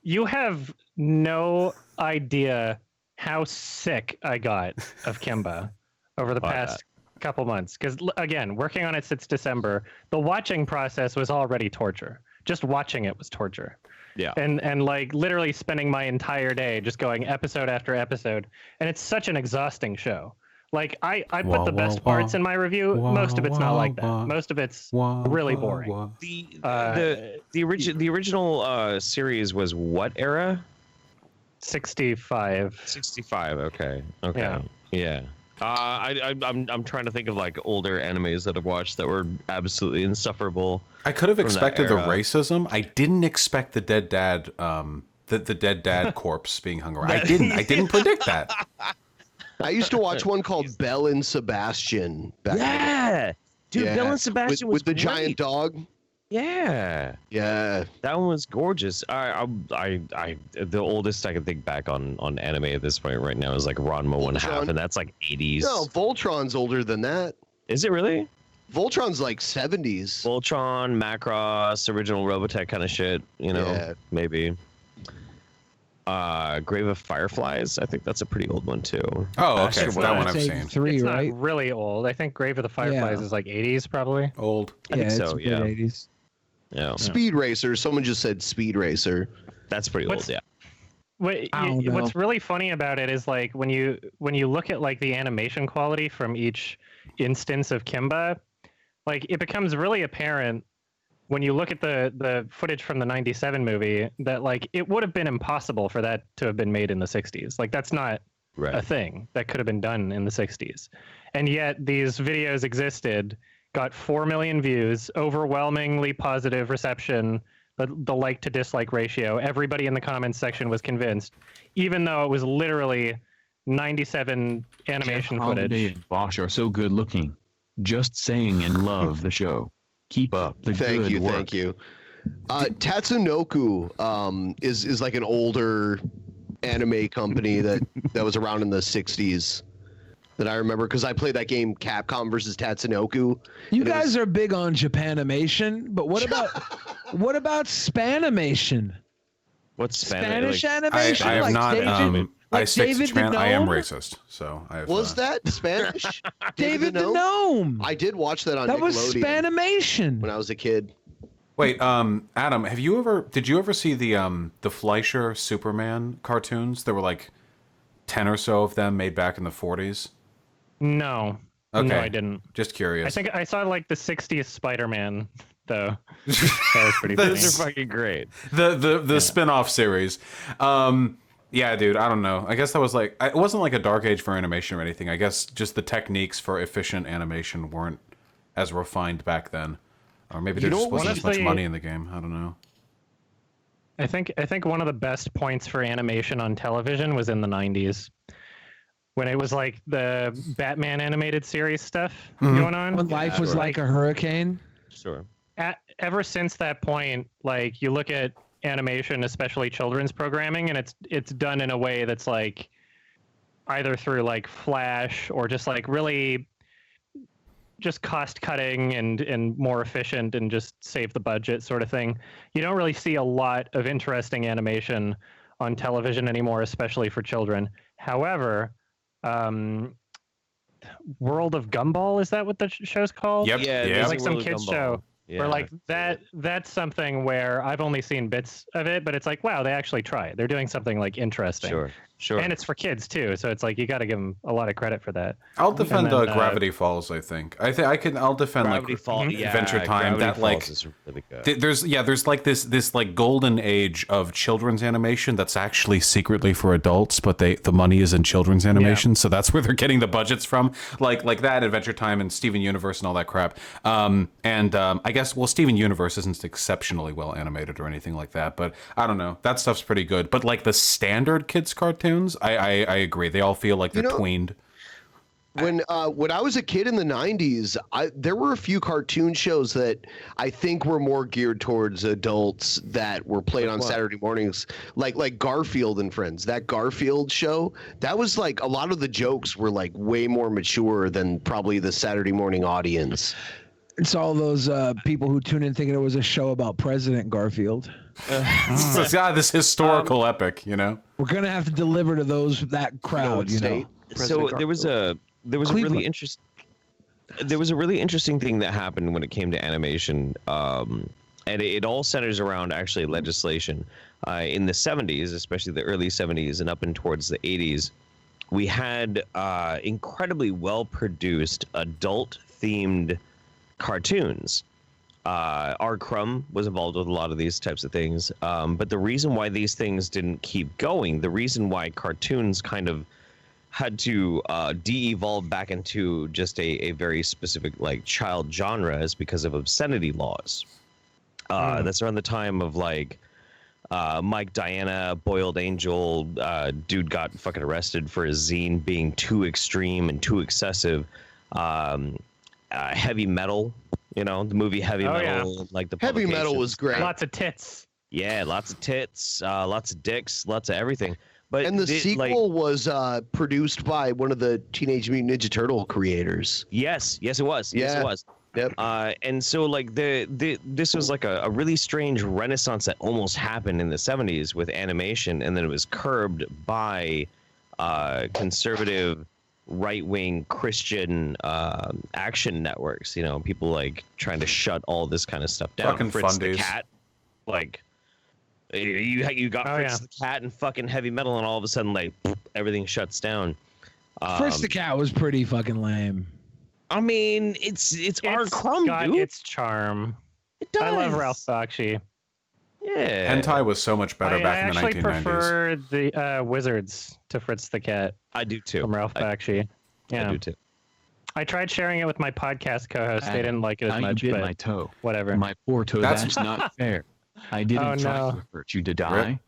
You have no idea how sick I got of Kimba over the past couple months. Because again, working on it since December, the watching process was already torture. Just watching it was torture. Yeah. And like literally spending my entire day just going episode after episode. And it's such an exhausting show. Like I put the best parts in my review. Most of it's not like that. Most of it's really boring. The original series was what era? 65. 65. Okay. Yeah. Yeah. I'm trying to think of like older animes that I've watched that were absolutely insufferable. I could have expected the racism. I didn't expect the dead dad, the dead dad corpse being hung around. I didn't predict that. I used to watch one called Belle and Sebastian. Dude, Belle and Sebastian was with the great. giant dog. Yeah, that one was gorgeous. The oldest I can think back on anime at this point right now is like Ranma 1/2, and that's like 80s. No, Voltron's older than that. Is it really? Voltron's like 70s. Voltron, Macross, original Robotech kind of shit. You know, maybe. Grave of Fireflies. I think that's a pretty old one too. Oh, okay, that one I've seen. It's not really old. I think Grave of the Fireflies is like 80s probably. Old. I think so. It's 80s. Yeah. Speed Racer. Someone just said Speed Racer. That's pretty old. Yeah. What's really funny about it is like when you look at like the animation quality from each instance of Kimba, like it becomes really apparent when you look at the footage from the 97 movie that like it would have been impossible for that to have been made in the 60s. Like that's not a thing that could have been done in the 60s. And yet these videos existed, got 4 million views, overwhelmingly positive reception, the like to dislike ratio. Everybody in the comments section was convinced, even though it was literally 97 animation Jeff footage. Holiday and Bosch are so good looking. Just saying, and love the show. Keep up the good work. Thank you. Tatsunoko is like an older anime company that was around in the 60s that I remember because I played that game Capcom versus Tatsunoko. You guys are big on Japanimation, but what about Spanimation? What's Spanish animation? I have like not. David, I stick to David Japan. the I am Gnome? racist, so I have. Was that Spanish? David the Gnome. I did watch that on That was Nickelodeon Spanimation. when I was a kid. Wait, Adam, did you ever see the Fleischer Superman cartoons? There were like 10 or so of them made back in the 40s. No. Okay. No, I didn't. Just curious. I think I saw like the 60s Spider-Man though. That was pretty funny. Those are fucking great. The spin-off series. Yeah, dude, I don't know. I guess that was like, it wasn't like a dark age for animation or anything. I guess just the techniques for efficient animation weren't as refined back then. Or maybe there just wasn't as much money in the game. I don't know. I think one of the best points for animation on television was in the 90s. When it was like the Batman animated series stuff going on. When life was like a hurricane. Sure. Ever since that point, like you look at animation, especially children's programming, and it's done in a way that's like either through like Flash or just like really just cost cutting and more efficient and just save the budget sort of thing. You don't really see a lot of interesting animation on television anymore, especially for children. However, World of Gumball, is that what the show's called? Yep. Yeah, It's like some kids show. Yeah, where like that's something where I've only seen bits of it, but it's like, wow, they actually try it. They're doing something like interesting. Sure. Sure. And it's for kids too, so it's like you got to give them a lot of credit for that. I'll defend Gravity Falls. I'll defend Gravity Falls, Adventure Time. Gravity that like Falls is really good. there's like this like golden age of children's animation that's actually secretly for adults, but the money is in children's animation, so that's where they're getting the budgets from. Like that Adventure Time and Steven Universe and all that crap. I guess Steven Universe isn't exceptionally well animated or anything like that, but I don't know. That stuff's pretty good. But like the standard kids cartoons, I agree. They all feel like they're tweened. When I was a kid in the 90s, there were a few cartoon shows that I think were more geared towards adults that were played on Saturday mornings, like Garfield and Friends. That Garfield show, that was like a lot of the jokes were like way more mature than probably the Saturday morning audience. It's all those people who tune in thinking it was a show about President Garfield. This historical epic, you know. We're gonna have to deliver to that crowd, you know. So there was a really interesting thing that happened when it came to animation, and it all centers around actually legislation. In the 70s, especially the early 70s and up and towards the 80s, we had incredibly well-produced adult-themed cartoons. R. Crumb was involved with a lot of these types of things, but the reason why these things didn't keep going, the reason why cartoons kind of had to de-evolve back into just a very specific like child genre is because of obscenity laws. That's around the time of like Mike Diana, Boiled Angel, dude got fucking arrested for his zine being too extreme and too excessive. Heavy Metal, you know, the movie Heavy Metal, like the Heavy Metal was great. Lots of tits. Yeah, lots of tits, lots of dicks, lots of everything. But the sequel was produced by one of the Teenage Mutant Ninja Turtle creators. Yes, it was. Yeah. Yes, it was. Yep. And so like this was like a really strange renaissance that almost happened in the 70s with animation, and then it was curbed by conservative right-wing Christian action networks, you know, people like trying to shut all this kind of stuff down. Fucking Fritz the fundies. Cat, like you got Fritz the Cat and fucking Heavy Metal, and all of a sudden like everything shuts down. Fritz the Cat was pretty fucking lame. I mean, it's R. Crumb, dude. Its charm. It does. I love Ralph Bakshi. Yeah. Hentai was so much better back in the 1990s. I actually prefer the Wizards to Fritz the Cat. I do too. From Ralph Bakshi. Yeah. I do too. I tried sharing it with my podcast co-host. They didn't like it as much. You bit but my toe. Whatever. My poor toe. That's not fair. I didn't try to hurt you. Did I?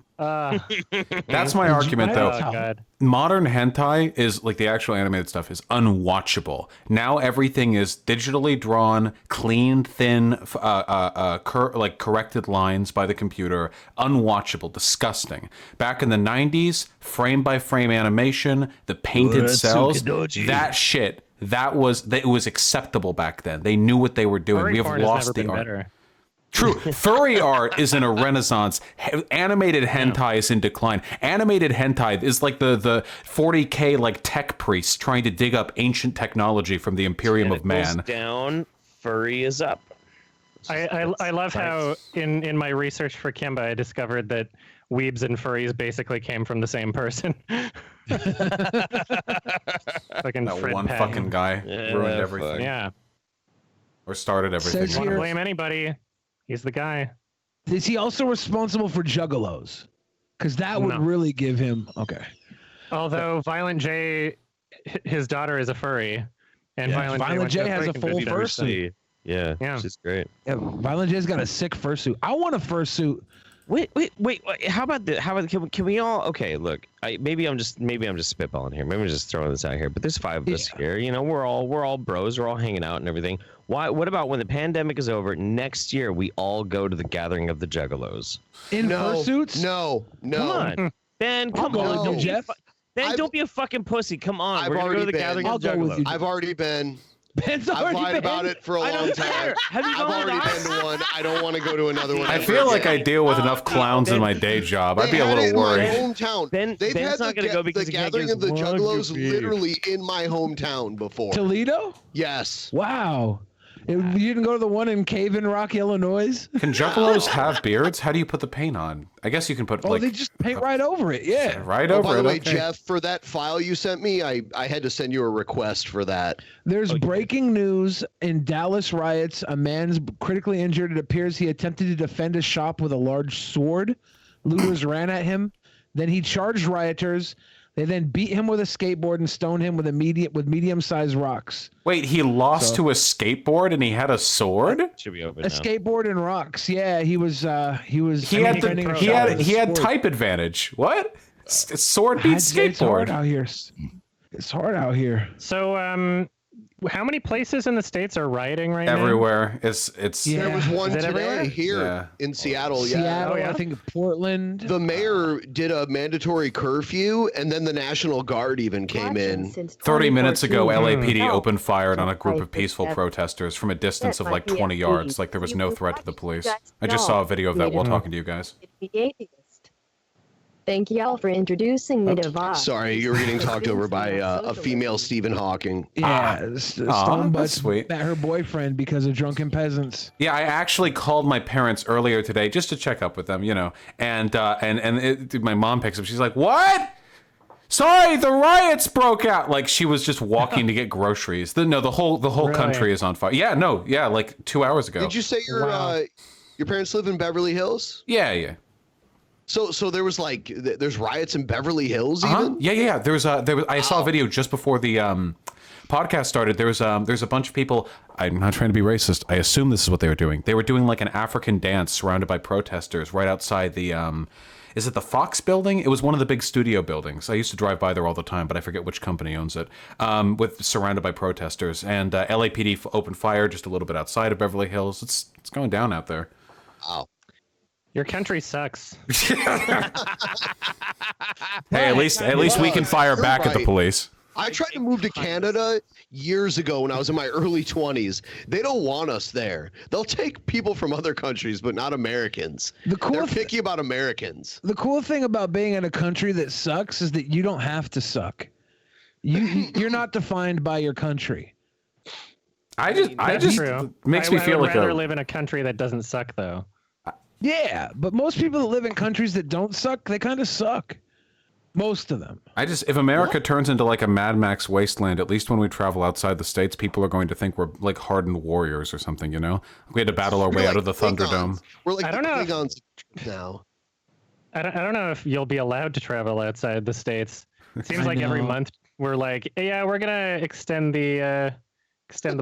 That's my argument, though. Oh, God. Modern hentai is like the actual animated stuff is unwatchable. Now everything is digitally drawn, clean, thin, like corrected lines by the computer. Unwatchable, disgusting. Back in the 90s, frame by frame animation, the painted cells, that shit. It was acceptable back then. They knew what they were doing. Furry We have porn has lost never the been art. better. True. Furry art is in a renaissance. Animated hentai is in decline. Animated hentai is like the 40K like tech priests trying to dig up ancient technology from the Imperium of Man. Down, furry is up. I love how in my research for Kimba, I discovered that weebs and furries basically came from the same person. Fucking That Fred one Patton. fucking guy ruined everything. Yeah. Or started everything. Says Want to here- blame anybody? He's the guy. Is he also responsible for juggalos? Because that would No. really give him Although Violent J, his daughter is a furry, and Yeah, Violent J has a full fursuit. Yeah, Yeah. she's great. Yeah, Violent J's got a sick fursuit. I want a fursuit. Wait. How about can we all? Okay, look. Maybe I'm just spitballing here. Maybe I'm just throwing this out here. But there's 5 of us here. You know, we're all bros. We're all hanging out and everything. What about when the pandemic is over next year? We all go to the gathering of the Juggalos In fursuits? No. Come on, Ben. Come I'll go on, with you, Jeff. Ben, don't be a fucking pussy. Come on, we're gonna go to the gathering I'll of the go with Juggalos. you. I've already been. Ben's I've already lied been. about it for a I long don't time. care. Have you I've gone already to been to one. I don't want to go to another one. I ever feel like I again. deal with enough clowns in my day job. I'd be a They had it little in worried. my hometown. They've Ben's had not gonna go because the he can't gathering get of the his Juggalos wagyu beef. literally in my hometown before. Toledo? Yes. Wow. You didn't go to the one in Cave in Rock, Illinois? Can juggalos have beards? How do you put the paint on? I guess you can put they just paint right over it. Yeah, right over it. By the way, okay. Jeff, for that file you sent me, I had to send you a request for that. There's breaking news in Dallas riots. A man's critically injured. It appears he attempted to defend his shop with a large sword. Looters ran at him. Then he charged rioters. They then beat him with a skateboard and stoned him with medium-sized rocks. Wait, he lost to a skateboard and he had a sword? Should be open A now. skateboard and rocks. Yeah, he had type advantage. What? Sword beats It's hard skateboard. out here. It's hard out here. So, how many places in the States are rioting right now? Everywhere. It's There was one Is it today everywhere? here in Seattle. Yeah. Seattle, Oh, yeah? I think Portland. The mayor did a mandatory curfew, and then the National Guard even came in. 30 minutes ago, 2014. LAPD opened fire on a group of peaceful protesters from a distance of like 20 yards, like there was no threat to the police. I just saw a video of that while talking to you guys. Thank y'all for introducing me to Vox. Sorry, you were getting talked over by a female Stephen Hawking. Yeah, that's Stonebutts sweet. met her boyfriend because of Drunken Peasants. Yeah, I actually called my parents earlier today just to check up with them, you know, and my mom picks up. She's like, "What? Sorry, the riots broke out." Like she was just walking to get groceries. The whole Really? country is on fire. Yeah, no, yeah, like 2 hours ago. Did you say your parents live in Beverly Hills? Yeah. So there was there's riots in Beverly Hills even? Yeah. There was I saw a video just before the podcast started. There's a bunch of people. I'm not trying to be racist. I assume this is what they were doing. They were doing like an African dance surrounded by protesters right outside the is it the Fox building? It was one of the big studio buildings. I used to drive by there all the time, but I forget which company owns it. With surrounded by protesters, and LAPD opened fire just a little bit outside of Beverly Hills. It's going down out there. Wow. Your country sucks. Hey, at least we can fire back at the police. I tried to move to Canada years ago when I was in my early 20s. They don't want us there. They'll take people from other countries, but not Americans. They're picky about Americans. The cool thing about being in a country that sucks is that you don't have to suck. You're not defined by your country. I just True. makes me feel I would like rather live in a country that doesn't suck, though. Yeah, but most people that live in countries that don't suck, they kind of suck. Most of them. if America turns into like a Mad Max wasteland, at least when we travel outside the States, people are going to think we're like hardened warriors or something, you know? We had to battle our way out of the Thunderdome. We're like I don't know Klingons now. I don't know if you'll be allowed to travel outside the States. It seems like every month we're like, yeah, we're gonna extend the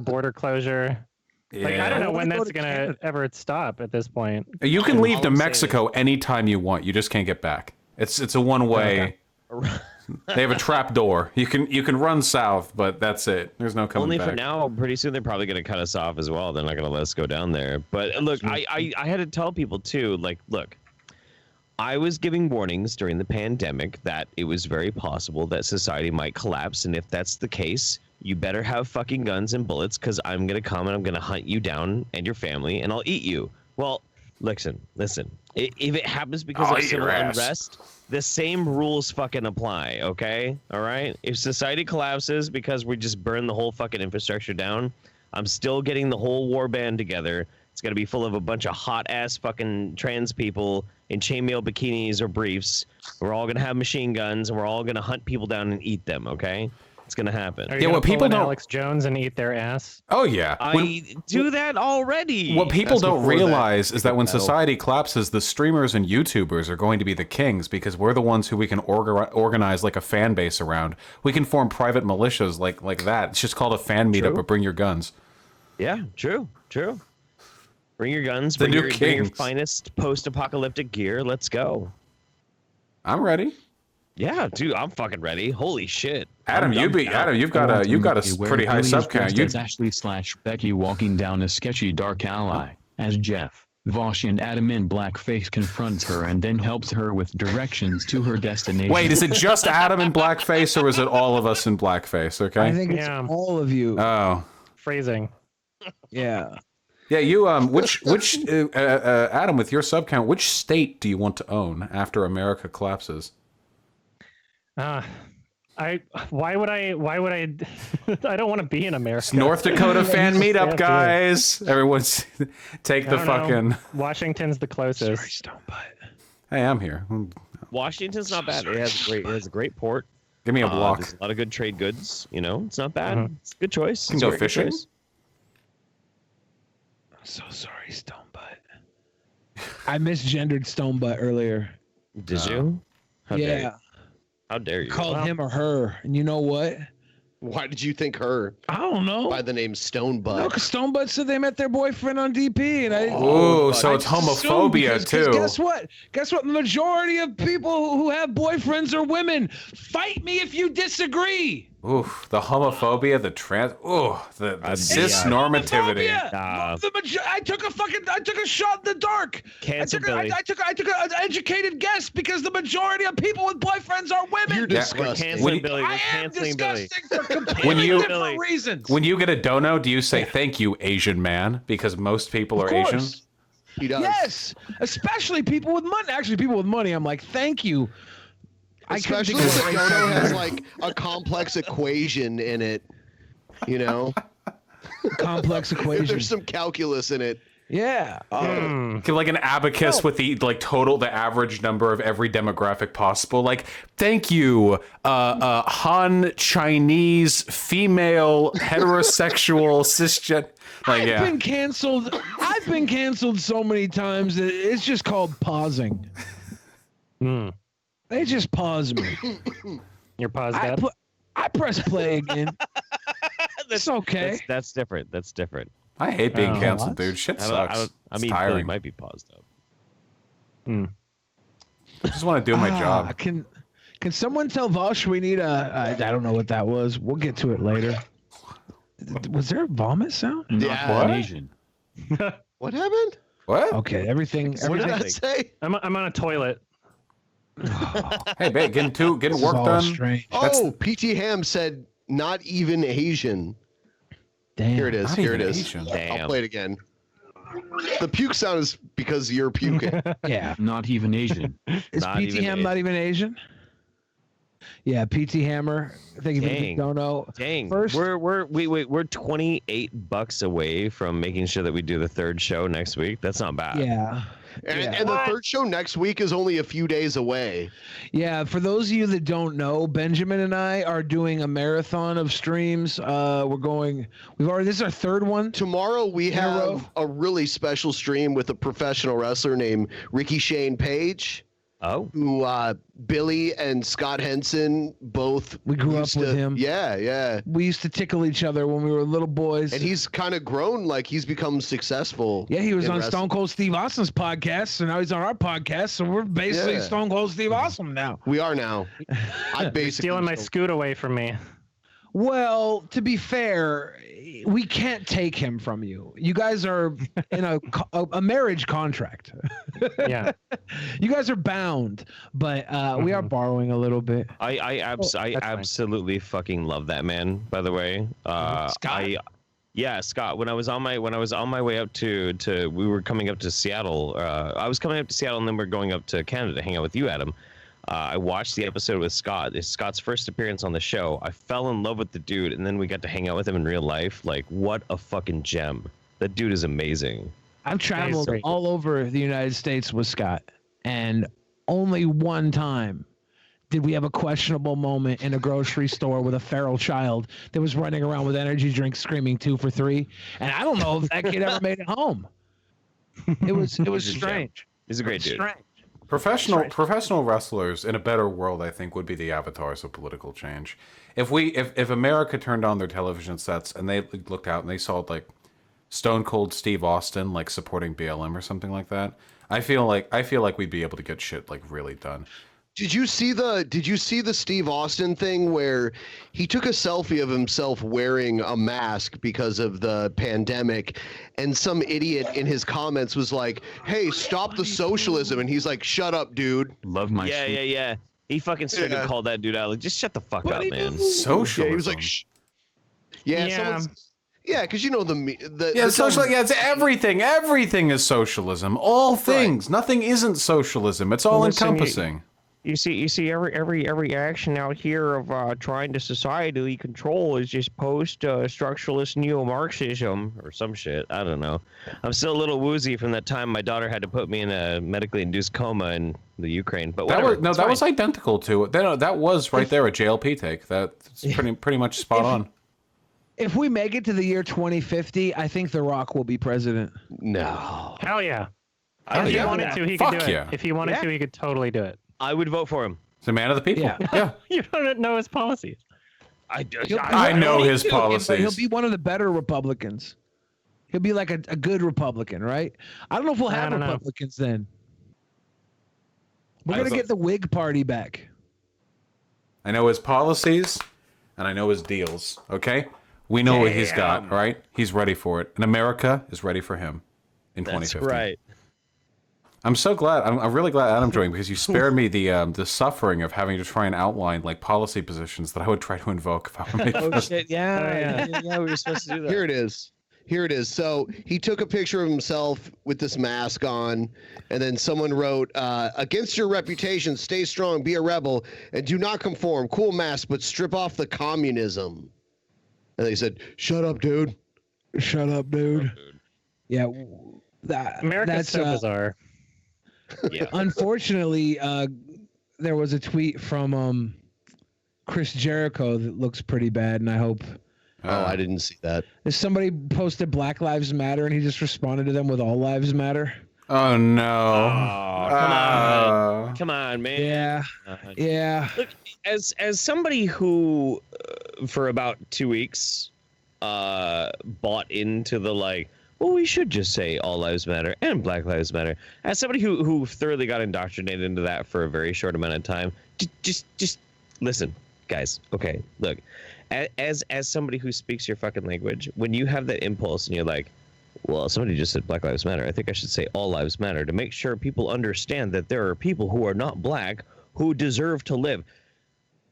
border closure. Like I don't know when that's gonna ever stop at this point. You can leave to Mexico anytime you want. You just can't get back. It's a one way. They have a trap door. You can run south, but that's it. There's no coming back. Only for now. Pretty soon they're probably going to cut us off as well. They're not going to let us go down there. But look, I had to tell people too. Like, look, I was giving warnings during the pandemic that it was very possible that society might collapse, and if that's the case, you better have fucking guns and bullets, because I'm going to come and I'm going to hunt you down and your family, and I'll eat you. Well, listen. If it happens because of civil unrest, the same rules fucking apply, okay? All right? If society collapses because we just burn the whole fucking infrastructure down, I'm still getting the whole war band together. It's going to be full of a bunch of hot-ass fucking trans people in chainmail bikinis or briefs. We're all going to have machine guns, and we're all going to hunt people down and eat them, okay? It's going to happen. Are you gonna pull in Alex Jones and eat their ass? Oh, yeah. I do that already. What people don't realize is that when society collapses, the streamers and YouTubers are going to be the kings, because we're the ones who we can organize like a fan base around. We can form private militias like that. It's just called a fan meetup, but bring your guns. Yeah, true. Bring your guns, The bring new your kings. finest post-apocalyptic gear. Let's go. I'm ready. Yeah, dude, I'm fucking ready. Holy shit. Adam, you've got a pretty high sub count. It's Ashley/Becky walking down a sketchy dark alley as Jeff, Vosh, and Adam in blackface confronts her and then helps her with directions to her destination. Wait, is it just Adam in blackface, or is it all of us in blackface? Okay. I think it's all of you. Oh. Phrasing. Yeah. Yeah, you which Adam, with your sub count, which state do you want to own after America collapses? Why would I I don't want to be in America. It's North Dakota fan meetup, guys. Everyone's take the fucking Washington's the closest. Sorry, Stone Butt. Hey, I'm here. Washington's not bad. It has a great port. Give me a block. There's a lot of good trade goods. You know, it's not bad. It's a good choice. Can go fishing. Choice. I'm so sorry, Stone Butt. I misgendered Stone Butt earlier. Did you? How dare you? How dare you? Called him or her, and you know what? Why did you think her? I don't know. By the name Stone Butt. No, because Stone Butt said they met their boyfriend on DP, and I. Oh, so it's homophobia too. Guess what? Guess what? The majority of people who have boyfriends are women. Fight me if you disagree. Oof, the homophobia, the trans, the cis normativity. I took a shot in the dark. Cancel Billy. I took an educated guess because the majority of people with boyfriends are women. You're disgusting. We're canceling Billy. We're canceling Billy. For completely different reasons. When you get a dono, do you say thank you, Asian man? Because most people are Asian. He does. Yes, especially people with money. Actually, people with money, I'm like, thank you. Especially when the dono has like a complex equation in it, you know. Complex equation. There's some calculus in it. Yeah. Like an abacus with the the average number of every demographic possible. Like, thank you, Han Chinese female heterosexual cisgen. Like, I've been canceled. I've been canceled so many times that it's just called pausing. They just pause me. You're paused up. I press play again. It's okay. That's different. That's different. I hate being canceled, dude. Shit sucks. I mean, tiring. Billy might be paused up. I just want to do my job. Can someone tell Vosh we need I don't know what that was. We'll get to it later. Was there a vomit sound? What? Asian. What happened? What? Okay, everything. What did I say? I'm on a toilet. Hey, babe, getting work done. Strange. Oh, PT Ham said not even Asian. Damn. Here it is. Here it is. Damn. I'll play it again. The puke sound is because you're puking. Yeah. Not even Asian. Is PT Ham not even Asian? Yeah, PT Hammer. Thank you for the dono. Dang. First, we're $28 away from making sure that we do the third show next week. That's not bad. Yeah. And the third show next week is only a few days away. Yeah, for those of you that don't know, Benjamin and I are doing a marathon of streams. This is our third one. Tomorrow we have a really special stream with a professional wrestler named Ricky Shane Page. Oh. Who Billy and Scott Henson both we grew up with him. Yeah. We used to tickle each other when we were little boys. And he's kind of grown, like he's become successful. Yeah, he was on Stone Cold Steve Austin's podcast, so now he's on our podcast. So we're basically Stone Cold Steve Austin now. We are now. You're stealing my scoot away from me. Well, to be fair, we can't take him from you. You guys are in a marriage contract. Yeah. You guys are bound, but we are borrowing a little bit. I absolutely fucking love that man, by the way. Scott? Scott. When I was on my way up to we were coming up to Seattle. I was coming up to Seattle and then we're going up to Canada to hang out with you, Adam. I watched the episode with Scott. It's Scott's first appearance on the show. I fell in love with the dude, and then we got to hang out with him in real life. Like, what a fucking gem. That dude is amazing. I've traveled all over the United States with Scott, and only one time did we have a questionable moment in a grocery store with a feral child that was running around with energy drinks screaming 2 for $3. And I don't know if that kid ever made it home. It was strange. He's a great dude. Strange. Professional wrestlers in a better world, I think, would be the avatars of political change. If America turned on their television sets and they looked out and they saw like Stone Cold Steve Austin like supporting BLM or something like that, I feel like we'd be able to get shit like really done. Did you see the Steve Austin thing where he took a selfie of himself wearing a mask because of the pandemic, and some idiot in his comments was like, "Hey, stop the socialism," and he's like, "Shut up, dude." Love my Yeah. He fucking straight up called that dude out. Like, just shut the fuck up, man. Socialism. Yeah, he was like, because you know social. Yeah, it's everything. Everything is socialism. All things. Nothing isn't socialism. It's all encompassing. You see, every action out here of trying to societally control is just post-structuralist neo-Marxism or some shit. I don't know. I'm still a little woozy from that time my daughter had to put me in a medically induced coma in the Ukraine. But whatever, that was identical to it. That was right there a JLP take. That's pretty much spot on. If we make it to the year 2050, I think The Rock will be president. No. Hell yeah. Hell If he yeah. wanted to, he Fuck could do yeah. it. If he wanted to, he could totally do it. I would vote for him. He's a man of the people. Yeah. You don't know his policies. I know his policies. But he'll be one of the better Republicans. He'll be like a good Republican, right? I don't know if we'll have Republicans then. We're going to get the Whig Party back. I know his policies, and I know his deals, okay? We know what he's got, right? He's ready for it. And America is ready for him in 2050. That's right. I'm so glad. I'm really glad Adam joined because you spared me the suffering of having to try and outline like policy positions that I would try to invoke if I were made Oh president. shit! Yeah, we were supposed to do that. Here it is. Here it is. So he took a picture of himself with this mask on, and then someone wrote, against your reputation, stay strong, be a rebel, and do not conform. Cool mask, but strip off the communism. And they said, shut up, dude. Shut up, dude. Yeah. America's so bizarre. Yeah. Unfortunately, there was a tweet from Chris Jericho that looks pretty bad, and I hope... Oh, I didn't see that. Somebody posted Black Lives Matter, and he just responded to them with All Lives Matter. Oh, no. Oh, come on, man. Yeah. Yeah. Look, as somebody who, for about 2 weeks, bought into the well, we should just say all lives matter and Black Lives Matter. As somebody who thoroughly got indoctrinated into that for a very short amount of time, just listen, guys. Okay, look, as somebody who speaks your fucking language, when you have that impulse and you're like, well, somebody just said Black Lives Matter, I think I should say all lives matter to make sure people understand that there are people who are not black who deserve to live.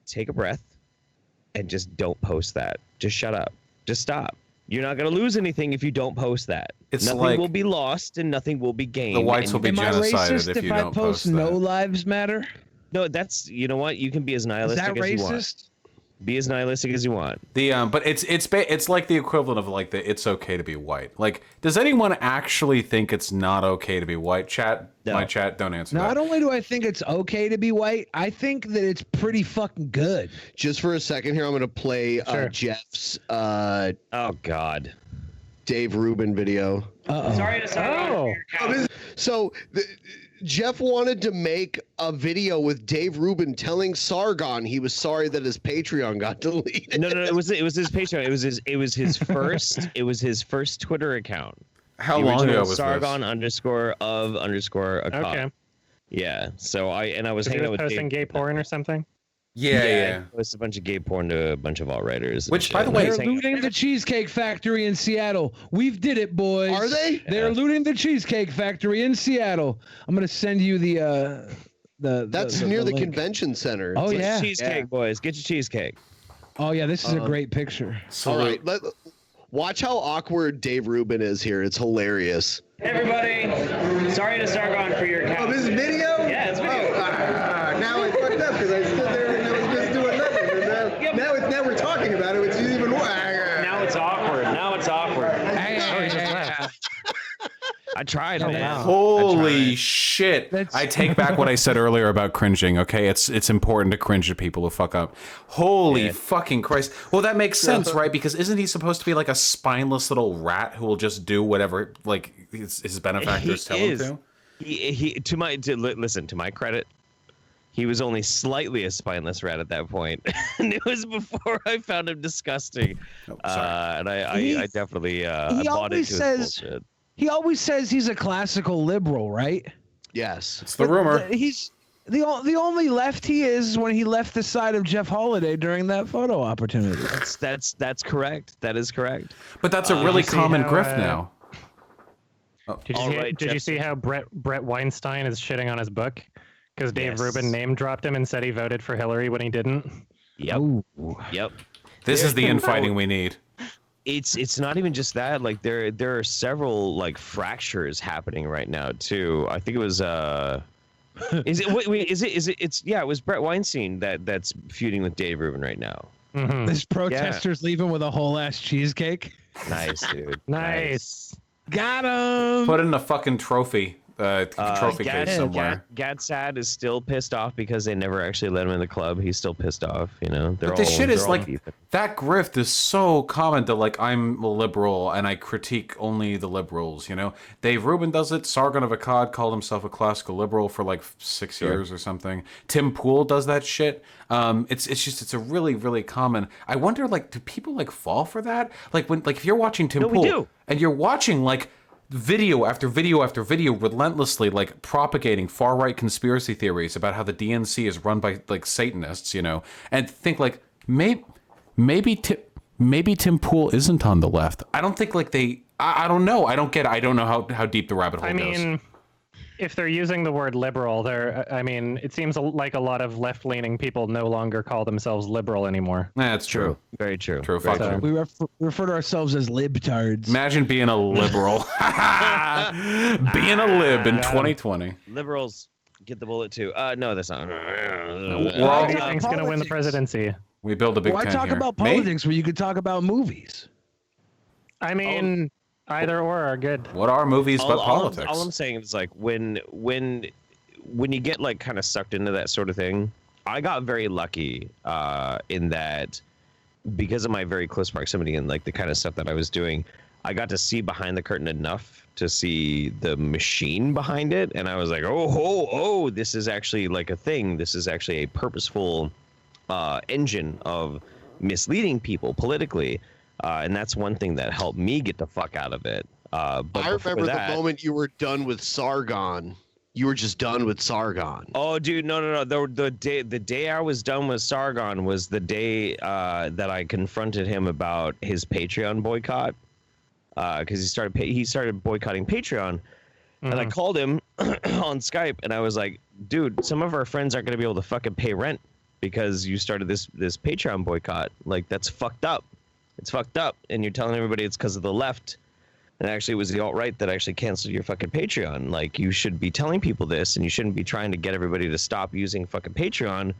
Take a breath and just don't post that. Just shut up. Just stop. You're not going to lose anything if you don't post that. Nothing will be lost and nothing will be gained. The whites will be genocided if you don't post that. No lives matter? No, that's, you know what? You can be as nihilistic as you want. Is that racist? Be as nihilistic as you want. But it's like the equivalent of like the it's okay to be white. Like, does anyone actually think it's not okay to be white? Chat, no. My chat, don't answer that. Not only do I think it's okay to be white, I think that it's pretty fucking good. Just for a second here, I'm going to play Jeff's oh god, Dave Rubin video. Sorry to say. So Jeff wanted to make a video with Dave Rubin telling Sargon he was sorry that his Patreon got deleted. No, it was his Patreon. It was his first. It was his first Twitter account. How long ago was Sargon this? _of_a cop. Okay. Yeah. So I was hanging out with posting gay porn or something. Yeah. It was a bunch of gay porn to a bunch of alt-writers. Which, by the way, they're looting the Cheesecake Factory in Seattle. We've did it, boys. Are they? They're looting the Cheesecake Factory in Seattle. I'm gonna send you That's near the link. convention center. Oh yeah, cheesecake, boys. Get your cheesecake. Oh yeah, this is a great picture. All right, watch how awkward Dave Rubin is here. It's hilarious. Hey everybody, sorry to Sargon for your account. Oh, this is video? Yeah, it's video. Now it's fucked up because I stood there and I was just doing nothing. And now we're talking about it, which is even more. Now it's awkward. I tried, man. Holy shit! I take back what I said earlier about cringing. Okay, it's important to cringe at people who fuck up. Holy fucking Christ! Well, that makes sense, right? Because isn't he supposed to be like a spineless little rat who will just do whatever like his benefactors tell him to? Listen, to my credit, he was only slightly a spineless rat at that point, and it was before I found him disgusting. And I definitely bought into his bullshit. He always says he's a classical liberal, right? Yes, it's the rumor. He's the only left he is when he left the side of Jeff Holiday during that photo opportunity. That's correct. That is correct. But that's a really common grift now. Did you see how Brett Weinstein is shitting on his book because Dave Rubin name dropped him and said he voted for Hillary when he didn't? Yep. Ooh. Yep. This is the infighting we need. It's not even just that. Like there are several like fractures happening right now too. I think it was Is it? Wait, is it? It's yeah. It was Brett Weinstein that's feuding with Dave Rubin right now. This protesters leaving with a whole ass cheesecake. Nice, dude. Nice. Got him. Put it in a fucking trophy case somewhere. Gad Sad is still pissed off because they never actually let him in the club. He's still pissed off. You know. But the shit is like that grift is so common to like I'm a liberal and I critique only the liberals. You know, Dave Rubin does it. Sargon of Akkad called himself a classical liberal for like 6 years or something. Tim Pool does that shit. It's a really common. I wonder like do people like fall for that? Like when if you're watching Tim Pool and you're watching like video after video after video relentlessly like propagating far-right conspiracy theories about how the DNC is run by like Satanists, you know, and think like maybe Tim Pool isn't on the left. I don't think like I don't know. I don't know how deep the rabbit hole goes. I mean, if they're using the word liberal, it seems like a lot of left-leaning people no longer call themselves liberal anymore. That's true. Very true. True. We refer to ourselves as libtards. Imagine being a liberal. Being a lib in 2020. Liberals get the bullet too. No, that's not. Who do you think's going to win the presidency? We build a big Why tent talk here. about politics when you could talk about movies? I mean, either or are good. What are movies but politics? All I'm saying is like when you get like kind of sucked into that sort of thing, I got very lucky in that because of my very close proximity and like the kind of stuff that I was doing, I got to see behind the curtain enough to see the machine behind it, and I was like, oh, this is actually like a thing. This is actually a purposeful engine of misleading people politically. And that's one thing that helped me get the fuck out of it. But I remember the moment you were done with Sargon. You were just done with Sargon. Oh, dude, no. The day I was done with Sargon was the day that I confronted him about his Patreon boycott. Because he started boycotting Patreon, and I called him on Skype, and I was like, dude, some of our friends aren't gonna be able to fucking pay rent because you started this Patreon boycott. Like, that's fucked up. It's fucked up, and you're telling everybody it's because of the left, and actually it was the alt-right that actually canceled your fucking Patreon. Like, you should be telling people this, and you shouldn't be trying to get everybody to stop using fucking Patreon,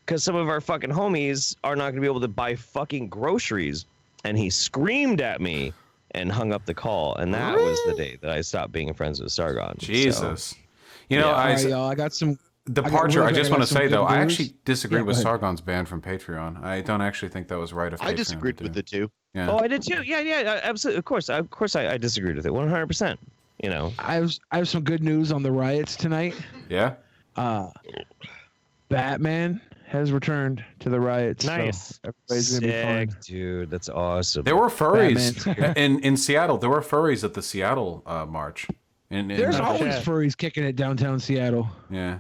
because some of our fucking homies are not gonna be able to buy fucking groceries. And he screamed at me and hung up the call, and that was the day that I stopped being friends with Sargon. Jesus. So, you know, I got some departure. I just want to say though, I actually disagree with Sargon's ban from Patreon. I don't actually think that was right. I disagreed with it too. Yeah. Oh, I did too. Yeah, absolutely. Of course, I disagreed with it 100%. You know, I have some good news on the riots tonight. Yeah. Batman has returned to the riots. Nice. So everybody's gonna be fun. Dude. That's awesome. There were furries in Seattle. There were furries at the Seattle march. There's always furries kicking it downtown Seattle. Yeah.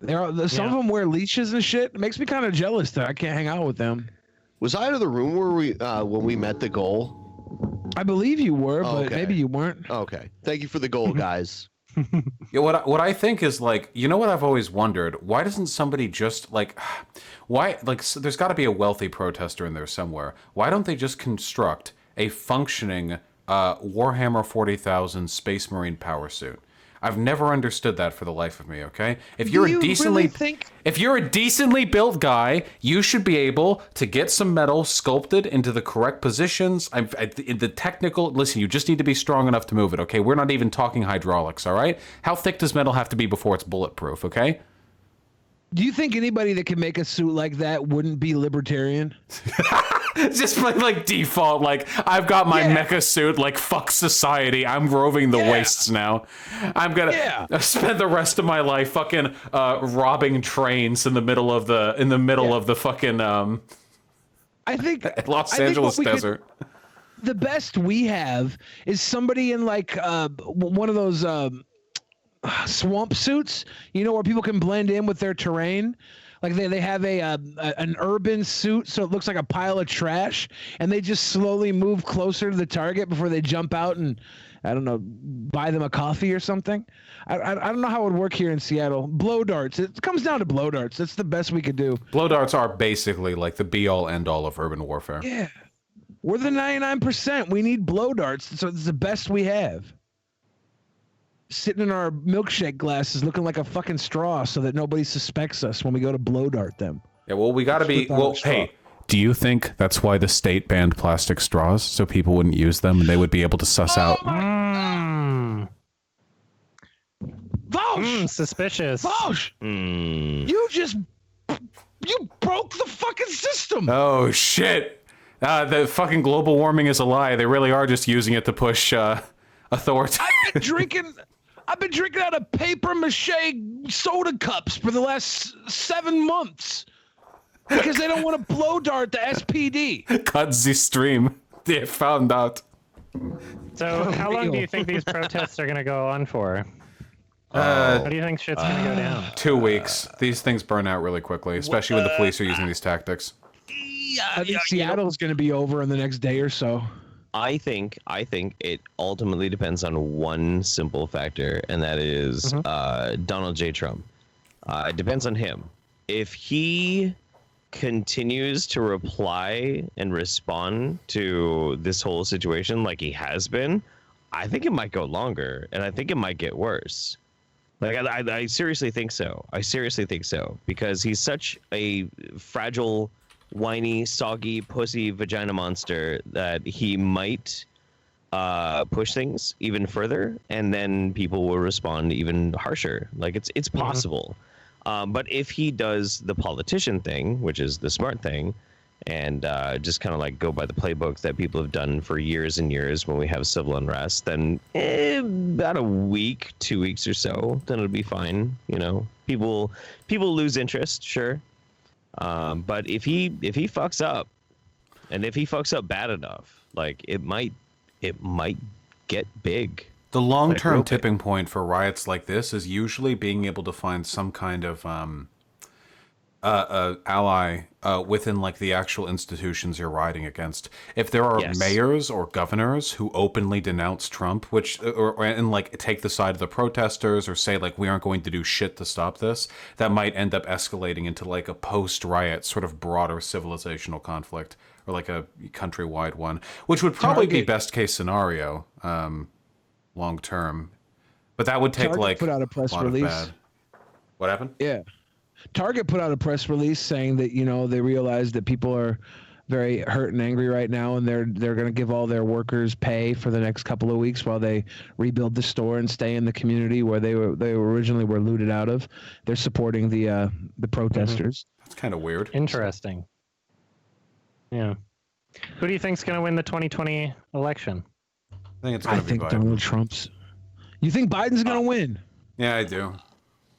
Some of them wear leashes and shit. It makes me kind of jealous that I can't hang out with them. Was I in the room where we when we met the goal? I believe you were, but maybe you weren't. Okay. Thank you for the goal, guys. Yeah, what I think is like, you know what I've always wondered? Why doesn't somebody just like, there's got to be a wealthy protester in there somewhere. Why don't they just construct a functioning Warhammer 40,000 Space Marine power suit? I've never understood that for the life of me, okay? If you're if you're a decently built guy, you should be able to get some metal sculpted into the correct positions. In the technical, listen, you just need to be strong enough to move it, okay? We're not even talking hydraulics, all right? How thick does metal have to be before it's bulletproof, okay? Do you think anybody that can make a suit like that wouldn't be libertarian? Just like default, like I've got my mecha suit, like fuck society. I'm roving the wastes now. I'm gonna spend the rest of my life fucking robbing trains in the middle of the fucking I think Los Angeles desert. The best we have is somebody in like one of those swamp suits, you know, where people can blend in with their terrain. Like they have an urban suit, so it looks like a pile of trash, and they just slowly move closer to the target before they jump out and, I don't know, buy them a coffee or something. I don't know how it would work here in Seattle. Blow darts. It comes down to blow darts. That's the best we could do. Blow darts are basically like the be-all, end-all of urban warfare. Yeah. We're the 99%. We need blow darts, so it's the best we have. sitting in our milkshake glasses looking like a fucking straw so that nobody suspects us when we go to blow dart them. Yeah, well, we got to be... Well, hey, do you think that's why the state banned plastic straws? So people wouldn't use them and they would be able to suss out... Vosh! Suspicious. Vosh! You broke the fucking system! Oh, shit! The fucking global warming is a lie. They really are just using it to push authority. I've been drinking out of paper mache soda cups for the last 7 months because they don't want to blow dart the SPD. Cut the stream. They found out. So how long do you think these protests are going to go on for? How do you think shit's going to go down? 2 weeks. These things burn out really quickly, especially when the police are using these tactics. I think Seattle's going to be over in the next day or so. I think it ultimately depends on one simple factor, and that is Donald J. Trump. It depends on him. If he continues to reply and respond to this whole situation like he has been, I think it might go longer, and I think it might get worse. Like I seriously think so. I seriously think so because he's such a fragile, whiny, soggy, pussy vagina monster that he might push things even further, and then people will respond even harsher. Like it's possible. But if he does the politician thing, which is the smart thing, and just kind of like go by the playbook that people have done for years and years when we have civil unrest, then about a week, 2 weeks or so, then it'll be fine. You know, people lose interest, sure. But if he fucks up, and if he fucks up bad enough, like it might get big. The long-term tipping point for riots like this is usually being able to find some kind of ally within like the actual institutions you're rioting against. If there are mayors or governors who openly denounce Trump, which and like take the side of the protesters or say like we aren't going to do shit to stop this, that might end up escalating into like a post-riot sort of broader civilizational conflict or like a countrywide one, which would probably be best case scenario long term. But that would take Target like put out a press release. What happened? Yeah. Target put out a press release saying that, you know, they realize that people are very hurt and angry right now, and they're going to give all their workers pay for the next couple of weeks while they rebuild the store and stay in the community where they originally were looted out of. They're supporting the protesters. That's kind of weird. Interesting. Yeah. Who do you think's going to win the 2020 election? I think Biden. Donald Trump's. You think Biden's going to win? Yeah, I do.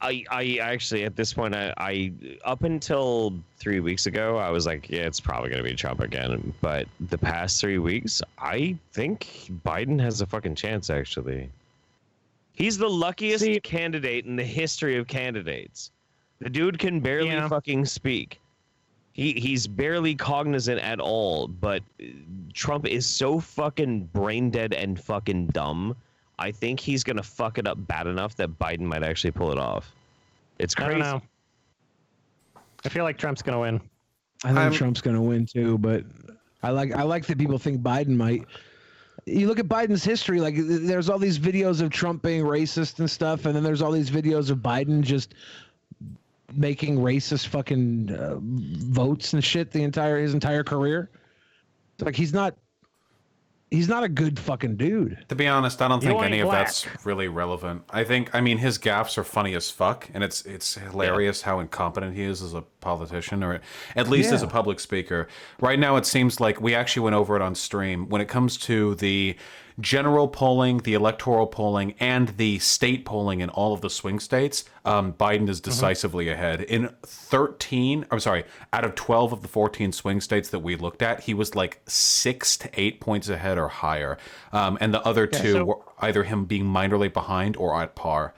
I actually, at this point, I up until 3 weeks ago, I was like, yeah, it's probably going to be Trump again. But the past 3 weeks, I think Biden has a fucking chance, actually. He's the luckiest candidate in the history of candidates. The dude can barely fucking speak. He's barely cognizant at all, but Trump is so fucking brain dead and fucking dumb. I think he's going to fuck it up bad enough that Biden might actually pull it off. It's crazy. I don't know. I feel like Trump's going to win. I think Trump's going to win too, but I like that people think Biden might. You look at Biden's history, like there's all these videos of Trump being racist and stuff, and then there's all these videos of Biden just making racist fucking votes and shit his entire career. It's like he's not a good fucking dude. To be honest, I don't think any of that's really relevant. I mean, his gaffes are funny as fuck, and it's hilarious how incompetent he is as a politician, or at least as a public speaker. Right now, it seems like we actually went over it on stream. When it comes to the general polling, the electoral polling, and the state polling in all of the swing states, Biden is decisively ahead. In out of 12 of the 14 swing states that we looked at, he was like 6 to 8 points ahead or higher. And the other two were either him being minorly behind or at par.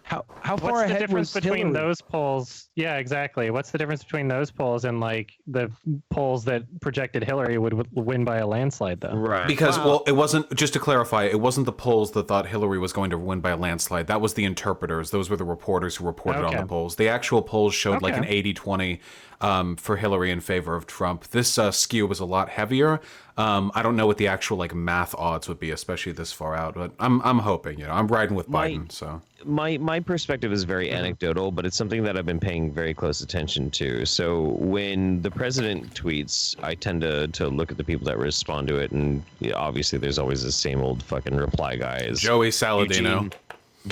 How far What's the ahead difference was between Hillary? those polls? Yeah, exactly. What's the difference between those polls and like the polls that projected Hillary would win by a landslide, though? Right. Because, well, it wasn't, just to clarify, it wasn't the polls that thought Hillary was going to win by a landslide. That was the interpreters. Those were the reporters who reported on the polls. The actual polls showed like an 80-20 for Hillary in favor of Trump. This skew was a lot heavier. I don't know what the actual like math odds would be, especially this far out. But I'm hoping. You know, I'm riding with Biden. So my perspective is very anecdotal, but it's something that I've been paying very close attention to. So when the president tweets, I tend to look at the people that respond to it, and obviously there's always the same old fucking reply guys. Joey Saladino.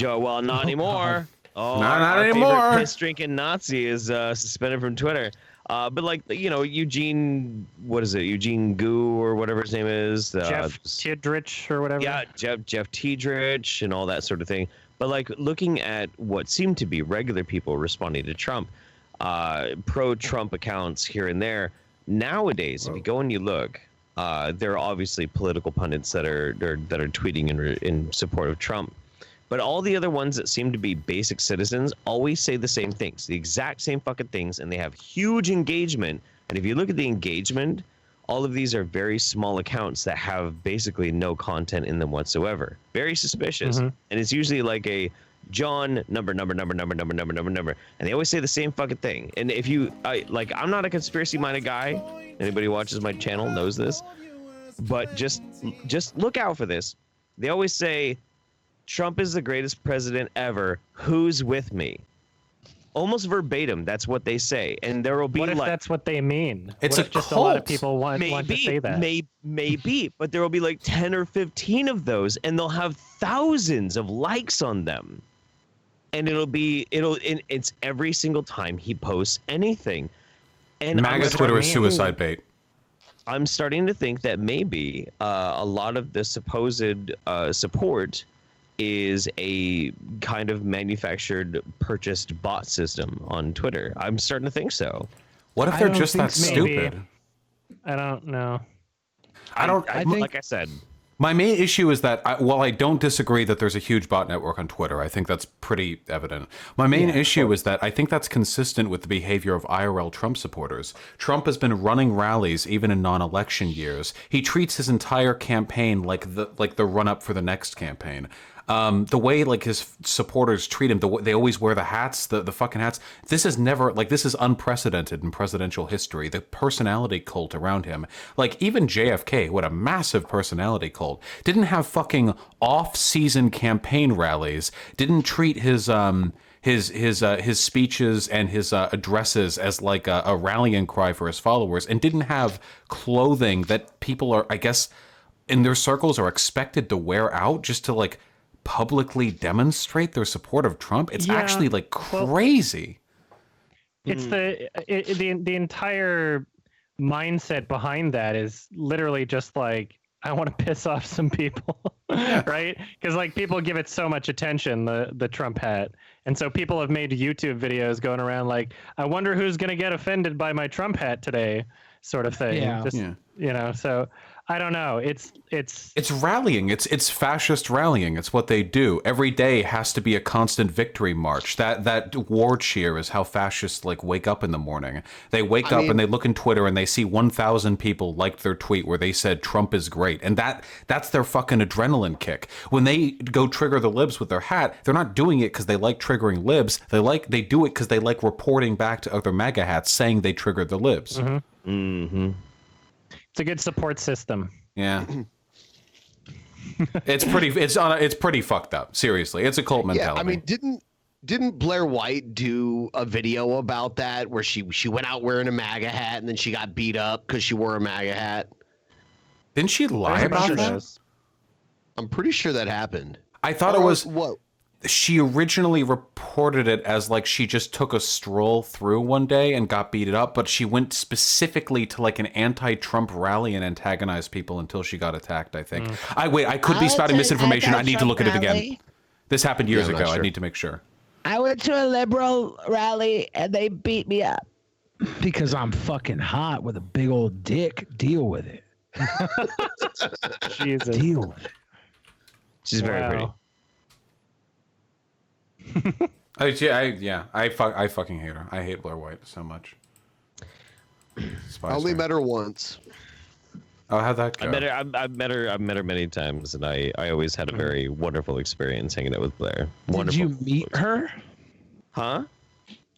Well, not anymore. Oh, not our anymore. favorite piss-drinking Nazi is suspended from Twitter. But like, you know, Eugene Gu or whatever his name is. Jeff Tiedrich or whatever. Yeah, Jeff Tiedrich and all that sort of thing. But like looking at what seemed to be regular people responding to Trump, pro-Trump accounts here and there. Nowadays, if you go and you look, there are obviously political pundits that are tweeting in support of Trump. But all the other ones that seem to be basic citizens always say the same things, the exact same fucking things, and they have huge engagement. And if you look at the engagement, all of these are very small accounts that have basically no content in them whatsoever. Very suspicious. And it's usually like a John number, and they always say the same fucking thing. And if I'm not a conspiracy-minded guy. Anybody who watches my channel knows this. But just look out for this. They always say, Trump is the greatest president ever. Who's with me? Almost verbatim, that's what they say. And there will be what if that's what they mean? It's what if just a lot of people want to say that. Maybe, but there will be like 10 or 15 of those, and they'll have thousands of likes on them. And it's every single time he posts anything. And MAGA Twitter is suicide bait. I'm starting to think that maybe a lot of the supposed support is a kind of manufactured, purchased bot system on Twitter. I'm starting to think so. What if they're just that stupid? I don't know. I think, like I said, my main issue is that while I don't disagree that there's a huge bot network on Twitter, I think that's pretty evident. My main issue is that I think that's consistent with the behavior of IRL Trump supporters. Trump has been running rallies even in non-election years. He treats his entire campaign like the run-up for the next campaign. The way like his supporters treat him, they always wear the hats, the fucking hats. This is unprecedented in presidential history. The personality cult around him, like even JFK, what a massive personality cult, didn't have fucking off-season campaign rallies. Didn't treat his speeches and his addresses as like a rallying cry for his followers, and didn't have clothing that people are, I guess, in their circles are expected to wear out just to like publicly demonstrate their support of Trump. It's actually like crazy. It's the entire mindset behind that is literally just like, I want to piss off some people, right? Because like people give it so much attention, the Trump hat, and so people have made YouTube videos going around like, I wonder who's gonna get offended by my Trump hat today, sort of thing. You know, so I don't know. It's rallying. It's fascist rallying. It's what they do. Every day has to be a constant victory march. That war cheer is how fascists like wake up in the morning. They wake up and they look in Twitter and they see 1,000 people liked their tweet where they said Trump is great, and that's their fucking adrenaline kick. When they go trigger the libs with their hat, they're not doing it because they like triggering libs. They do it because they like reporting back to other MAGA hats saying they triggered the libs. It's a good support system. Yeah. It's pretty fucked up. Seriously. It's a cult mentality. Yeah, I mean, didn't Blair White do a video about that where she went out wearing a MAGA hat and then she got beat up because she wore a MAGA hat? Didn't she lie about that? I'm pretty sure that happened. I thought it was what? She originally reported it as like she just took a stroll through one day and got beaten up, but she went specifically to like an anti-Trump rally and antagonized people until she got attacked, I think. I could be spouting misinformation. I need to look at it again. This happened years ago. Sure. I need to make sure. I went to a liberal rally and they beat me up. Because I'm fucking hot with a big old dick. Deal with it. Jesus. Deal with it. She's very pretty. I fucking hate her. I hate Blair White so much. I only met her once. Oh, how'd that go? I've met her many times, and I always had a very wonderful experience hanging out with Blair. Did you meet her? Huh?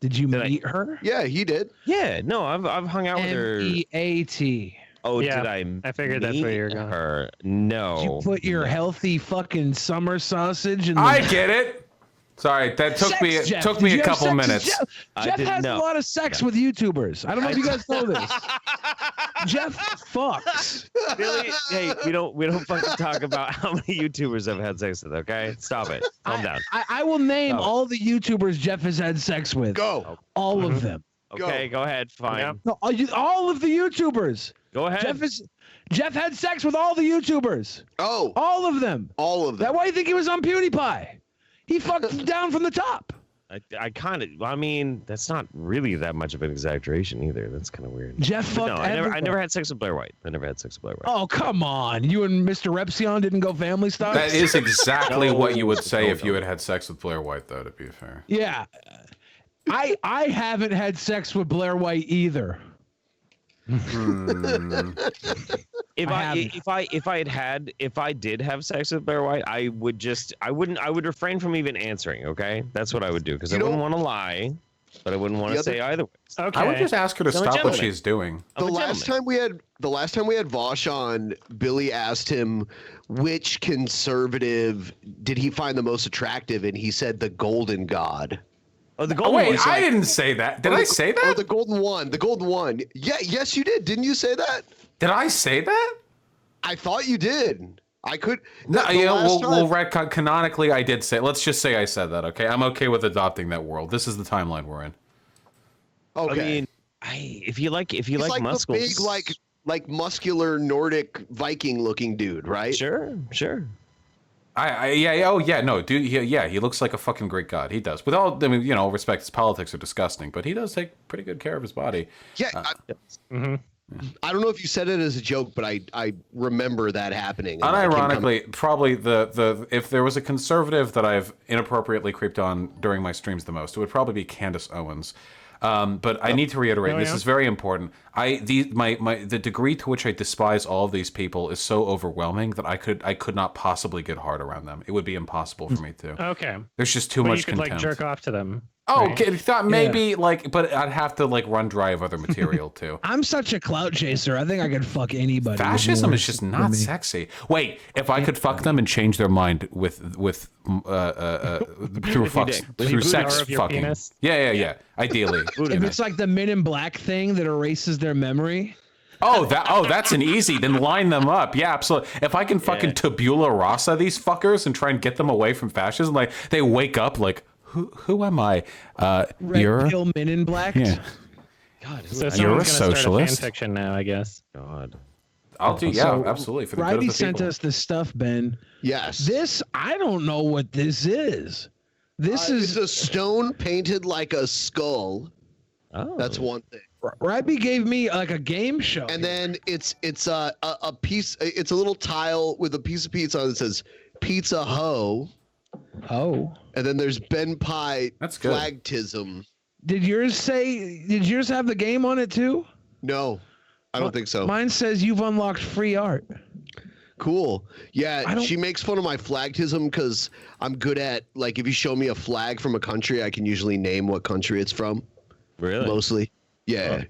Did you meet her? Yeah, he did. Yeah, no, I've hung out with her. MEAT. Oh, Yeah, did I figured that's where you're meet going. her? No. Did you put your healthy fucking summer sausage in the I get it. Sorry, that took me a couple minutes. Jeff has a lot of sex with YouTubers. I don't know if you guys know this. Jeff fucks. Billy, hey, we don't fucking talk about how many YouTubers I've had sex with. Okay, stop it. Calm down. I will name all the YouTubers Jeff has had sex with. Go. All of them. Okay, go ahead. Fine. Yep. No, all of the YouTubers. Go ahead. Jeff had sex with all the YouTubers. Oh. All of them. All of them. That why you think he was on PewDiePie? He fucked down from the top. I kind of. I mean, that's not really that much of an exaggeration either. That's kind of weird. Jeff fucked. No, I never had sex with Blair White. I never had sex with Blair White. Oh come on! You and Mr. Repsion didn't go family style. That is exactly what you would say if you had had sex with Blair White, though. To be fair. Yeah, I haven't had sex with Blair White either. If I did have sex with Blair White, I would refrain from even answering. Okay, that's what I would do because I wouldn't want to lie, but I wouldn't want to say either way. Okay. I would just ask her to stop what she's doing. The last time we had Vosh on, Billy asked him which conservative did he find the most attractive, and he said the Golden God. Oh, the golden wait, one. I didn't say that. Did I say that? Oh, the golden one. The golden one. Yeah, yes, you did. Didn't you say that? Did I say that? I thought you did. I could. No, we'll retcon. Canonically, I did say. Let's just say I said that. Okay, I'm okay with adopting that world. This is the timeline we're in. Okay. I mean, if you like muscles, the big, like muscular Nordic Viking-looking dude, right? Sure. No, dude, he looks like a fucking great god. He does. With all, I mean, respect, his politics are disgusting, but he does take pretty good care of his body. Yeah. I don't know if you said it as a joke, but I remember that happening. Unironically, probably the if there was a conservative that I've inappropriately creeped on during my streams the most, it would probably be Candace Owens. But I need to reiterate, this is very important. The degree to which I despise all of these people is so overwhelming that I could not possibly get hard around them. It would be impossible for me to. Okay. There's just too much you could contempt. like jerk off to them. Oh, right? okay. Thought maybe but I'd have to run dry of other material too. I'm such a clout chaser. I think I could fuck anybody. Fascism is just not sexy. Wait, if I could fuck them and change their mind through sex fucking. Penis? Yeah. Ideally. If it's like the Men in Black thing that erases their memory. That's an easy. Then line them up. Yeah, absolutely. If I can fucking tabula rasa these fuckers and try and get them away from fascism, like they wake up like, who am I? Red pill Men in Black. Yeah. God, So you're a someone's gonna start socialist. a fan fiction now, I guess. God. I'll do. Yeah, absolutely. For the good of Righty the sent people. us this stuff, Ben. Yes. This I don't know what this is. This is a stone painted like a skull. Oh, that's one thing. Rabbi gave me like a game show, and then it's a piece. It's a little tile with a piece of pizza on it that says "Pizza Ho." Oh. And then there's Ben Pie. That's good. Flagtism. Did yours have the game on it too? No, I don't think so. Mine says you've unlocked free art. Cool. Yeah, she makes fun of my flagtism because I'm good at, like, if you show me a flag from a country, I can usually name what country it's from. Really? Mostly. Yeah.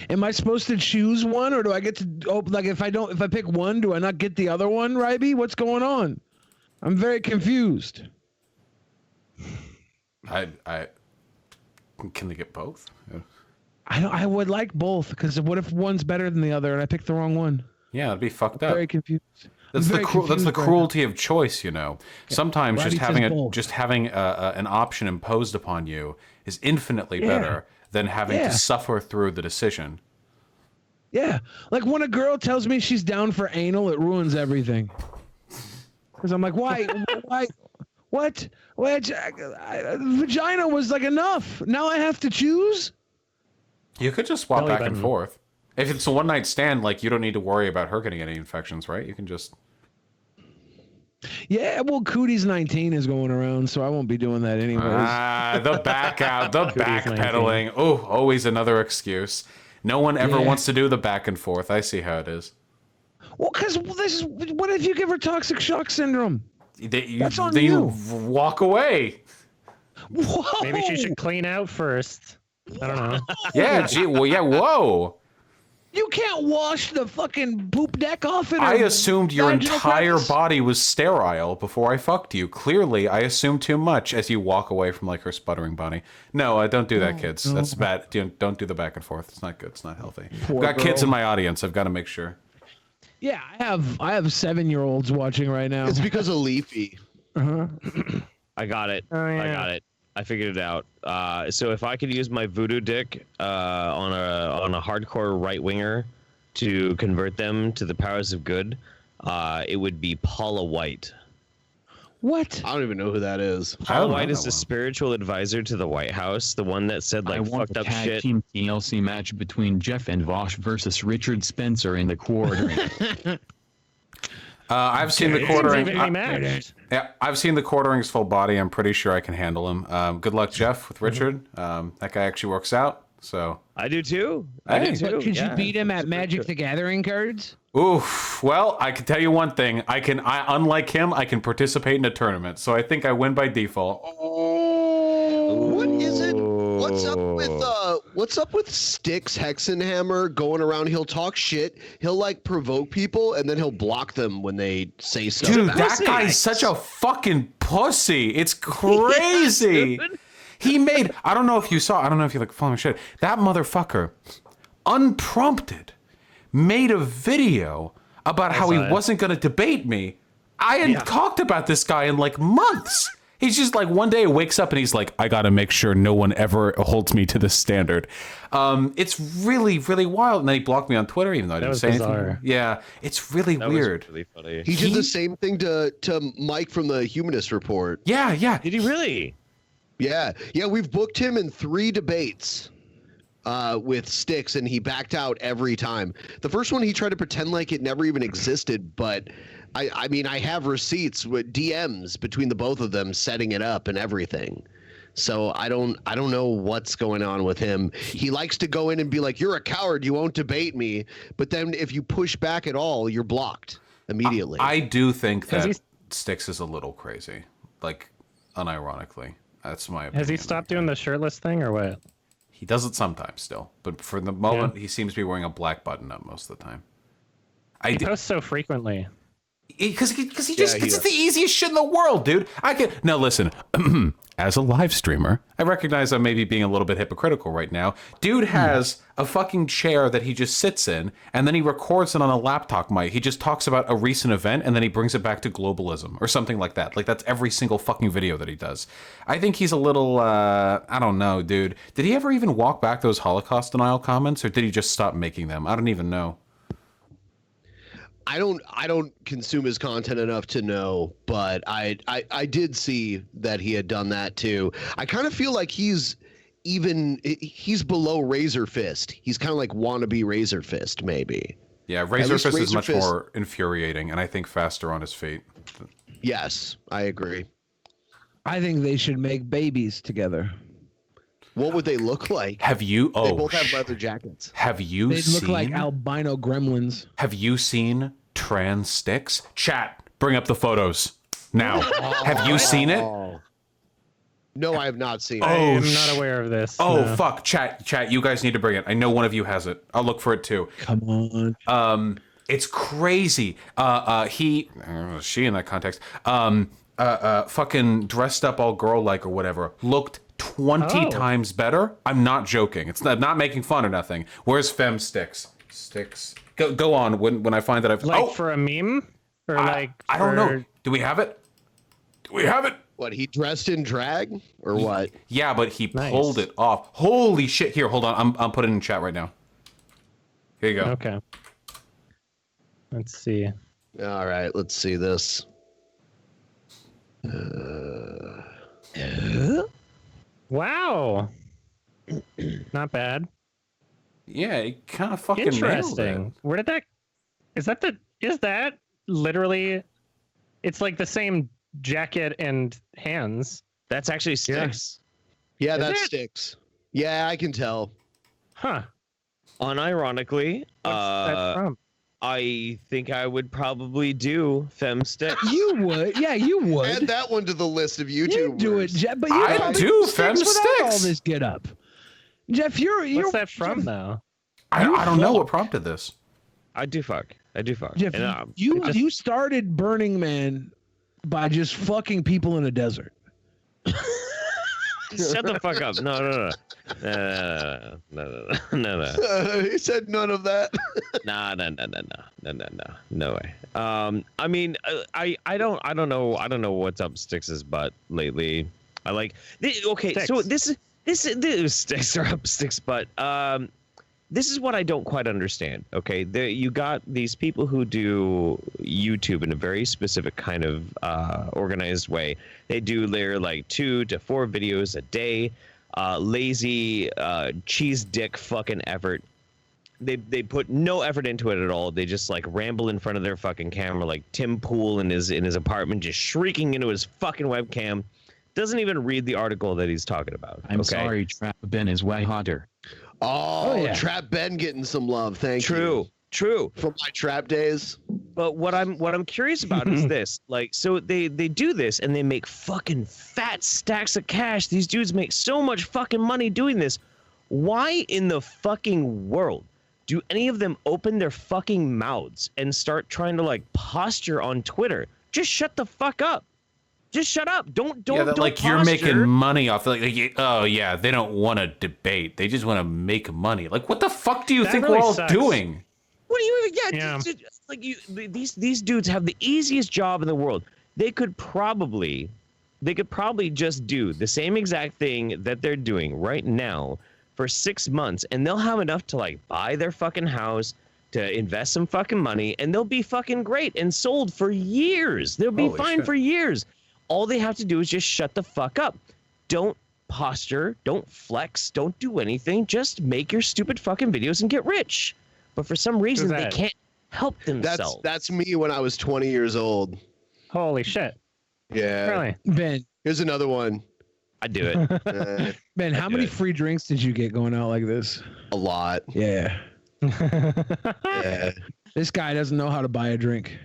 Am I supposed to choose one, or do I get to if I pick one, do I not get the other one, Ryby? What's going on? I'm very confused. Can they get both? Yeah. I would like both, because what if one's better than the other and I pick the wrong one? Yeah, it'd be fucked I'm up. very confused. That's the cruelty of choice, Sometimes Roddy just having an option imposed upon you is infinitely better than having to suffer through the decision. Yeah, like when a girl tells me she's down for anal, it ruins everything. Because I'm like, why? What? Vagina was like enough. Now I have to choose? You could just swap back and forth. If it's a one-night stand, you don't need to worry about her getting any infections, right? You can just... Yeah, well, Cooties 19 is going around, so I won't be doing that anyways. The back out, the backpedaling. Oh, always another excuse. No one ever wants to do the back and forth. I see how it is. Well, because what if you give her toxic shock syndrome? That's on you. Walk away. Whoa. Maybe she should clean out first. I don't know. Yeah, whoa. You can't wash the fucking poop deck off it. I assumed your vaginal entire crevice? body was sterile before I fucked you. Clearly, I assumed too much as you walk away from like her sputtering body. No, don't do that, kids. That's bad. Don't do the back and forth. It's not good. It's not healthy. I've got kids in my audience. I've got to make sure. Yeah, I have 7-year-olds watching right now. It's because of Leafy. I got it. Oh, yeah. I got it. I figured it out. So if I could use my voodoo dick on a hardcore right winger to convert them to the powers of good, it would be Paula White. What? I don't even know who that is. Paula White is the spiritual advisor to the White House, the one that said like I want fucked a up tag shit. team TLC match between Jeff and Vosh versus Richard Spencer in the quartering. I've seen the It quartering. seems evenly matched. Yeah, I've seen the quartering's full body. I'm pretty sure I can handle him. Good luck, Jeff, with Richard. That guy actually works out. So I do too. Hey. But could you beat him at Magic the Gathering cards? Oof. Well, I can tell you one thing. I unlike him, I can participate in a tournament. So I think I win by default. What is it? What's up with Styx Hexenhammer going around? He'll talk shit. He'll like provoke people, and then he'll block them when they say stuff. Dude, back. that guy's such a fucking pussy. It's crazy. He made, I don't know if you like following shit. That motherfucker, unprompted, made a video about how he wasn't going to debate me. I hadn't talked about this guy in like months. He's just like, one day he wakes up and he's like, I got to make sure no one ever holds me to this standard. It's really, really wild. And then he blocked me on Twitter, even though I didn't say anything. Yeah, it's really weird. That was really funny. He did the same thing to Mike from the Humanist Report. Yeah, yeah. Did he really? Yeah, we've booked him in 3 debates with Styx, and he backed out every time. The first one, he tried to pretend like it never even existed, but I mean, I have receipts with DMs between the both of them setting it up and everything. So I don't know what's going on with him. He likes to go in and be like, "You're a coward, you won't debate me," but then if you push back at all, you're blocked immediately. I do think that Styx is a little crazy, like unironically. That's my opinion. Has he stopped doing the shirtless thing or what? He does it sometimes still, but for the moment, he seems to be wearing a black button up most of the time. He posts so frequently. Because he just, it's the easiest shit in the world, dude. Now listen, as a live streamer, I recognize I'm maybe being a little bit hypocritical right now. Dude has a fucking chair that he just sits in, and then he records it on a laptop mic. He just talks about a recent event, and then he brings it back to globalism or something like that. Like, that's every single fucking video that he does. I think he's a little, I don't know, dude. Did he ever even walk back those Holocaust denial comments, or did he just stop making them? I don't even know. I don't consume his content enough to know, but I did see that he had done that too. I kind of feel like he's below Razor Fist. He's kind of like wannabe Razor Fist, maybe. Yeah, Razor Fist is much more infuriating, and I think faster on his feet. Yes, I agree. I think they should make babies together. What would they look like? Have you? They both have leather jackets. Have you They'd seen? look like albino gremlins. Have you seen trans Styx? Chat, bring up the photos now. Have you seen it? No, I have not seen it. I am not aware of this. Oh, no. fuck. Chat, you guys need to bring it. I know one of you has it. I'll look for it too. Come on. It's crazy. She in that context, fucking dressed up all girl-like or whatever, looked 20 times better. I'm not joking. I'm not making fun or nothing. Where's Fem Styx? Styx. Go on when I find that I've... Like for a meme? Or like I don't know. Do we have it? What, he dressed in drag or what? Yeah, but he pulled it off. Holy shit. Here, hold on. I'm putting it in chat right now. Here you go. Okay. Let's see. All right, let's see this. Wow. Not bad. Yeah, it kind of fucking interesting. Where did that? Is that literally? It's like the same jacket and hands. That's actually Styx. Yeah, Is that's it? Styx. Yeah, I can tell. Huh. Unironically, What's that from? I think I would probably do Fem Styx. You would. Yeah, you would. Add that one to the list of YouTube. You do it, Jeff. But you I do Fem without Styx. all this get up. Jeff, you're What's that from though? I don't know what prompted this. I do fuck. Jeff, And, you started Burning Man by just fucking people in a desert. Shut the fuck up. No. He said none of that. No way. I mean, I don't know what's up Styx's butt lately. So this is Styx or up Styx's butt. This is what I don't quite understand. Okay, you got these people who do YouTube in a very specific kind of organized way. They do their like 2 to 4 videos a day. Lazy cheese dick fucking effort. They put no effort into it at all. They just like ramble in front of their fucking camera like Tim Pool in his apartment, just shrieking into his fucking webcam. Doesn't even read the article that he's talking about. I'm sorry, Trap Ben is way hotter. Oh, yeah. Trap Ben getting some love. Thank you. True. From my trap days. But what I'm curious about is this. Like, so they do this and they make fucking fat stacks of cash. These dudes make so much fucking money doing this. Why in the fucking world do any of them open their fucking mouths and start trying to like posture on Twitter? Just shut the fuck up. Just shut up. Don't like posture. You're making money off oh yeah, they don't want to debate. They just want to make money. Like what the fuck do you think really we're all sucks. doing? What do you these dudes have the easiest job in the world. They could probably just do the same exact thing that they're doing right now for 6 months, and they'll have enough to like buy their fucking house, to invest some fucking money, and they'll be fucking great and sold for years. They'll be fine for years. All they have to do is just shut the fuck up. Don't posture, don't flex, don't do anything. Just make your stupid fucking videos and get rich. But for some reason, they can't help themselves. That's me when I was 20 years old. Holy shit. Yeah. Really? Ben. Here's another one. I do it. Ben, how many free drinks did you get going out like this? A lot. Yeah. Yeah. This guy doesn't know how to buy a drink.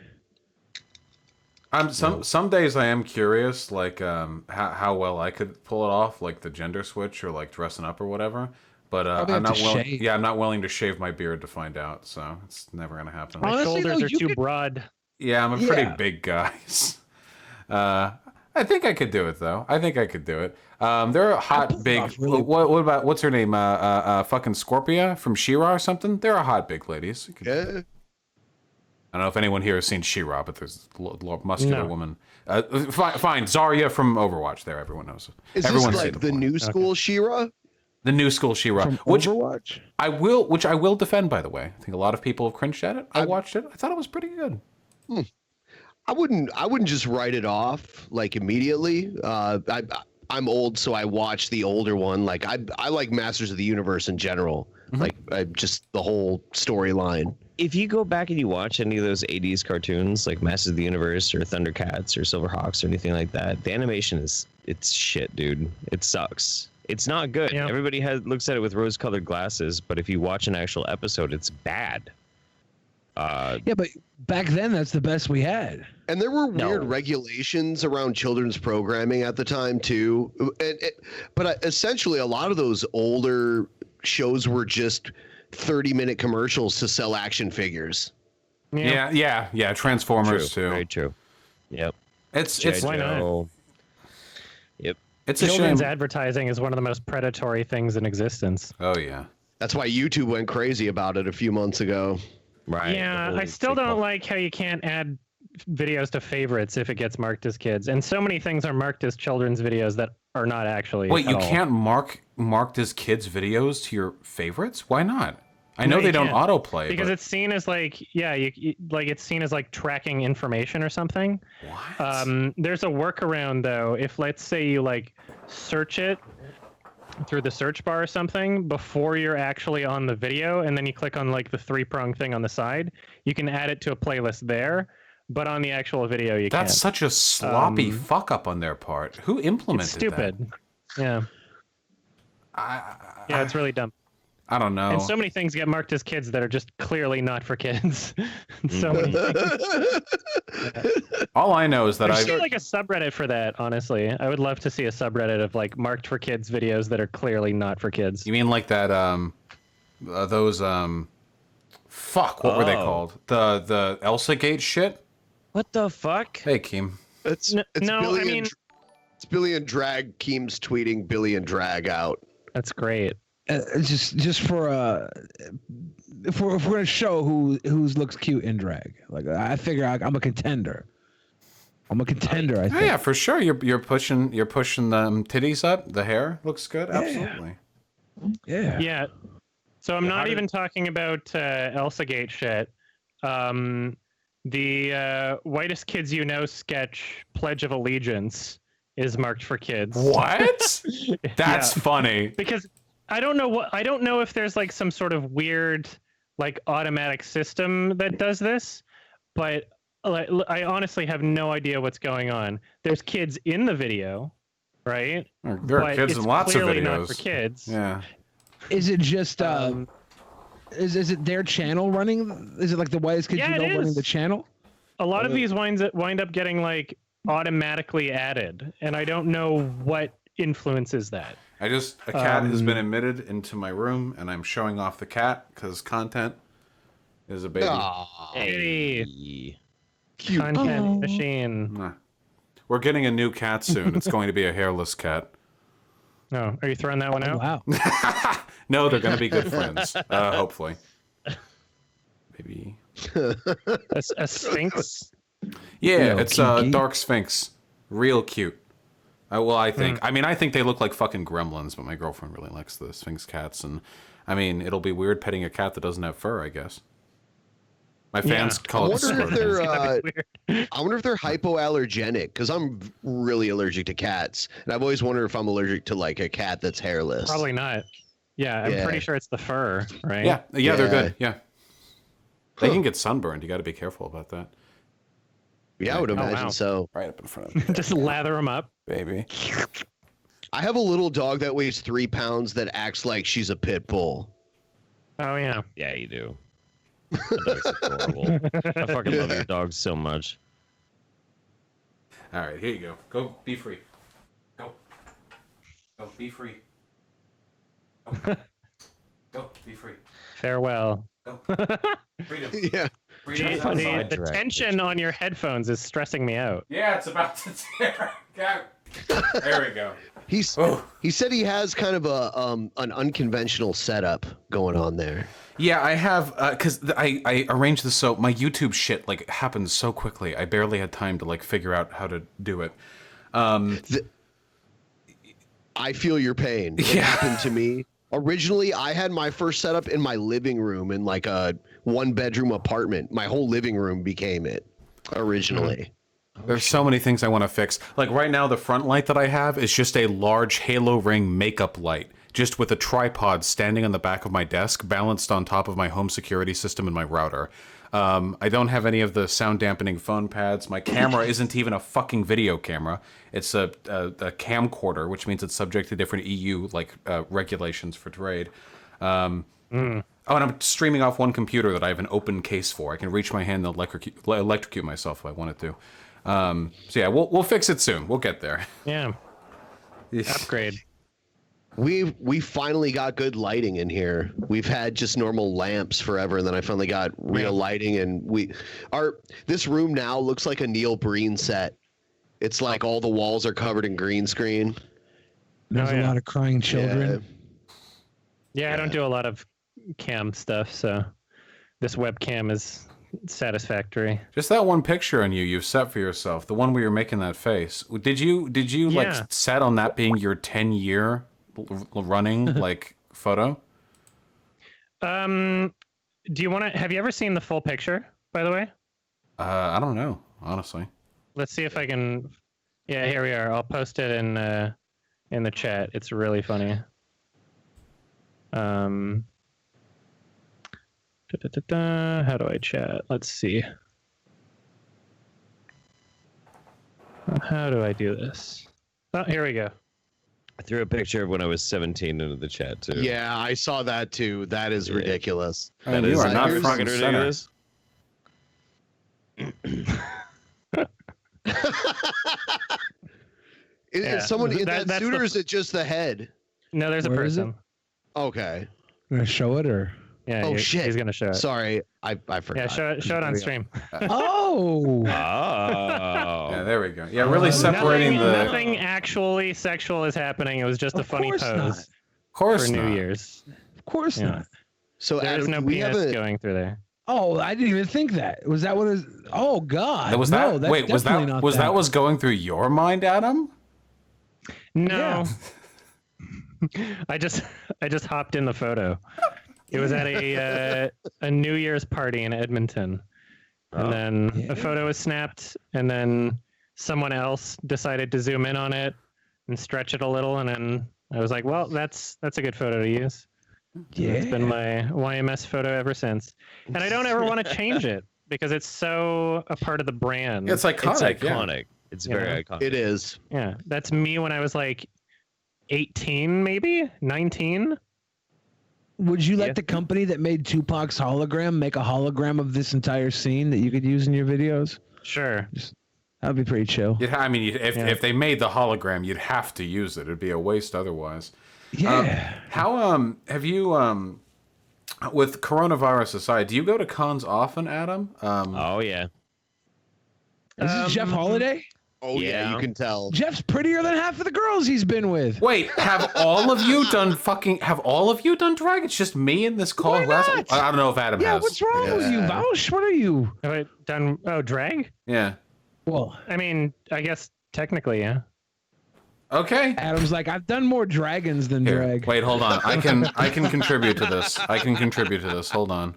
Some days I am curious, like how well I could pull it off, like the gender switch or like dressing up or whatever. But I'm not willing. Yeah, I'm not willing to shave my beard to find out. So it's never gonna happen. My shoulders are too broad. Yeah, I'm a pretty big guy. I think I could do it though. I think I could do it. There are hot big. What about what's her name? Fucking Scorpia from She-Ra or something. There are hot big ladies. Yeah. I don't know if anyone here has seen She-Ra, but there's a muscular woman. Fine, Zarya from Overwatch. There, everyone knows. Everyone's this like the new school She-Ra? The new school She-Ra, which Overwatch? I will defend. By the way, I think a lot of people have cringed at it. I watched it. I thought it was pretty good. I wouldn't just write it off like immediately. I'm old, so I watch the older one. Like I like Masters of the Universe in general. Like just the whole storyline. If you go back and you watch any of those 80s cartoons like Masters of the Universe or Thundercats or Silverhawks or anything like that, the animation it's shit, dude. It sucks. It's not good. Yeah. Everybody looks at it with rose-colored glasses, but if you watch an actual episode, it's bad. Yeah, but back then that's the best we had. And there were weird regulations around children's programming at the time too. But essentially a lot of those older shows were just 30-minute commercials to sell action figures. Yeah. Transformers too. Very true. Yep. It's why not? Yep. It's a Children's shame. advertising is one of the most predatory things in existence. Oh yeah. That's why YouTube went crazy about it a few months ago. Right. Yeah, I still don't like how you can't add videos to favorites if it gets marked as kids, and so many things are marked as children's videos that are not actually. Wait, you can't marked as kids videos to your favorites? Why not? I know they don't autoplay because it's seen as like it's seen as like tracking information or something. What? There's a workaround though. If let's say you like search it through the search bar or something before you're actually on the video, and then you click on like the 3-prong thing on the side, you can add it to a playlist there. But on the actual video, you can't. That's such a sloppy fuck up on their part. Who implemented it's stupid. That? Yeah. It's really dumb. I don't know. And so many things get marked as kids that are just clearly not for kids. So many things. All I know is that I see like a subreddit for that. Honestly, I would love to see a subreddit of like marked for kids videos that are clearly not for kids. You mean like that those fuck, what were they called? The Elsa Gate shit. What the fuck? Hey, Keem. It's Billy and Drag. Keem's tweeting Billy and Drag out. That's great. Just for if we're gonna show who looks cute in drag, like I figure I'm a contender. I think. Oh, yeah, for sure. You're pushing the titties up. The hair looks good. Absolutely. Yeah. Yeah. So I'm not even talking about Elsa Gate shit. The Whitest Kids You Know sketch, Pledge of Allegiance, is marked for kids. What? That's funny. Because I don't know if there's like some sort of weird like automatic system that does this, but I honestly have no idea what's going on. There's kids in the video, right? There are kids in lots of videos. Not for kids. Yeah. Is it just is it their channel running? Is it like the Whitest Kids You Know running the channel? A lot of these wind up getting like automatically added, and I don't know what influences that. A cat has been admitted into my room, and I'm showing off the cat because content is a baby. Hey. Content machine. Nah. We're getting a new cat soon. It's going to be a hairless cat. No, are you throwing that one out? Wow. No, they're going to be good friends. Hopefully. Maybe. A sphinx? Yeah, it's a dark sphinx. Real cute. I think. I mean, I think they look like fucking gremlins, but my girlfriend really likes the sphinx cats, and I mean, it'll be weird petting a cat that doesn't have fur, I guess. My fans call it. I wonder if they're hypoallergenic, because I'm really allergic to cats, and I've always wondered if I'm allergic to like a cat that's hairless. Probably not. Yeah, I'm pretty sure it's the fur, right? Yeah, they're good. Yeah, they can get sunburned. You got to be careful about that. Yeah, I would imagine so. Right up in front of me. Just lather them up, baby. I have a little dog that weighs 3 pounds that acts like she's a pit bull. Oh yeah, yeah, you do. That's adorable. I fucking love your dog so much. All right, here you go. Go, be free. Go, be free. Go, be free. Farewell. Go. Freedom. Yeah. Freedom. The tension on your headphones is stressing me out. Yeah, it's about to tear. There we go. He said he has kind of an unconventional setup going on there. Yeah, I have, because I arranged this so my YouTube shit like happens so quickly. I barely had time to like figure out how to do it. I feel your pain. It happened to me. Originally, I had my first setup in my living room in like a 1-bedroom apartment. My whole living room became it originally. There's so many things I want to fix. Like right now, the front light that I have is just a large halo ring makeup light, just with a tripod standing on the back of my desk, balanced on top of my home security system and my router. I don't have any of the sound dampening phone pads. My camera isn't even a fucking video camera. It's a camcorder, which means it's subject to different EU regulations for trade. Oh, and I'm streaming off one computer that I have an open case for. I can reach my hand and electrocute myself if I wanted to. So yeah, we'll fix it soon. We'll get there. Yeah. Upgrade. We finally got good lighting in here. We've had just normal lamps forever, and then I finally got real lighting, and this room now looks like a Neil Breen set. It's like all the walls are covered in green screen. There's a lot of crying children. Yeah, I don't do a lot of cam stuff, so this webcam is satisfactory. Just that one picture on you've set for yourself, the one where you're making that face. Did you like set on that being your 10-year running like photo? Do you want to? Have you ever seen the full picture, by the way? I don't know, honestly. Let's see if I can. Yeah, here we are. I'll post it in the chat. It's really funny. How do I chat? Let's see. How do I do this? Oh, here we go. I threw a picture of when I was 17 into the chat too. Yeah, I saw that too. That is ridiculous. That is not front and center. Is someone in that suit, or is it just the head? No, there's a person. Okay. Gonna show it or? Yeah. Oh shit! He's gonna show it. Sorry, I forgot. Yeah, show it on stream. Oh. Yeah, there we go. Yeah, really separating nothing actually sexual is happening. It was just a funny pose. Of course for not. New Year's. Of course not. So there's no penis going through there. Oh, I didn't even think that. Was that what it was? Oh God. Was no, that? that's Wait, was definitely that not was that was going through your mind, Adam? No. I just hopped in the photo. It was at a New Year's party in Edmonton. And then a photo was snapped, and then someone else decided to zoom in on it and stretch it a little, and then I was like, well, that's a good photo to use. Yeah. It's been my YMS photo ever since. And I don't ever want to change it because it's so a part of the brand. It's iconic. It's iconic. Yeah. It's very iconic. It is. Yeah. That's me when I was like 18, maybe 19. Would you let the company that made Tupac's hologram make a hologram of this entire scene that you could use in your videos? Sure. That'd be pretty chill. I mean, if they made the hologram, you'd have to use it. It'd be a waste otherwise. Yeah. How have you with coronavirus aside, do you go to cons often, Adam? Oh yeah. Is this Jeff Holiday? Oh yeah, you can tell. Jeff's prettier than half of the girls he's been with. Wait, have all of you done drag? It's just me in this call. Why not? I don't know if Adam has. Yeah, what's wrong with you, Vaush? What are you? Have I done drag? Yeah. Well, I mean, I guess technically, yeah. Okay. Adam's like, I've done more dragons than Here, drag. wait, hold on. I can contribute to this. Hold on.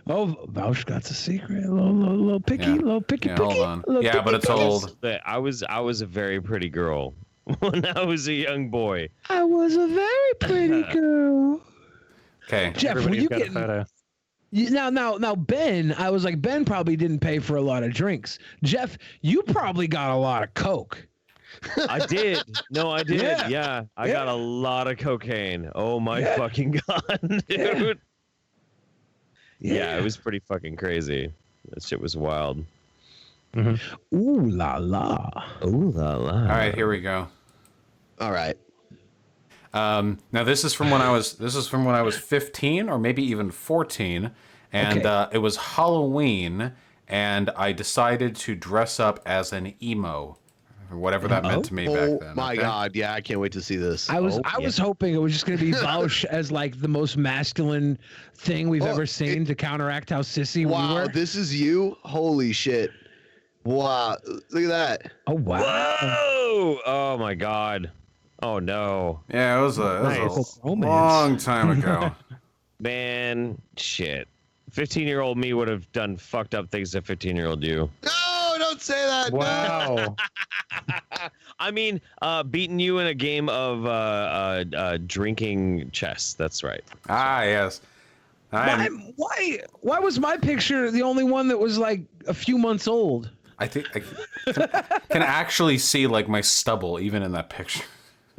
Oh, Vaush got a secret. A little picky, little picky. Hold on. Yeah, but it's old. I was a very pretty girl when I was a young boy. I was a very pretty girl. Okay. Jeff, were you getting now Ben? I was like, Ben probably didn't pay for a lot of drinks. Jeff, you probably got a lot of coke. I did. No, I did. Yeah. I got a lot of cocaine. Oh my fucking god, dude. Yeah, it was pretty fucking crazy. That shit was wild. Mm-hmm. Ooh la la. Ooh la la. All right, here we go. All right. Now this is from when I was 15 or maybe even 14, and it was Halloween, and I decided to dress up as an emo. Or whatever that meant to me back then. Oh my god, yeah, I can't wait to see this. I was hoping it was just gonna be Vaush as like the most masculine thing we've ever seen to counteract how sissy we were. Wow, this is you? Holy shit. Wow. Look at that. Oh wow. Whoa! Oh my god. Oh no. Yeah, it was a long time ago. Man, shit. 15-year-old me would have done fucked up things to 15-year-old you. No, don't say that. Wow. I mean, beating you in a game of drinking chess. That's right. Ah, yes. Why was my picture the only one that was like a few months old? I think I can actually see like my stubble even in that picture.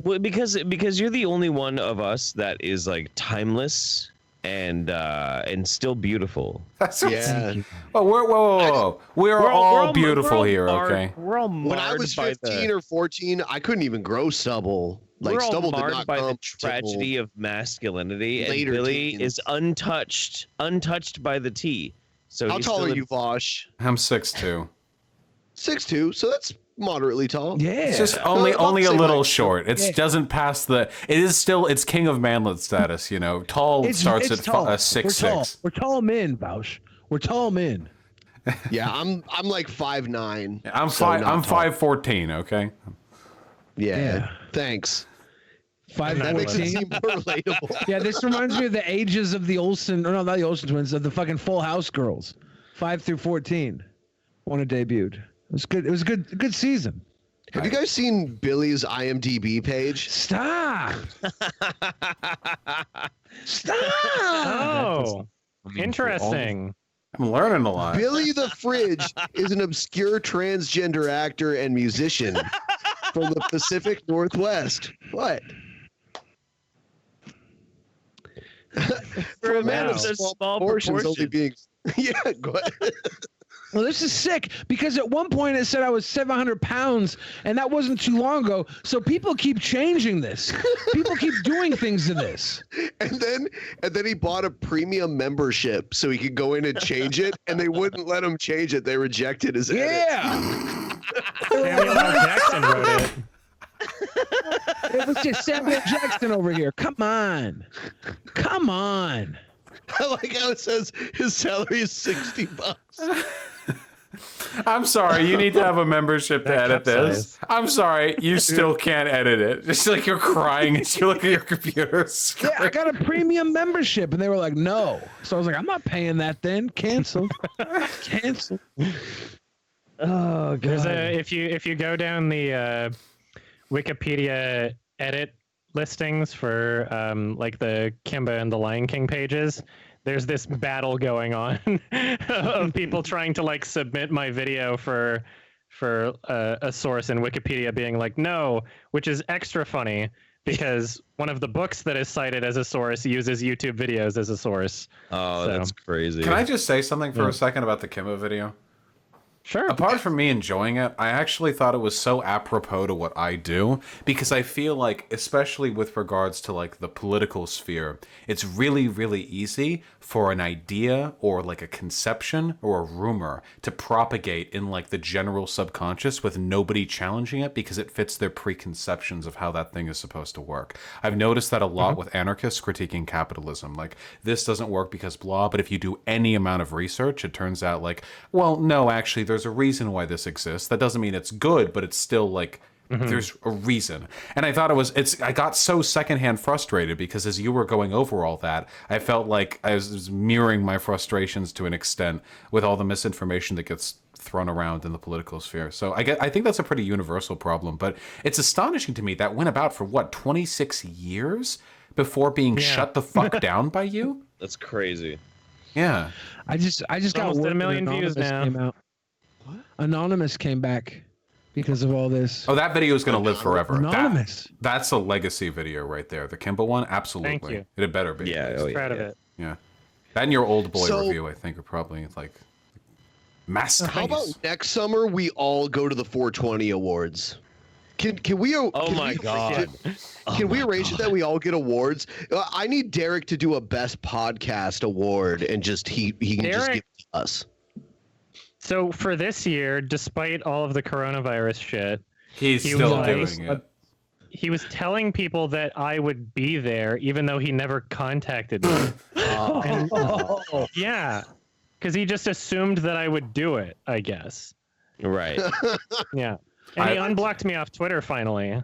Well, because you're the only one of us that is like timeless and still beautiful. Yeah. Oh, whoa. We're all beautiful here, okay? We're all when I was 15 or 14, I couldn't even grow stubble. Like, we're all stubble did marred not by come the tragedy of masculinity, and later Billy teens. is untouched by the T. So how tall are you, Vosh? I'm 6'2". 6'2", so that's moderately tall. Yeah. It's just only a little short. It doesn't pass the. It's king of manlet status. You know, tall starts at 6'6". We're tall men, Vaush. We're tall men. Yeah, I'm like 5'9". I'm 5'14". Okay. Yeah. Thanks. 5'14". That makes it seem more relatable. Yeah, this reminds me of the ages of the Olsen, or no, not the Olsen twins, of the fucking Full House girls, 5 through 14, when it debuted. It was good. It was a good season. Have you guys seen Billy's IMDb page? Stop. Stop. Oh, interesting. I'm learning a lot. Billy the Fridge is an obscure transgender actor and musician from the Pacific Northwest. What? For a man of small proportions, only being... Yeah, go ahead. Well, this is sick because at one point it said I was 700 pounds, and that wasn't too long ago. So people keep changing this. People keep doing things to this. And then he bought a premium membership so he could go in and change it, and they wouldn't let him change it. They rejected his edit. Yeah. Samuel L. Jackson wrote it. It was just Samuel Jackson over here. Come on. Come on. I like how it says his salary is $60. I'm sorry, you need to have a membership to edit this. I'm sorry, you still can't edit it. Just like you're crying as you look at your computer screen. Yeah, I got a premium membership, and they were like, no. So I was like, I'm not paying that then. Cancel. Cancel. Oh, God. If you go down the Wikipedia edit listings for like the Kimba and the Lion King pages, there's this battle going on of people trying to like submit my video for a source in Wikipedia being like no, which is extra funny because one of the books that is cited as a source uses YouTube videos as a source. Oh, so that's crazy. Can I just say something for a second about the Kimba video? Sure. Apart from me enjoying it, I actually thought it was so apropos to what I do, because I feel like, especially with regards to like the political sphere, it's really, really easy for an idea or like a conception or a rumor to propagate in like the general subconscious with nobody challenging it because it fits their preconceptions of how that thing is supposed to work. I've noticed that a lot with anarchists critiquing capitalism. Like, this doesn't work because blah, but if you do any amount of research, it turns out like, well, no, actually, there's a reason why this exists. That doesn't mean it's good, but it's still like, there's a reason. And I thought I got so secondhand frustrated because as you were going over all that, I felt like I was mirroring my frustrations to an extent with all the misinformation that gets thrown around in the political sphere. So I think that's a pretty universal problem, but it's astonishing to me that went about for what, 26 years before being shut the fuck down by you? That's crazy. Yeah. I just got almost word at 1 million that views Anonymous now. came out. Anonymous came back because of all this. Oh, that video is going to live forever. Anonymous. That's a legacy video right there. The Kimba one, absolutely. Thank you. It had better be. Yeah. Proud of it. Yeah. That and your old boy So- review, I think, are probably like masterpieces. How about next summer we all go to the 420 awards? Can we? Oh can my we God. Can we arrange it that we all get awards? I need Derek to do a best podcast award, and just he can just give it to us. So for this year, despite all of the coronavirus shit, He's he still was doing it. He was telling people that I would be there, even though he never contacted me. And- yeah, because he just assumed that I would do it, I guess. Right. Yeah, and he unblocked me off Twitter finally.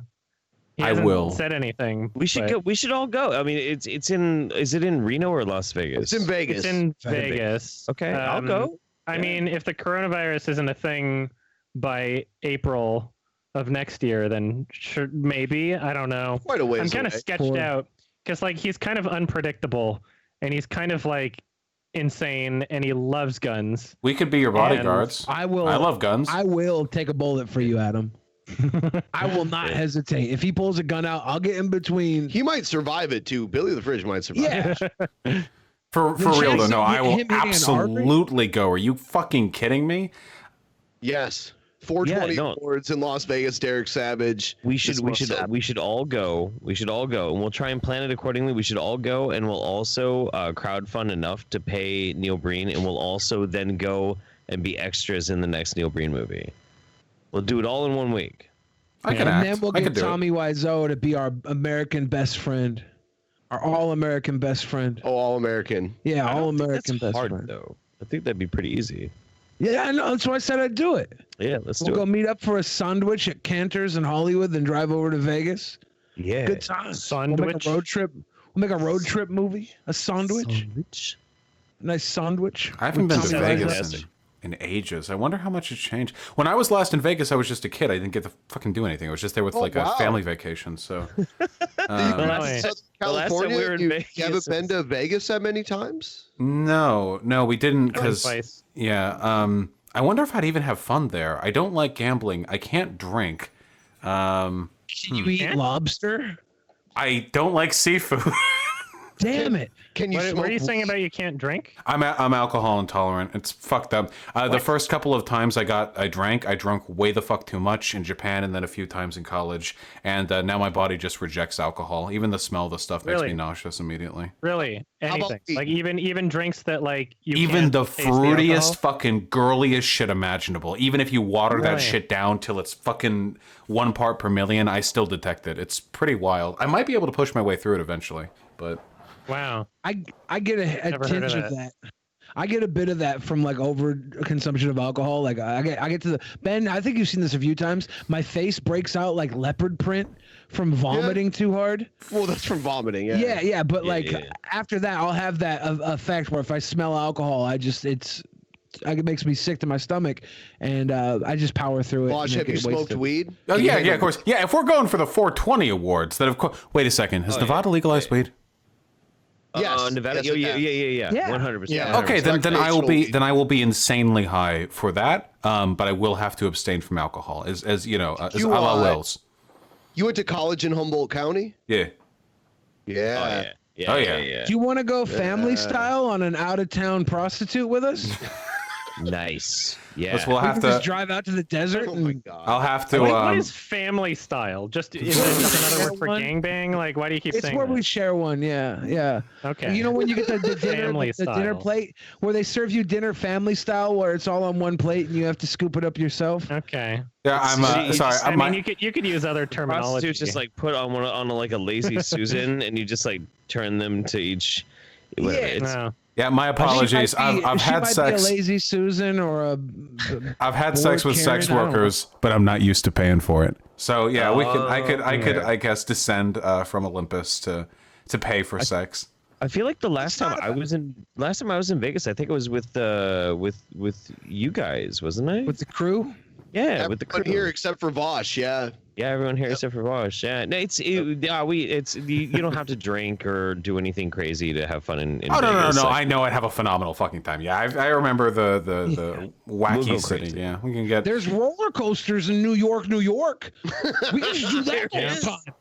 He I hasn't will. said anything. We should but go. We should all go. I mean, is it in Reno or Las Vegas? It's in Vegas. It's in Vegas. Okay, I'll go. I mean, if the coronavirus isn't a thing by April of next year, then sure, maybe. I don't know. Quite a ways I'm kind of away. sketched out because like he's kind of unpredictable and he's kind of like insane and he loves guns. We could be your bodyguards. I will. I love guns. I will take a bullet for you, Adam. I will not hesitate. If he pulls a gun out, I'll get in between. He might survive it too. Billy the Fridge might survive. Yeah. For The real though, chance no, of I will him hitting an absolutely go. Are you fucking kidding me? Yes. 420 Yeah, no. awards in Las Vegas. Derek Savage. We should This we must should happen. we should all go. We should all go, and we'll try and plan it accordingly. We should all go, and we'll also crowdfund enough to pay Neil Breen, and we'll also then go and be extras in the next Neil Breen movie. We'll do it all in 1 week. I can And act. then we'll I get can do Tommy Wiseau to be our American best friend. Our all-American best friend. Oh, All American. Yeah, I don't think all-American that's best hard friend. though. I think that'd be pretty easy. Yeah, I know. That's why I said I'd do it. Yeah, let's We'll do go it. meet up for a sandwich at Cantor's in Hollywood, then drive over to Vegas. Yeah. Good times. We'll make Sandwich. a road trip. We'll make a road trip movie. A sandwich. A nice sandwich. I haven't been to Sounds Vegas fantastic. in ages. I wonder how much has changed. When I was last in Vegas, I was just a kid. I didn't get to fucking do anything. I was just there with like wow. a family vacation. So Really? Southern The last time California. we were in you Vegas haven't been to Vegas that many times? no, we didn't because Twice. yeah. I wonder if I'd even have fun there. I don't like gambling. I can't drink. Can you eat lobster? I don't like seafood. damn it! Can you? What are you saying about you can't drink? I'm alcohol intolerant. It's fucked up. The first couple of times I drank way the fuck too much in Japan, and then a few times in college. And now my body just rejects alcohol. Even the smell of the stuff makes me nauseous immediately. Really? Anything? Like even drinks that like you even can't the taste fruitiest, alcohol? fucking girliest shit imaginable. Even if you water that Really? shit down till it's fucking 1 part per million, I still detect it. It's pretty wild. I might be able to push my way through it eventually, but. Wow. I get a tinge of that. I get a bit of that from like over consumption of alcohol. Like I get to the Ben. I think you've seen this a few times. My face breaks out like leopard print from vomiting too hard. Well, that's from vomiting. Yeah. Yeah. But after that, I'll have that effect where if I smell alcohol, it makes me sick to my stomach, and I just power through it. Bosh, have you smoked weed? Oh yeah, of course. Yeah, if we're going for the 420 awards, then of course. Wait a second. Has Nevada legalized weed? Yes. Nevada. Yes, Yeah. 100%. Yeah. Okay, then I will be insanely high for that. But I will have to abstain from alcohol, as you know, as a la Wills. You went to college in Humboldt County? Yeah. Yeah. Oh yeah. Do you want to go family style on an out of town prostitute with us? Nice. Yeah. We'll We have can to. just drive out to the desert. Oh my God. I'll have to. What is family style? Just is that just another word for gangbang? Like, why do you keep It's saying where that? we share one. Yeah. Okay. You know when you get the dinner, Family the dinner style. plate where they serve you dinner family style, where it's all on one plate and you have to scoop it up yourself. Okay. Yeah, I'm sorry. I mean, you could use other terminology. Prostitutes just like put on like a lazy Susan, and you just like turn them to each. Whatever. Yeah, my apologies. I've had sex. Be a lazy Susan or a. I've had sex with sex workers, but I'm not used to paying for it. So yeah, I guess descend from Olympus to pay for sex. I feel like the last time I was in Vegas, I think it was with you guys, wasn't I? With the crew? Yeah, with the crew. Everyone here except for Vosh, yeah. Yeah, everyone here except for Vosh. Yeah, no, you don't have to drink or do anything crazy to have fun in Oh Vegas. no! I know I'd have a phenomenal fucking time. Yeah, I remember the wacky city. crazy. Yeah, we can get. There's roller coasters in New York. We can just do that all the time.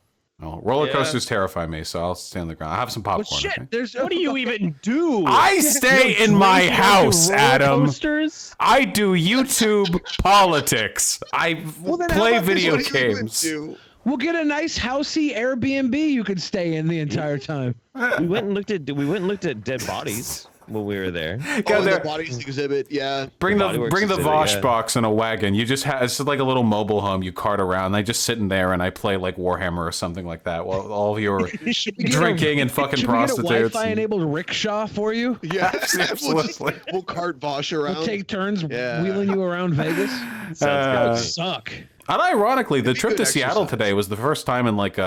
Oh, roller coasters terrify me, so I'll stay on the ground. I have some popcorn. Well, shit, what do you even do? I stay in my house, Adam. Coasters? I do YouTube politics. I play video games. We'll get a nice housey Airbnb you could stay in the entire time. We went and looked at dead bodies when we were there. The bodies exhibit, yeah. Bring the Vosh box in a wagon. You just have it's like a little mobile home you cart around. I just sit in there and I play like Warhammer or something like that while all of you are drinking and fucking prostitutes. Should we get a Wi-Fi enabled rickshaw for you? Yeah, absolutely. We'll cart Vosh around. We'll take turns wheeling you around Vegas. That would suck. And ironically, the trip to Seattle today was the first time in like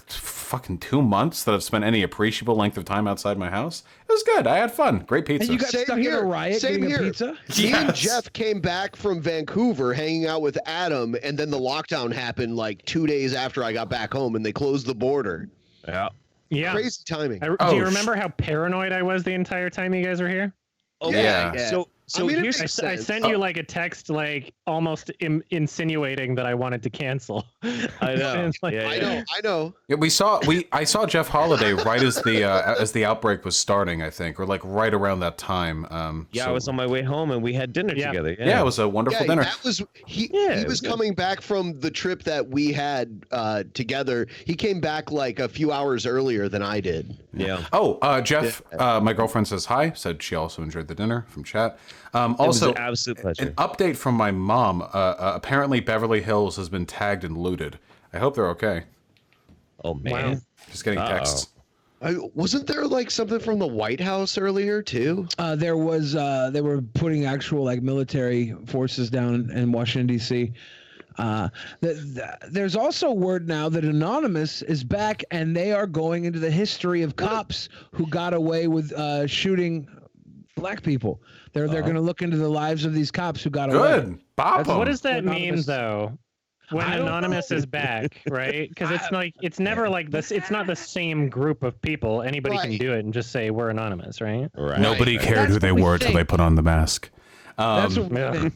fucking 2 months that I've spent any appreciable length of time outside my house. It was good. I had fun. Great pizza. And you got stuck in a riot getting a pizza? Me and Jeff came back from Vancouver hanging out with Adum, and then the lockdown happened like 2 days after I got back home, and they closed the border. Yeah. Crazy timing. Do you remember how paranoid I was the entire time you guys were here? Oh yeah. So I mean, I sent you like a text, like almost insinuating that I wanted to cancel. I know. I know. Yeah, I saw Jeff Holiday right as the outbreak was starting, I think, or like right around that time. I was on my way home and we had dinner together. Yeah, it was a wonderful dinner. That was he was coming back from the trip that we had together. He came back like a few hours earlier than I did. Yeah. Oh, Jeff, my girlfriend says hi. Said she also enjoyed the dinner from chat. Also, it was an absolute pleasure. An update from my mom. Apparently, Beverly Hills has been tagged and looted. I hope they're okay. Oh man, just getting texts. Wasn't there like something from the White House earlier too? There was. They were putting actual like military forces down in Washington D.C. There's also word now that Anonymous is back, and they are going into the history of cops who got away with shooting black people. They're going to look into the lives of these cops who got away. Good. What does that mean though? When Anonymous is back, right? Because it's never like this. It's not the same group of people. Anybody can do it and just say we're anonymous, right? Nobody cared who they were till they put on the mask. That's what we think.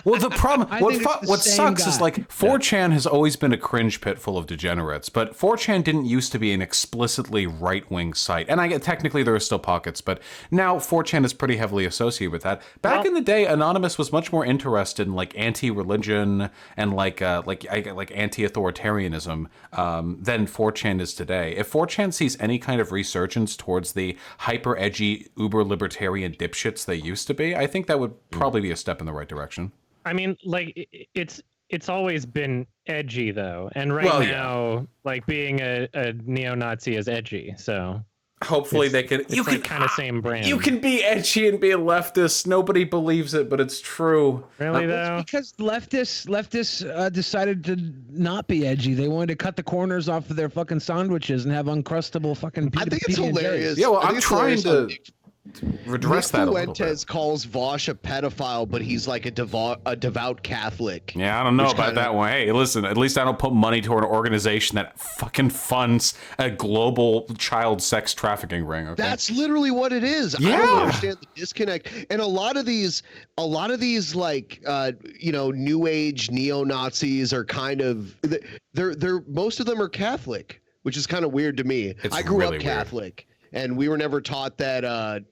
Well, the problem, what sucks is like 4chan has always been a cringe pit full of degenerates, but 4chan didn't used to be an explicitly right-wing site. And I get technically there are still pockets, but now 4chan is pretty heavily associated with that. Back in the day, Anonymous was much more interested in like anti-religion and like anti-authoritarianism than 4chan is today. If 4chan sees any kind of resurgence towards the hyper-edgy, uber-libertarian dipshits they used to be, I think that would probably be a step in the right direction. I mean, like it's always been edgy though, and now, like being a neo-Nazi is edgy. So hopefully they can. You can kind of same brand. You can be edgy and be a leftist. Nobody believes it, but it's true. Really though? It's because leftists decided to not be edgy. They wanted to cut the corners off of their fucking sandwiches and have uncrustable fucking. I think it's hilarious. Yeah, well, I'm trying to redress that a little Fuentes bit. calls Vosh a pedophile, but he's like a devout Catholic. Yeah, I don't know about that one. Hey, listen, at least I don't put money toward an organization that fucking funds a global child sex trafficking ring. Okay? That's literally what it is. Yeah. I don't understand the disconnect. And a lot of these like new age neo-Nazis are kind of they're most of them are Catholic, which is kind of weird to me. I grew up Catholic. And we were never taught that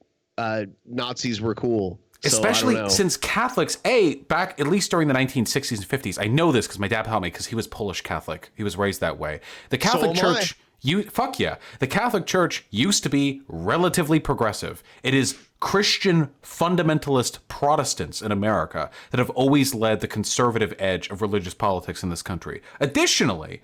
Nazis were cool. Especially since Catholics, back at least during the 1960s and 50s, I know this because my dad taught me because he was Polish Catholic. He was raised that way. The Catholic Church, the Catholic Church used to be relatively progressive. It is Christian fundamentalist Protestants in America that have always led the conservative edge of religious politics in this country. Additionally,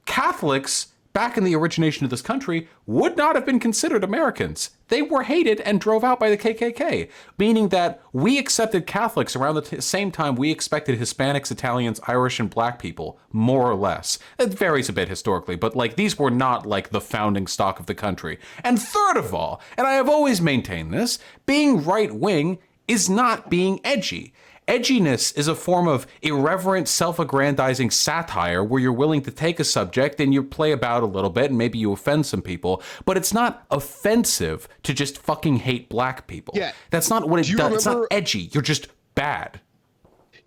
Catholics back in the origination of this country would not have been considered Americans. They were hated and drove out by the KKK, meaning that we accepted Catholics around the same time we expected Hispanics, Italians, Irish, and black people, more or less. It varies a bit historically, but like these were not like the founding stock of the country. And third of all, and I have always maintained this, being right-wing is not being edgy. Edginess is a form of irreverent, self-aggrandizing satire where you're willing to take a subject and you play about a little bit and maybe you offend some people, but it's not offensive to just fucking hate black people. Yeah. That's not what it does. It's not edgy. You're just bad.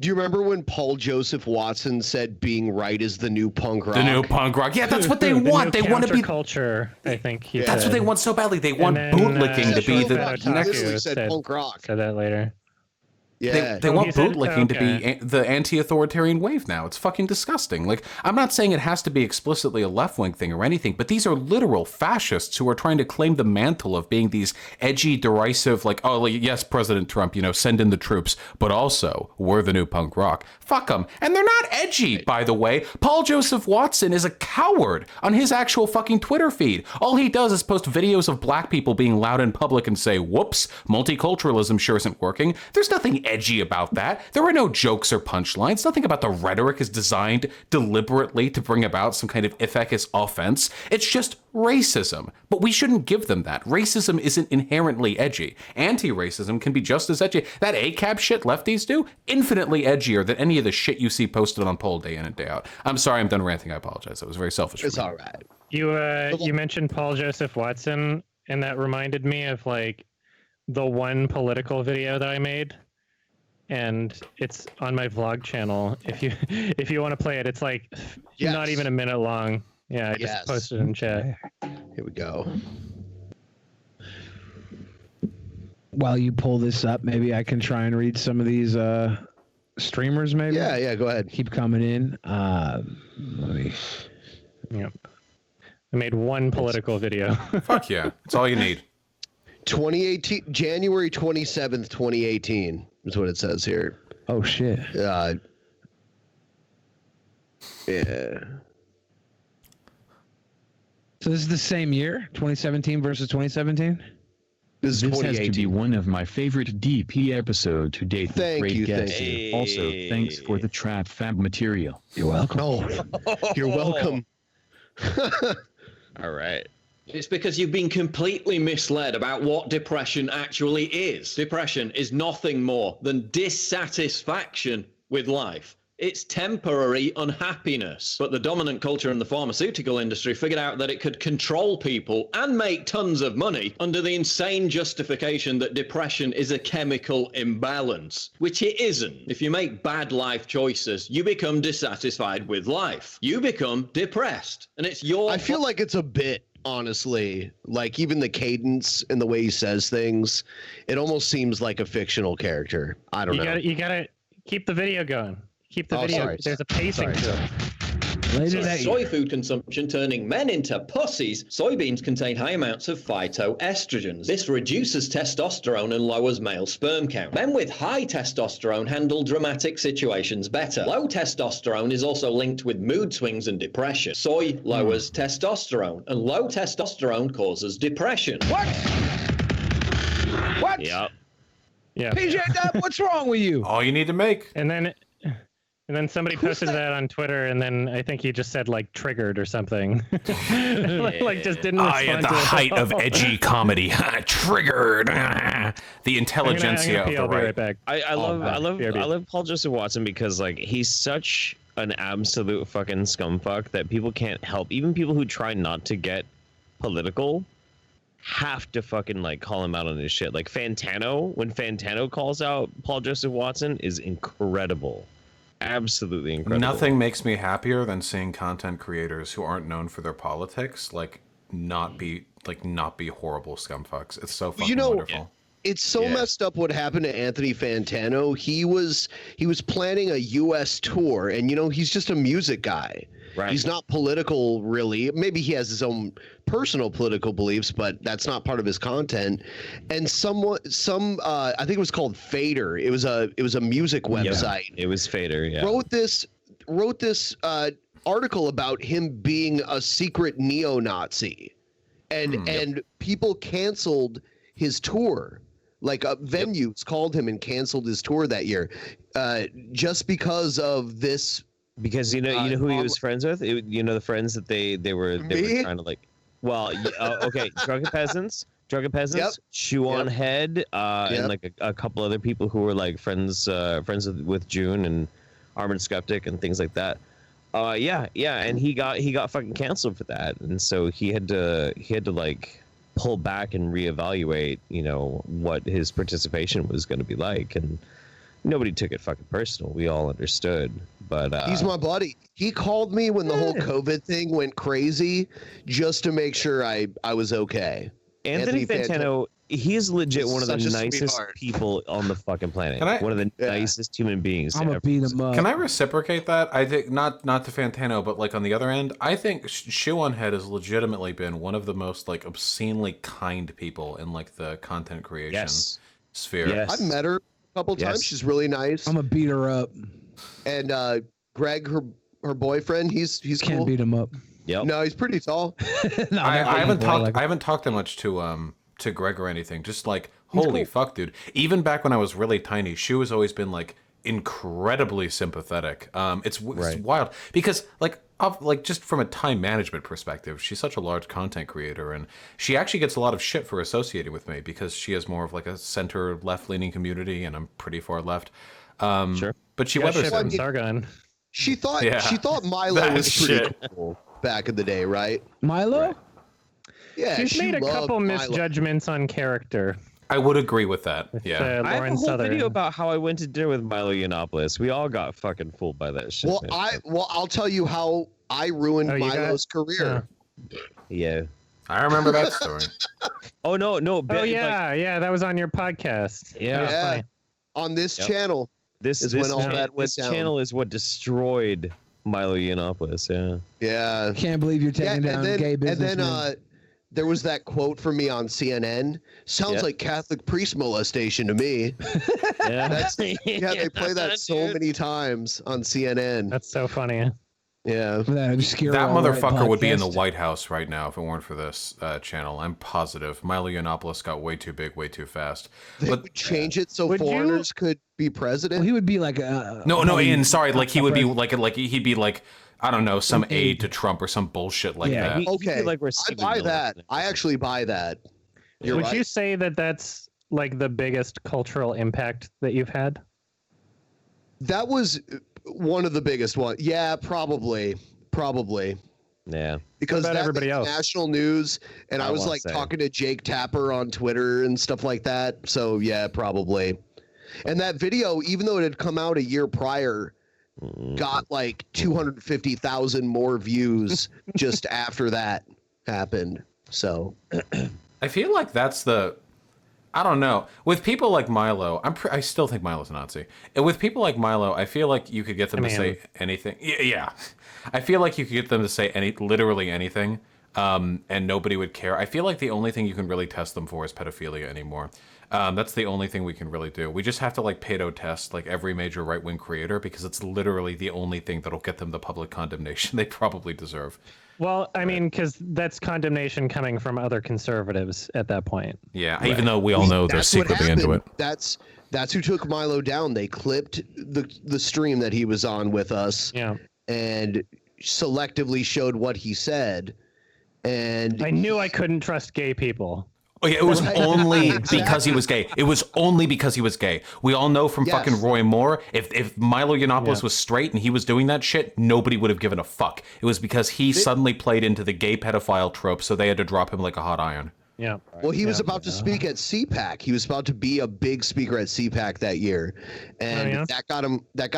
Do you remember when Paul Joseph Watson said being right is the new punk rock? The new punk rock. Yeah, that's what they want. They want to be culture. I think that's what they want so badly. They want bootlicking to be the next. Said punk rock. Said that later. Yeah, they want bootlicking to be the anti-authoritarian wave now. It's fucking disgusting. Like, I'm not saying it has to be explicitly a left-wing thing or anything, but these are literal fascists who are trying to claim the mantle of being these edgy, derisive, like, oh, yes, President Trump, send in the troops, but also, we're the new punk rock. Fuck them. And they're not edgy, by the way. Paul Joseph Watson is a coward on his actual fucking Twitter feed. All he does is post videos of black people being loud in public and say, whoops, multiculturalism sure isn't working. There's nothing edgy about that. There are no jokes or punchlines. Nothing about the rhetoric is designed deliberately to bring about some kind of efficacious offense. It's just racism. But we shouldn't give them that. Racism isn't inherently edgy. Anti-racism can be just as edgy. That ACAB shit lefties do, infinitely edgier than any of the shit you see posted on poll day in and day out. I'm sorry, I'm done ranting. I apologize. That was very selfish. It's all right. You mentioned Paul Joseph Watson, and that reminded me of like the one political video that I made. And it's on my vlog channel. If you want to play it, it's like not even a minute long. Yeah, I just posted it in chat. Here we go. While you pull this up, maybe I can try and read some of these streamers. Maybe. Yeah. Go ahead. Keep coming in. Let me. Yep. I made one political video. Fuck yeah, that's all you need. 2018, January 27th, 2018 is what it says here. Oh shit. Yeah. So this is the same year, 2017 versus 2017? This has to be one of my favorite DP episode to date. Thank you. Also, thanks for the trap fab material. You're welcome. Oh, you're welcome. All right. It's because you've been completely misled about what depression actually is. Depression is nothing more than dissatisfaction with life. It's temporary unhappiness. But the dominant culture in the pharmaceutical industry figured out that it could control people and make tons of money under the insane justification that depression is a chemical imbalance, which it isn't. If you make bad life choices, you become dissatisfied with life. You become depressed, and it's your... I feel like it's a bit, honestly. Like, even the cadence and the way he says things, it almost seems like a fictional character. I don't know. You gotta keep the video going. Keep the video. Sorry. There's a pacing to it. Soy food consumption turning men into pussies. Soybeans contain high amounts of phytoestrogens. This reduces testosterone and lowers male sperm count. Men with high testosterone handle dramatic situations better. Low testosterone is also linked with mood swings and depression. Soy lowers testosterone, and low testosterone causes depression. What? Yep. Yeah. PJ, what's wrong with you? All you need to make. And then somebody posted that on Twitter, and then I think he just said like triggered or something. Like just didn't respond at the to it height at of all. edgy comedy. Triggered. The intelligentsia of the I'll be right. right back. I love Paul Joseph Watson because like he's such an absolute fucking scumfuck that people can't help. Even people who try not to get political have to fucking like call him out on his shit. Like Fantano, when Fantano calls out Paul Joseph Watson, is incredible. Absolutely incredible. Nothing makes me happier than seeing content creators who aren't known for their politics not be horrible scumfucks. It's so fucking wonderful. It's so messed up what happened to Anthony Fantano. He was planning a U.S. tour, and he's just a music guy. Right. He's not political, really. Maybe he has his own personal political beliefs, but that's not part of his content. And I think it was called Fader. It was a music website. Yeah, it was Fader. Yeah. Wrote this article about him being a secret neo-Nazi, and people canceled his tour. Like venues called him and canceled his tour that year, just because of this. Because you know who he was friends with. The friends that they were trying to like. Well, okay, Drunken Peasants, Chew on Head, and like a couple other people who were like friends with June and Armored Skeptic and things like that. And he got fucking canceled for that, and so he had to like pull back and reevaluate, what his participation was going to be like, and nobody took it fucking personal. We all understood, but he's my buddy. He called me when the whole COVID thing went crazy, just to make sure I was okay. Anthony Fantano, he's legit one of the nicest people on the fucking planet. One of the nicest human beings. I'm gonna beat him up. Can I reciprocate that? I think not to Fantano, but like on the other end, I think Shoe on Head has legitimately been one of the most like obscenely kind people in like the content creation sphere. Yes. I've met her a couple times. She's really nice. I'm gonna beat her up. And Greg, her boyfriend, he's can't cool. beat him up. Yep. No, he's pretty tall. No, I haven't talked that much to Greg or anything. Just like holy fuck, dude. Even back when I was really tiny, Shoe has always been like incredibly sympathetic. It's wild because like just from a time management perspective, she's such a large content creator, and she actually gets a lot of shit for associating with me because she has more of like a center left leaning community, and I'm pretty far left. Sure, but she weathers them. Sargon. She thought Milo was pretty cool back in the day, right? Milo? Right. Yeah, she's made a couple misjudgments on character. I would agree with that. Yeah, I have a whole video about how I went to dinner with Milo Yiannopoulos. We all got fucking fooled by that shit. Well, I'll tell you how I ruined Milo's career. Yeah, I remember that story. Oh no! That was on your podcast. Yeah. On this channel. This channel is what destroyed Milo Yiannopoulos. Yeah. Can't believe you're taking down gay business. And then there was that quote from me on CNN. Sounds like Catholic priest molestation to me. They play that so many times on CNN. That's so funny. Yeah. That motherfucker would be in the White House right now if it weren't for this channel. I'm positive. Milo Yiannopoulos got way too big, way too fast. They would change it so foreigners could be president. Well, he would be like a no, Ian. Sorry, like he would be like he'd be like I don't know, some aide to Trump or some bullshit like that. Okay, I buy that. I actually buy that. Would you say that that's like the biggest cultural impact that you've had? That was one of the biggest ones. Yeah, probably. Yeah. Because about that everybody made else? national news, and I was like talking to Jake Tapper on Twitter and stuff like that. So yeah, probably. And that video, even though it had come out a year prior, got like 250,000 more views just after that happened. So I feel like that's the, I don't know. With people like Milo, I still think Milo's a Nazi. And with people like Milo, I feel like you could get them to say anything. Yeah. I feel like you could get them to say literally anything, and nobody would care. I feel like the only thing you can really test them for is pedophilia anymore. That's the only thing we can really do. We just have to like pedo test like every major right-wing creator because it's literally the only thing that'll get them the public condemnation they probably deserve. Well, I mean, because that's condemnation coming from other conservatives at that point. Yeah, even though we all know they're secretly into it. That's who took Milo down. They clipped the stream that he was on with us. Yeah. And selectively showed what he said. And I knew I couldn't trust gay people. Oh, yeah, it was only because he was gay. It was only because he was gay. We all know from fucking Roy Moore, if Milo Yiannopoulos was straight and he was doing that shit, nobody would have given a fuck. It was because he suddenly played into the gay pedophile trope, so they had to drop him like a hot iron. Yeah. Well, he was about to speak at CPAC. He was about to be a big speaker at CPAC that year, and that got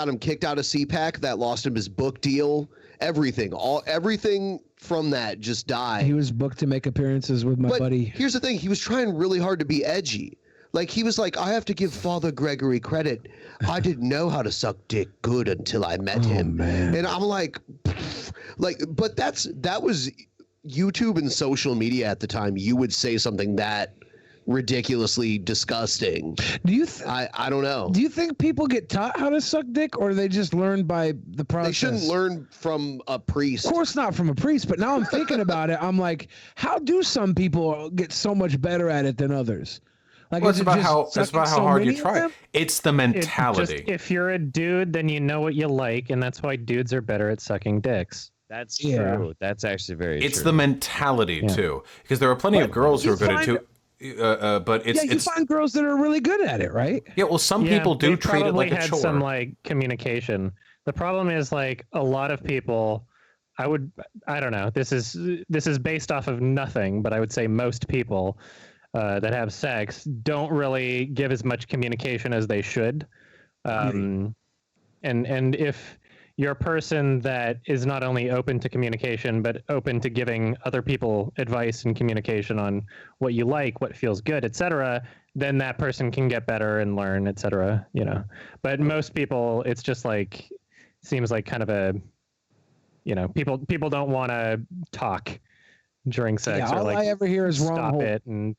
him kicked out of CPAC. That lost him his book deal. Everything from that just died. He was booked to make appearances with my buddy. Here's the thing: he was trying really hard to be edgy. Like he was like, I have to give Father Gregory credit. I didn't know how to suck dick good until I met him. Man. And I'm like, but that was YouTube and social media at the time. You would say something that ridiculously disgusting. Do you? I don't know. Do you think people get taught how to suck dick, or they just learn by the process? They shouldn't learn from a priest. Of course not from a priest. But now I'm thinking about it. I'm like, how do some people get so much better at it than others? Like, well, it's about how hard you try. It's the mentality. If you're a dude, then you know what you like, and that's why dudes are better at sucking dicks. That's true. That's actually very true. It's the mentality too, because there are plenty of girls who are good at it too. But you find girls that are really good at it, right? Yeah, well, some people do treat it like a chore. Had some like communication. The problem is like a lot of people. I don't know. This is based off of nothing, but I would say most people that have sex don't really give as much communication as they should. And if you're a person that is not only open to communication, but open to giving other people advice and communication on what you like, what feels good, etc., then that person can get better and learn, etc. You know, but most people, it's just like, seems like kind of a, you know, people don't want to talk during sex. Yeah, or all like, I ever hear is wrong. Stop it and.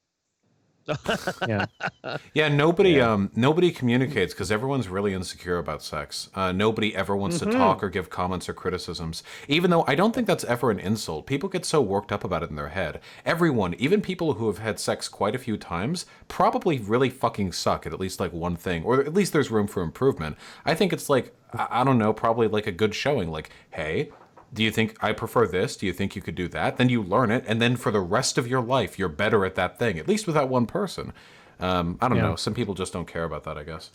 Nobody communicates because everyone's really insecure about sex. Nobody ever wants to talk or give comments or criticisms, even though I don't think that's ever an insult. People get so worked up about it in their head. Everyone, even people who have had sex quite a few times, probably really fucking suck at least like one thing, or at least there's room for improvement. I think it's like, I don't know, probably like a good showing, like, hey, do you think I prefer this? Do you think you could do that? Then you learn it, and then for the rest of your life, you're better at that thing, at least with that one person. I don't know. Some people just don't care about that, I guess.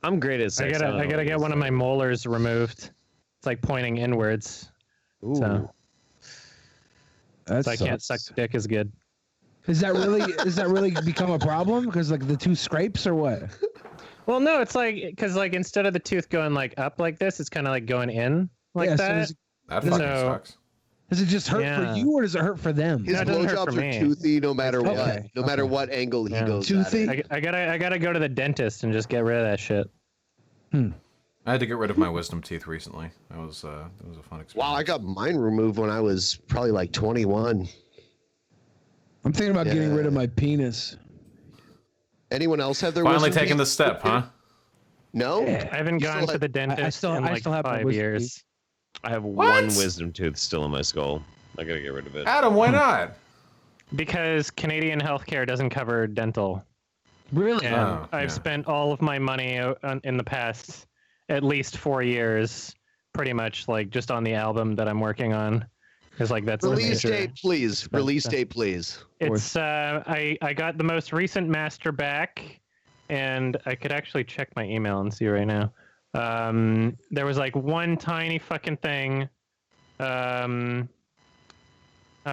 I'm great at sex. I gotta get one of my molars removed. It's like pointing inwards. Ooh. So I can't suck dick as good. Does that really become a problem? Because like the two scrapes or what? Well, no, it's like, because like instead of the tooth going like up like this, it's kind of like going in like that. So that fucking sucks. Does it just hurt for you, or does it hurt for them? His blowjobs are toothy, no matter what. No matter what angle he goes. Toothy. I gotta go to the dentist and just get rid of that shit. I had to get rid of my wisdom teeth recently. That was a fun experience. Wow, I got mine removed when I was probably like 21. I'm thinking about getting rid of my penis. Anyone else have their finally wisdom taking teeth? the step, huh? No, I haven't gone to the dentist in like 5 years. I have one wisdom tooth still in my skull. I gotta get rid of it. Adam, why not? Because Canadian healthcare doesn't cover dental. Really? And I've spent all of my money in the past at least 4 years, pretty much like just on the album that I'm working on. Because like that's release date, please. Release date, please. It's I got the most recent master back, and I could actually check my email and see right now. There was like one tiny fucking thing. Oh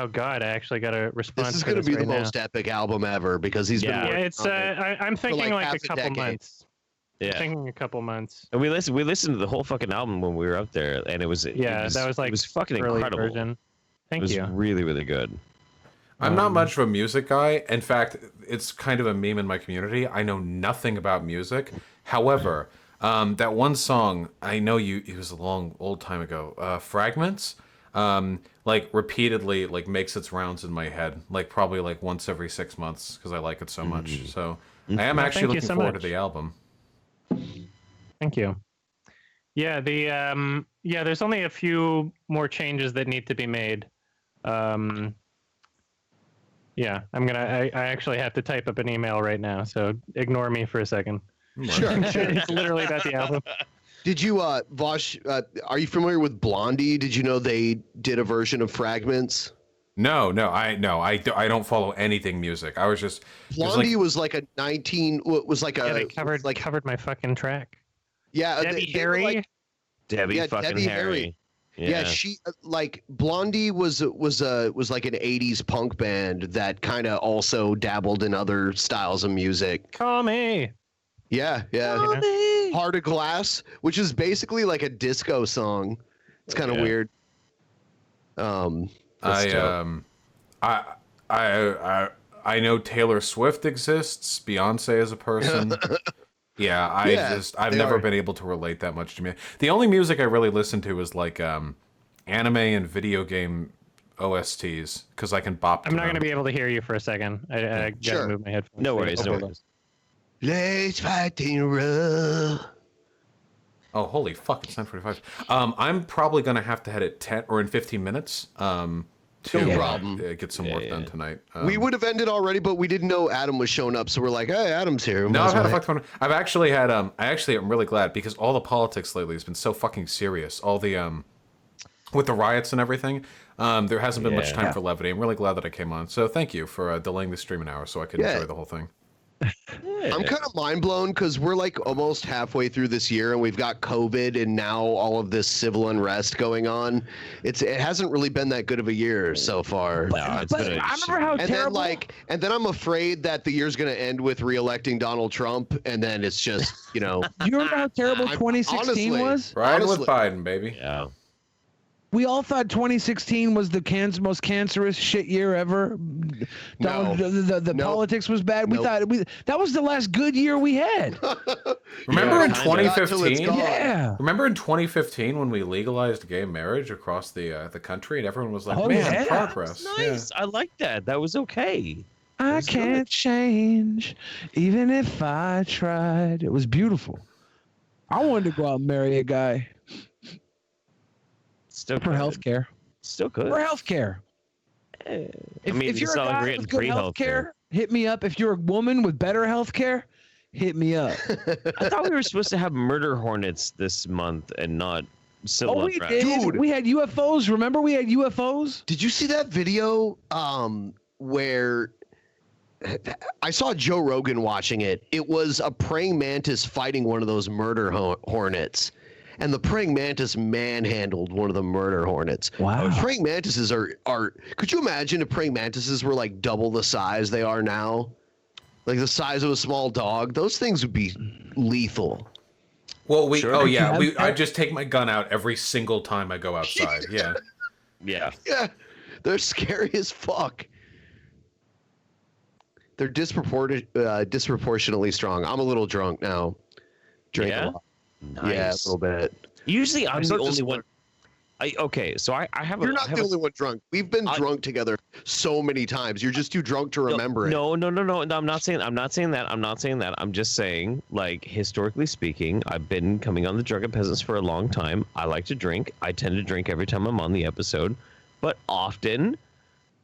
God, I actually got a response. This is going to be right the most epic album ever because he's been. Yeah, working it's. on it I'm thinking like a couple decade. months. Yeah. I'm thinking a couple months. And we listened to the whole fucking album when we were up there, and it was that was like it was fucking early incredible. version. Thank it was you. really, really good. I'm not much of a music guy. In fact, it's kind of a meme in my community. I know nothing about music. However, that one song, I know it was a old time ago, Fragments, like repeatedly like makes its rounds in my head, like probably like once every 6 months because I like it so much. So I am actually looking forward to the album. Thank you. Yeah, there's only a few more changes that need to be made. Yeah, I actually have to type up an email right now, so ignore me for a second. Sure. It's literally about the album. Did you, Vosh, are you familiar with Blondie? Did you know they did a version of Fragments? No, I don't follow anything music. I was just Blondie was like a 19. Was like yeah, a. they covered my fucking track. Yeah, Debbie Harry. Debbie fucking Harry. Yeah, she like Blondie was like an 80s punk band that kind of also dabbled in other styles of music. Call me. Yeah. Heart of Glass, which is basically like a disco song. It's kind of weird. I know Taylor Swift exists. Beyonce as a person. Yeah, I've never been able to relate that much to me. The only music I really listen to is like anime and video game OSTs because I can bop. I'm not going to be able to hear you for a second. I gotta move my headphones. No worries. Let's fight in rough. Oh, holy fuck! It's 9:45. I'm probably gonna have to head at 10 or in 15 minutes. To get some work done tonight. We would have ended already, but we didn't know Adam was showing up, so we're like, "Hey, Adam's here." No, I've had a fuck fun. I've actually had. I'm really glad because all the politics lately has been so fucking serious. All the with the riots and everything. There hasn't been much time for levity. I'm really glad that I came on. So thank you for delaying the stream an hour so I could enjoy the whole thing. I'm kind of mind blown because we're like almost halfway through this year and we've got COVID and now all of this civil unrest going on. It hasn't really been that good of a year so far. I remember how terrible. And then I'm afraid that the year's going to end with re-electing Donald Trump, and then it's just Do you remember how terrible 2016 was? Riding with Biden, baby. Yeah. We all thought 2016 was the most cancerous shit year ever. The politics was bad. We thought that was the last good year we had. Remember in 2015? Yeah. Remember in 2015 when we legalized gay marriage across the country and everyone was like, "Man, progress." Nice. I like that. That was okay. I can't change, even if I tried. It was beautiful. I wanted to go out and marry a guy. Still for healthcare. Still good. For healthcare. If you're a guy with good healthcare, hit me up. If you're a woman with better healthcare, hit me up. I thought we were supposed to have murder hornets this month and not civil we unrest. did. Dude, we had UFOs. Remember we had UFOs? Did you see that video where I saw Joe Rogan watching it? It was a praying mantis fighting one of those murder hornets. And the praying mantis manhandled one of the murder hornets. Wow. Praying mantises are could you imagine if praying mantises were like double the size they are now? Like the size of a small dog? Those things would be lethal. Well, I just take my gun out every single time I go outside. Yeah. Yeah. Yeah. They're scary as fuck. They're disproportionately strong. I'm a little drunk now. Drink a lot. Nice. Yeah, a little bit. Usually I'm the only one. I have. You're not the only one drunk. We've been drunk together so many times. You're just too drunk to remember it. No. I'm not saying that. I'm just saying, like, historically speaking, I've been coming on the Drunken Peasants for a long time. I like to drink. I tend to drink every time I'm on the episode, but often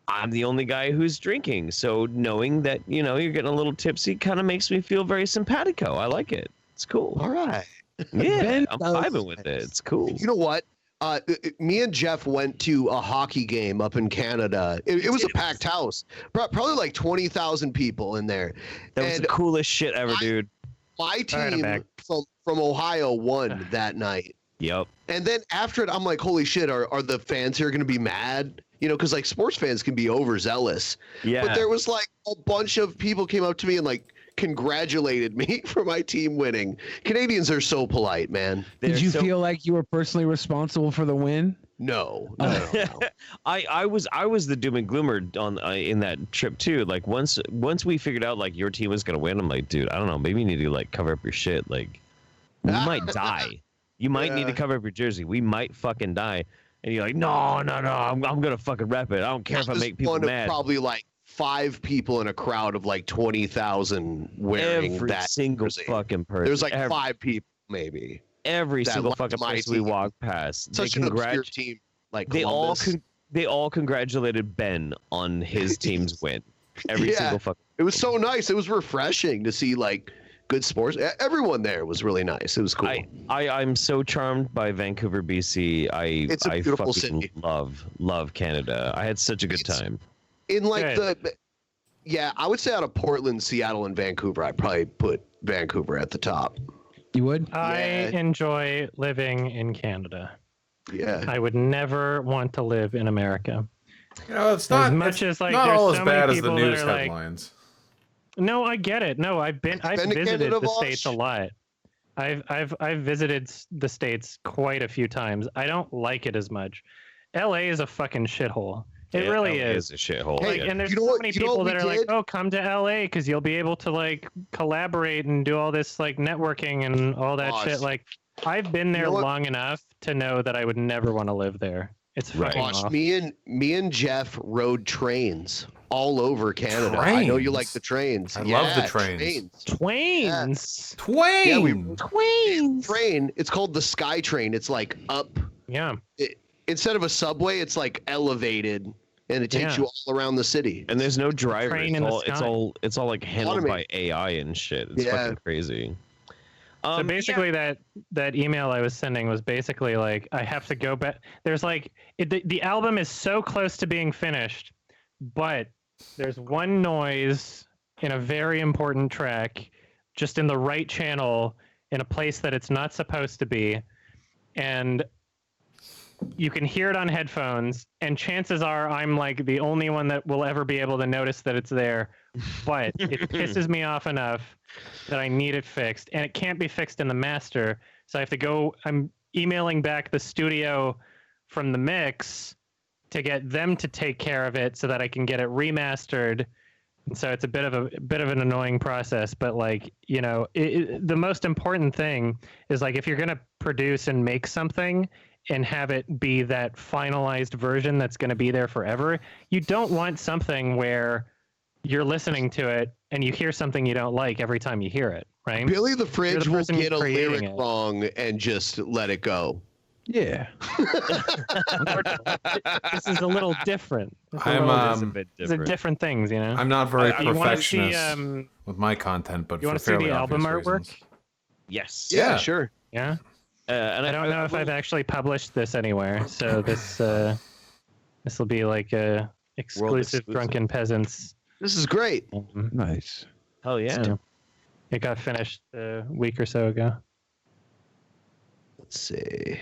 I'm the only guy who's drinking. So knowing that you're getting a little tipsy kind of makes me feel very simpatico. I like it. It's cool. All right. Yeah, I'm vibing with it. It's cool. You know what? Me and Jeff went to a hockey game up in Canada. It was a packed house, probably like 20,000 people in there. That was the coolest shit ever, dude. My team from Ohio won that night. Yep. And then after it, I'm like, holy shit, are the fans here going to be mad? You know, because like sports fans can be overzealous. Yeah. But there was like a bunch of people came up to me and like congratulated me for my team winning. Canadians are so polite, man. Did you feel like you were personally responsible for the win? No. I was the doom and gloomer on in that trip too. Like once we figured out like your team was gonna win, I'm like, dude, I don't know, maybe you need to like cover up your shit. Like we might die. You might need to cover up your jersey. We might fucking die. And you're like, no, I'm gonna fucking rep it. I don't care if I make people mad. Probably like 5 people in a crowd of like 20,000 wearing every that single jersey. fucking person. There's like 5 people maybe. Every single fucking place we walked past. Such an obscure team. Like they all congratulated Ben on his team's win. Every single fucking. It was so nice. It was refreshing to see like good sports. Everyone there was really nice. It was cool. I'm so charmed by Vancouver, BC. It's a beautiful city. Love Canada. I had such a good time. In like I would say out of Portland, Seattle, and Vancouver, I'd probably put Vancouver at the top. You would? I enjoy living in Canada. Yeah. I would never want to live in America. You know, it's not as much as like not there's all so as bad many as the people news that are headlines. Like, no, I get it. No, I've visited Canada, the Vosh? States a lot. I've visited the States quite a few times. I don't like it as much. LA is a fucking shithole. It really is. a shithole. Like, and there's so many people that are like, "Oh, come to LA because you'll be able to like collaborate and do all this like networking and all that shit." Like, I've been there long enough to know that I would never want to live there. It's fucking awful. Me and Jeff rode trains all over Canada. Trains? I know you like the trains. I love the trains. Twains. Yeah, Twains. Train. It's called the Sky Train. It's like up. Yeah. Instead of a subway, it's like elevated. And it takes you all around the city. And there's no driver. Train It's all like handled by AI and shit. It's fucking crazy. So basically, that email I was sending was basically like, I have to go back. There's like the album is so close to being finished, but there's one noise in a very important track, just in the right channel, in a place that it's not supposed to be, and you can hear it on headphones, and chances are I'm like the only one that will ever be able to notice that it's there, but it pisses me off enough that I need it fixed, and it can't be fixed in the master, so I have to go. I'm emailing back the studio from the mix to get them to take care of it so that I can get it remastered. And so it's a bit of an annoying process, but like, you know, the most important thing is like, if you're going to produce and make something and have it be that finalized version that's going to be there forever, you don't want something where you're listening to it and you hear something you don't like every time you hear it, right? Billy the Fridge will get a lyric wrong and just let it go. Yeah. This is a little different. It's a different things, you know. I'm not very perfectionist see, with my content, but you want to see the album artwork? Yes. Yeah, sure. Yeah. And I don't know if I've actually published this anywhere, so this will be like a exclusive Drunken Peasants. This is great. Nice. Hell yeah. So, it got finished a week or so ago. Let's see.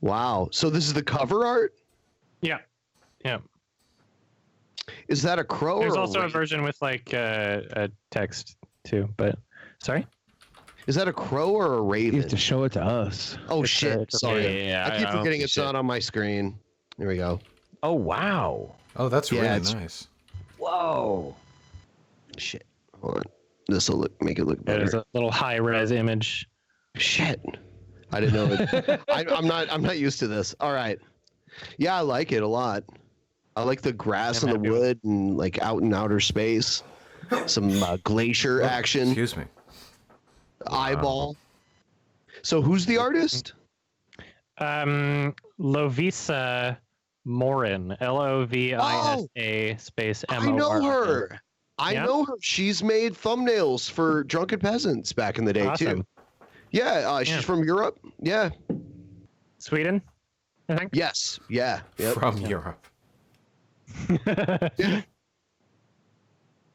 Wow. So this is the cover art? Yeah. Yeah. Is that a crow? There's or also a version with like a text too, but sorry. Is that a crow or a raven? You have to show it to us. Oh shit! Sorry, yeah, I keep forgetting it's not on my screen. There we go. Oh wow! Oh, that's really nice. Whoa! Shit! Hold on. This will make it look better. There's a little high-res image. Shit! I didn't know it. I'm not used to this. All right. Yeah, I like it a lot. I like the grass and the wood and like out in outer space. Some glacier action. Excuse me. Eyeball. So who's the artist? Lovisa Morin. Lovisa space M-O-R-I-N. I know her. I know her. She's made thumbnails for Drunken Peasants back in the day too. Yeah, she's from Europe. Yeah. Sweden, I think. Yes. Yeah. Yep. From Europe. Yeah.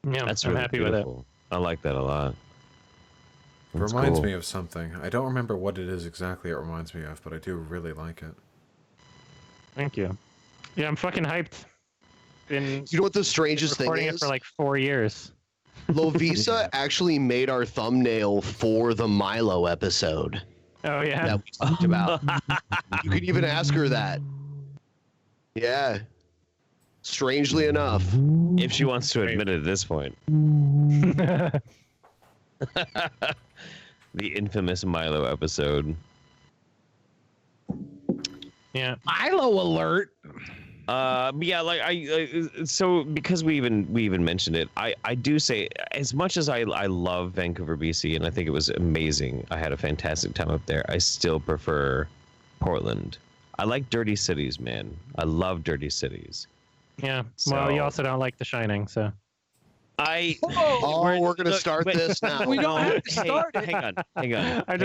Yeah, That's I'm really happy beautiful. with it. I like that a lot. It reminds me of something. I don't remember what it is exactly it reminds me of, but I do really like it. Thank you. Yeah, I'm fucking hyped. Been You know what the strangest thing recording is? it for like 4 years. Lovisa actually made our thumbnail for the Milo episode Oh yeah. that we talked about. You could even ask her that. Yeah. Strangely enough. If she wants to admit it at this point. The infamous Milo episode. Yeah. Milo alert. Yeah, like so because we even mentioned it, I do say, as much as I love Vancouver, BC, and I think it was amazing, I had a fantastic time up there, I still prefer Portland. I like dirty cities, man. I love dirty cities. Yeah. Well, you also don't like The Shining, so. We're gonna start this now. We don't have to start it. Hang on. I'm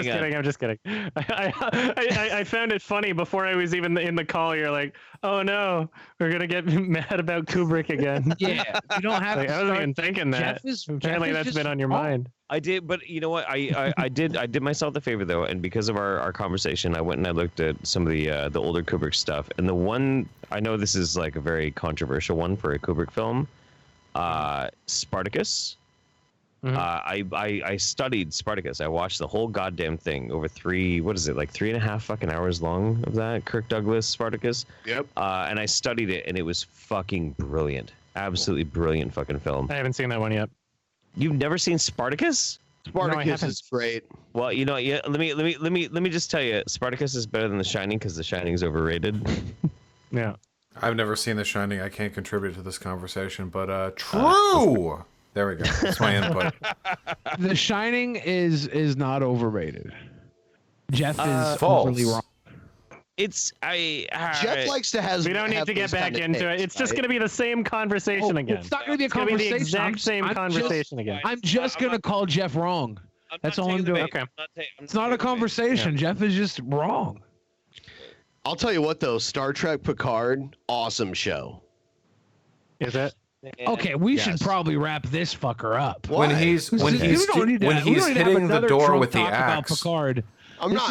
just kidding. I found it funny before I was even in the call. You're like, oh no, we're gonna get mad about Kubrick again. Yeah, you don't have to I wasn't start. even thinking that. Apparently that's been on your mind. I did, but you know what? I did myself the favor though, and because of our conversation, I went and I looked at some of the older Kubrick stuff, and the one, I know this is like a very controversial one for a Kubrick film, Spartacus. Mm-hmm. I studied Spartacus. I watched the whole goddamn thing over 3.5 fucking hours long of that Kirk Douglas Spartacus. Yep. And I studied it, and it was fucking brilliant. Absolutely brilliant fucking film. I haven't seen that one yet. You've never seen Spartacus? Spartacus is great. Well, you know, yeah. Let me just tell you, Spartacus is better than The Shining because The Shining is overrated. Yeah. I've never seen The Shining. I can't contribute to this conversation, but true. There we go. That's my input. The Shining is not overrated. Jeff is false. completely wrong. It's Jeff likes to have. We don't need to get back into it. It's just going to be the same conversation again. It's not going to be a It's gonna be conversation. the exact same conversation again. I'm just going to call Jeff wrong. That's all I'm doing. Okay. It's not a conversation. Yeah. Jeff is just wrong. I'll tell you what though, Star Trek Picard, awesome show. Is it? Okay, we should probably wrap this fucker up. When he's hitting the door with the axe. Picard. No.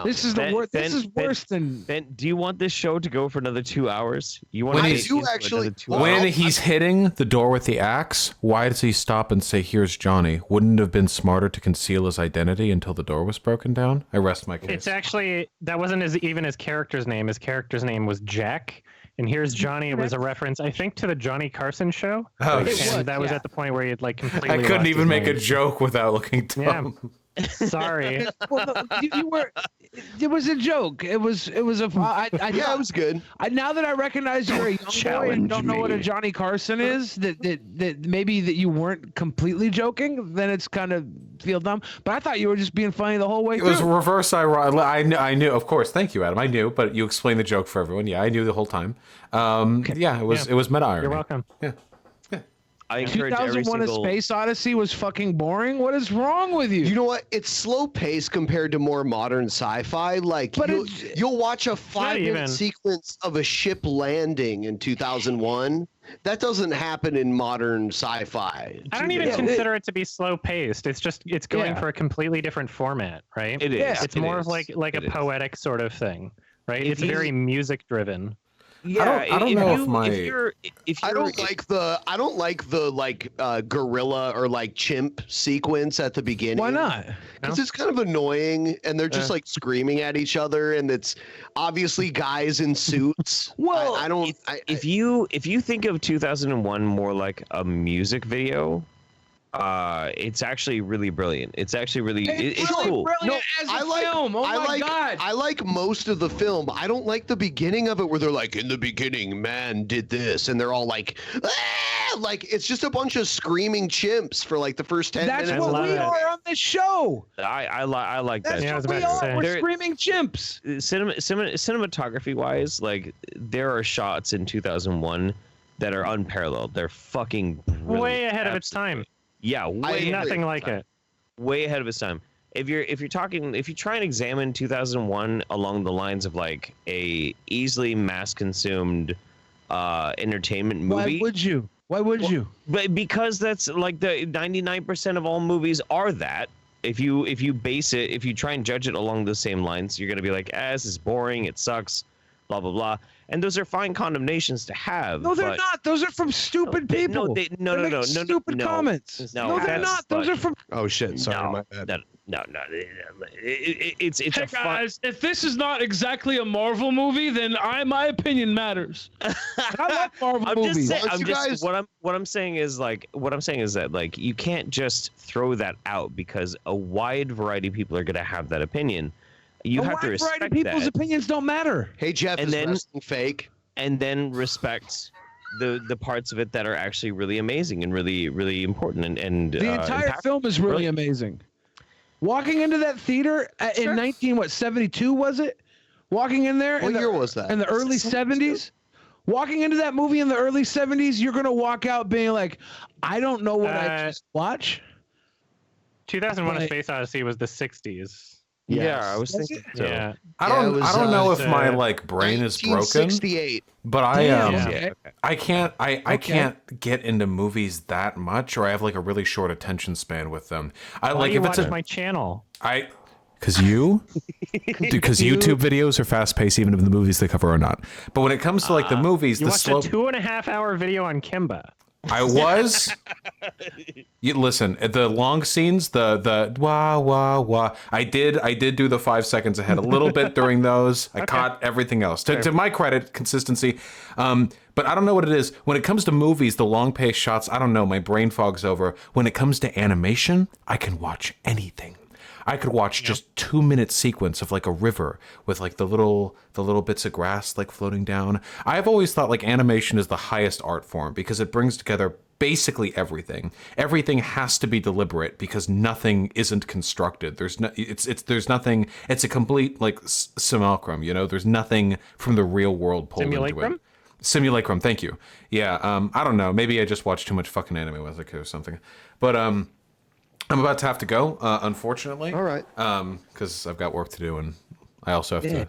This is the worst. This is worse than. Ben, do you want this show to go for another 2 hours? You want When to he's- do actually- When he's hitting the door with the axe, why does he stop and say, "Here's Johnny"? Wouldn't it have been smarter to conceal his identity until the door was broken down? I rest my case. It's actually, that wasn't even his character's name. His character's name was Jack. And Here's Johnny. It was a reference, I think, to the Johnny Carson show. Oh, and shit. that was at the point where he had like completely. I couldn't lost even his make a name. joke without looking dumb. Yeah. Sorry. Well, you were. It was a joke. It was a. Yeah, it was good. Now that I recognize you're a young boy and don't know what a Johnny Carson is, that maybe that you weren't completely joking, then it's kind of feel dumb. But I thought you were just being funny the whole way It through. was reverse ironic. I knew, of course. Thank you, Adam. I knew, but you explained the joke for everyone. Yeah, I knew the whole time. Yeah, it was meta irony. You're welcome. Yeah. I encourage every 2001: A single. Space Odyssey was fucking boring. What is wrong with you? You know what? It's slow paced compared to more modern sci-fi. Like But you'll watch a 5-minute even. sequence of a ship landing in 2001. That doesn't happen in modern sci-fi. I don't even consider it to be slow paced. It's just it's going for a completely different format, right? It is. Yeah. It's It more is. of like It a is. poetic sort of thing, right? It's If very music driven. Yeah, I don't know if my- I don't like the gorilla or like chimp sequence at the beginning. Why not? Because it's kind of annoying, and they're just like screaming at each other, and it's obviously guys in suits. Well, I don't. If you think of 2001 more like a music video, it's actually really brilliant. It's actually really it's really cool. brilliant as a film. Oh my god! I like most of the film. I don't like the beginning of it where they're like, in the beginning, man did this, and they're all like, ah! Like it's just a bunch of screaming chimps for like the first 10 That's minutes. what we are on this show. I like That's that. what we are. We're screaming chimps. Cinematography wise, like there are shots in 2001 that are unparalleled. They're fucking brilliant. Way ahead of its time. Yeah, way nothing like it. Way ahead of its time. If you try and examine 2001 along the lines of like a easily mass consumed entertainment movie, Why would you? But because that's like the 99% of all movies are that. if you base it, if you try and judge it along those same lines, you're gonna be like, this is boring, it sucks, blah blah blah. And those are fine condemnations to have. No, they're not. Those are from stupid people. No, stupid comments. No, they're not. Those are from. Oh shit! Sorry, my bad. No. It's hey a guys, if this is not exactly a Marvel movie, then my opinion matters. I like Marvel movies. What I'm saying is that like you can't just throw that out because a wide variety of people are going to have that opinion. You have to respect that. People's opinions don't matter. Hey Jeff, is wrestling fake? And then respect the parts of it that are actually really amazing and really really important and the entire film is really amazing. Walking into that theater in 1972 was it? Walking in there. What year was that? In the early 70s. Walking into that movie in the early 70s, you're gonna walk out being like, I don't know what I just watched. 2001: A Space Odyssey was the 60s. Yes. Yeah, I was thinking. So. Yeah, I don't know if my like brain is broken. 1968. But I can't get into movies that much, or I have like a really short attention span with them. Why do you watch my channel? Because YouTube videos are fast paced, even if the movies they cover are not. But when it comes to like the movies, you watched a 2.5-hour video on Kimba. I was. Listen, the long scenes, the wah wah wah. I did do the 5 seconds ahead a little bit during those. I caught everything else. To my credit, consistency. But I don't know what it is. When it comes to movies, the long paced shots, I don't know. My brain fogs over. When it comes to animation, I can watch anything. I could watch just 2-minute sequence of like a river with like the little bits of grass like floating down. I've always thought like animation is the highest art form because it brings together basically everything. Everything has to be deliberate because nothing isn't constructed. There's nothing. It's a complete like simulacrum. You know, there's nothing from the real world pulled into it. Simulacrum. Thank you. Yeah. I don't know. Maybe I just watched too much fucking anime when I was a kid or something. But I'm about to have to go, unfortunately. All right. Because I've got work to do, and I also have to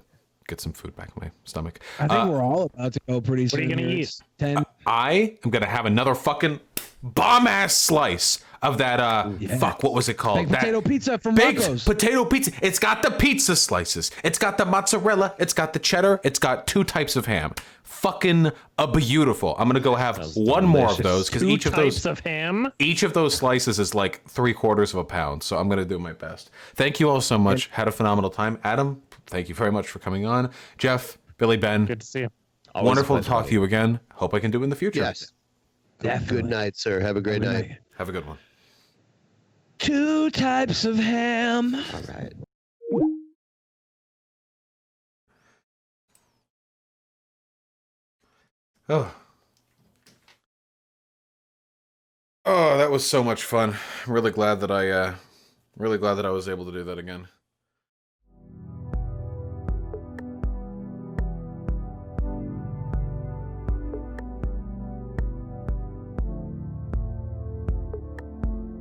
get some food back in my stomach. I think we're all about to go pretty soon. What are you going to eat? 10. I am going to have another fucking bomb-ass slice of that, fuck, what was it called? Baked potato pizza from Rocco's. Potato pizza. It's got the pizza slices. It's got the mozzarella. It's got the cheddar. It's got 2 types of ham. Fucking beautiful. I'm gonna go have one more of those because each of those slices is like 3/4 of a pound. So I'm gonna do my best. Thank you all so much. Had a phenomenal time. Adam, thank you very much for coming on. Jeff, Billy, Ben, good to see you. Wonderful to talk to you again. Hope I can do it in the future. Yes. Definitely. Good night, sir. Have a great night. Have a good one. 2 types of ham. All right. Oh, that was so much fun. I'm really glad that I was able to do that again.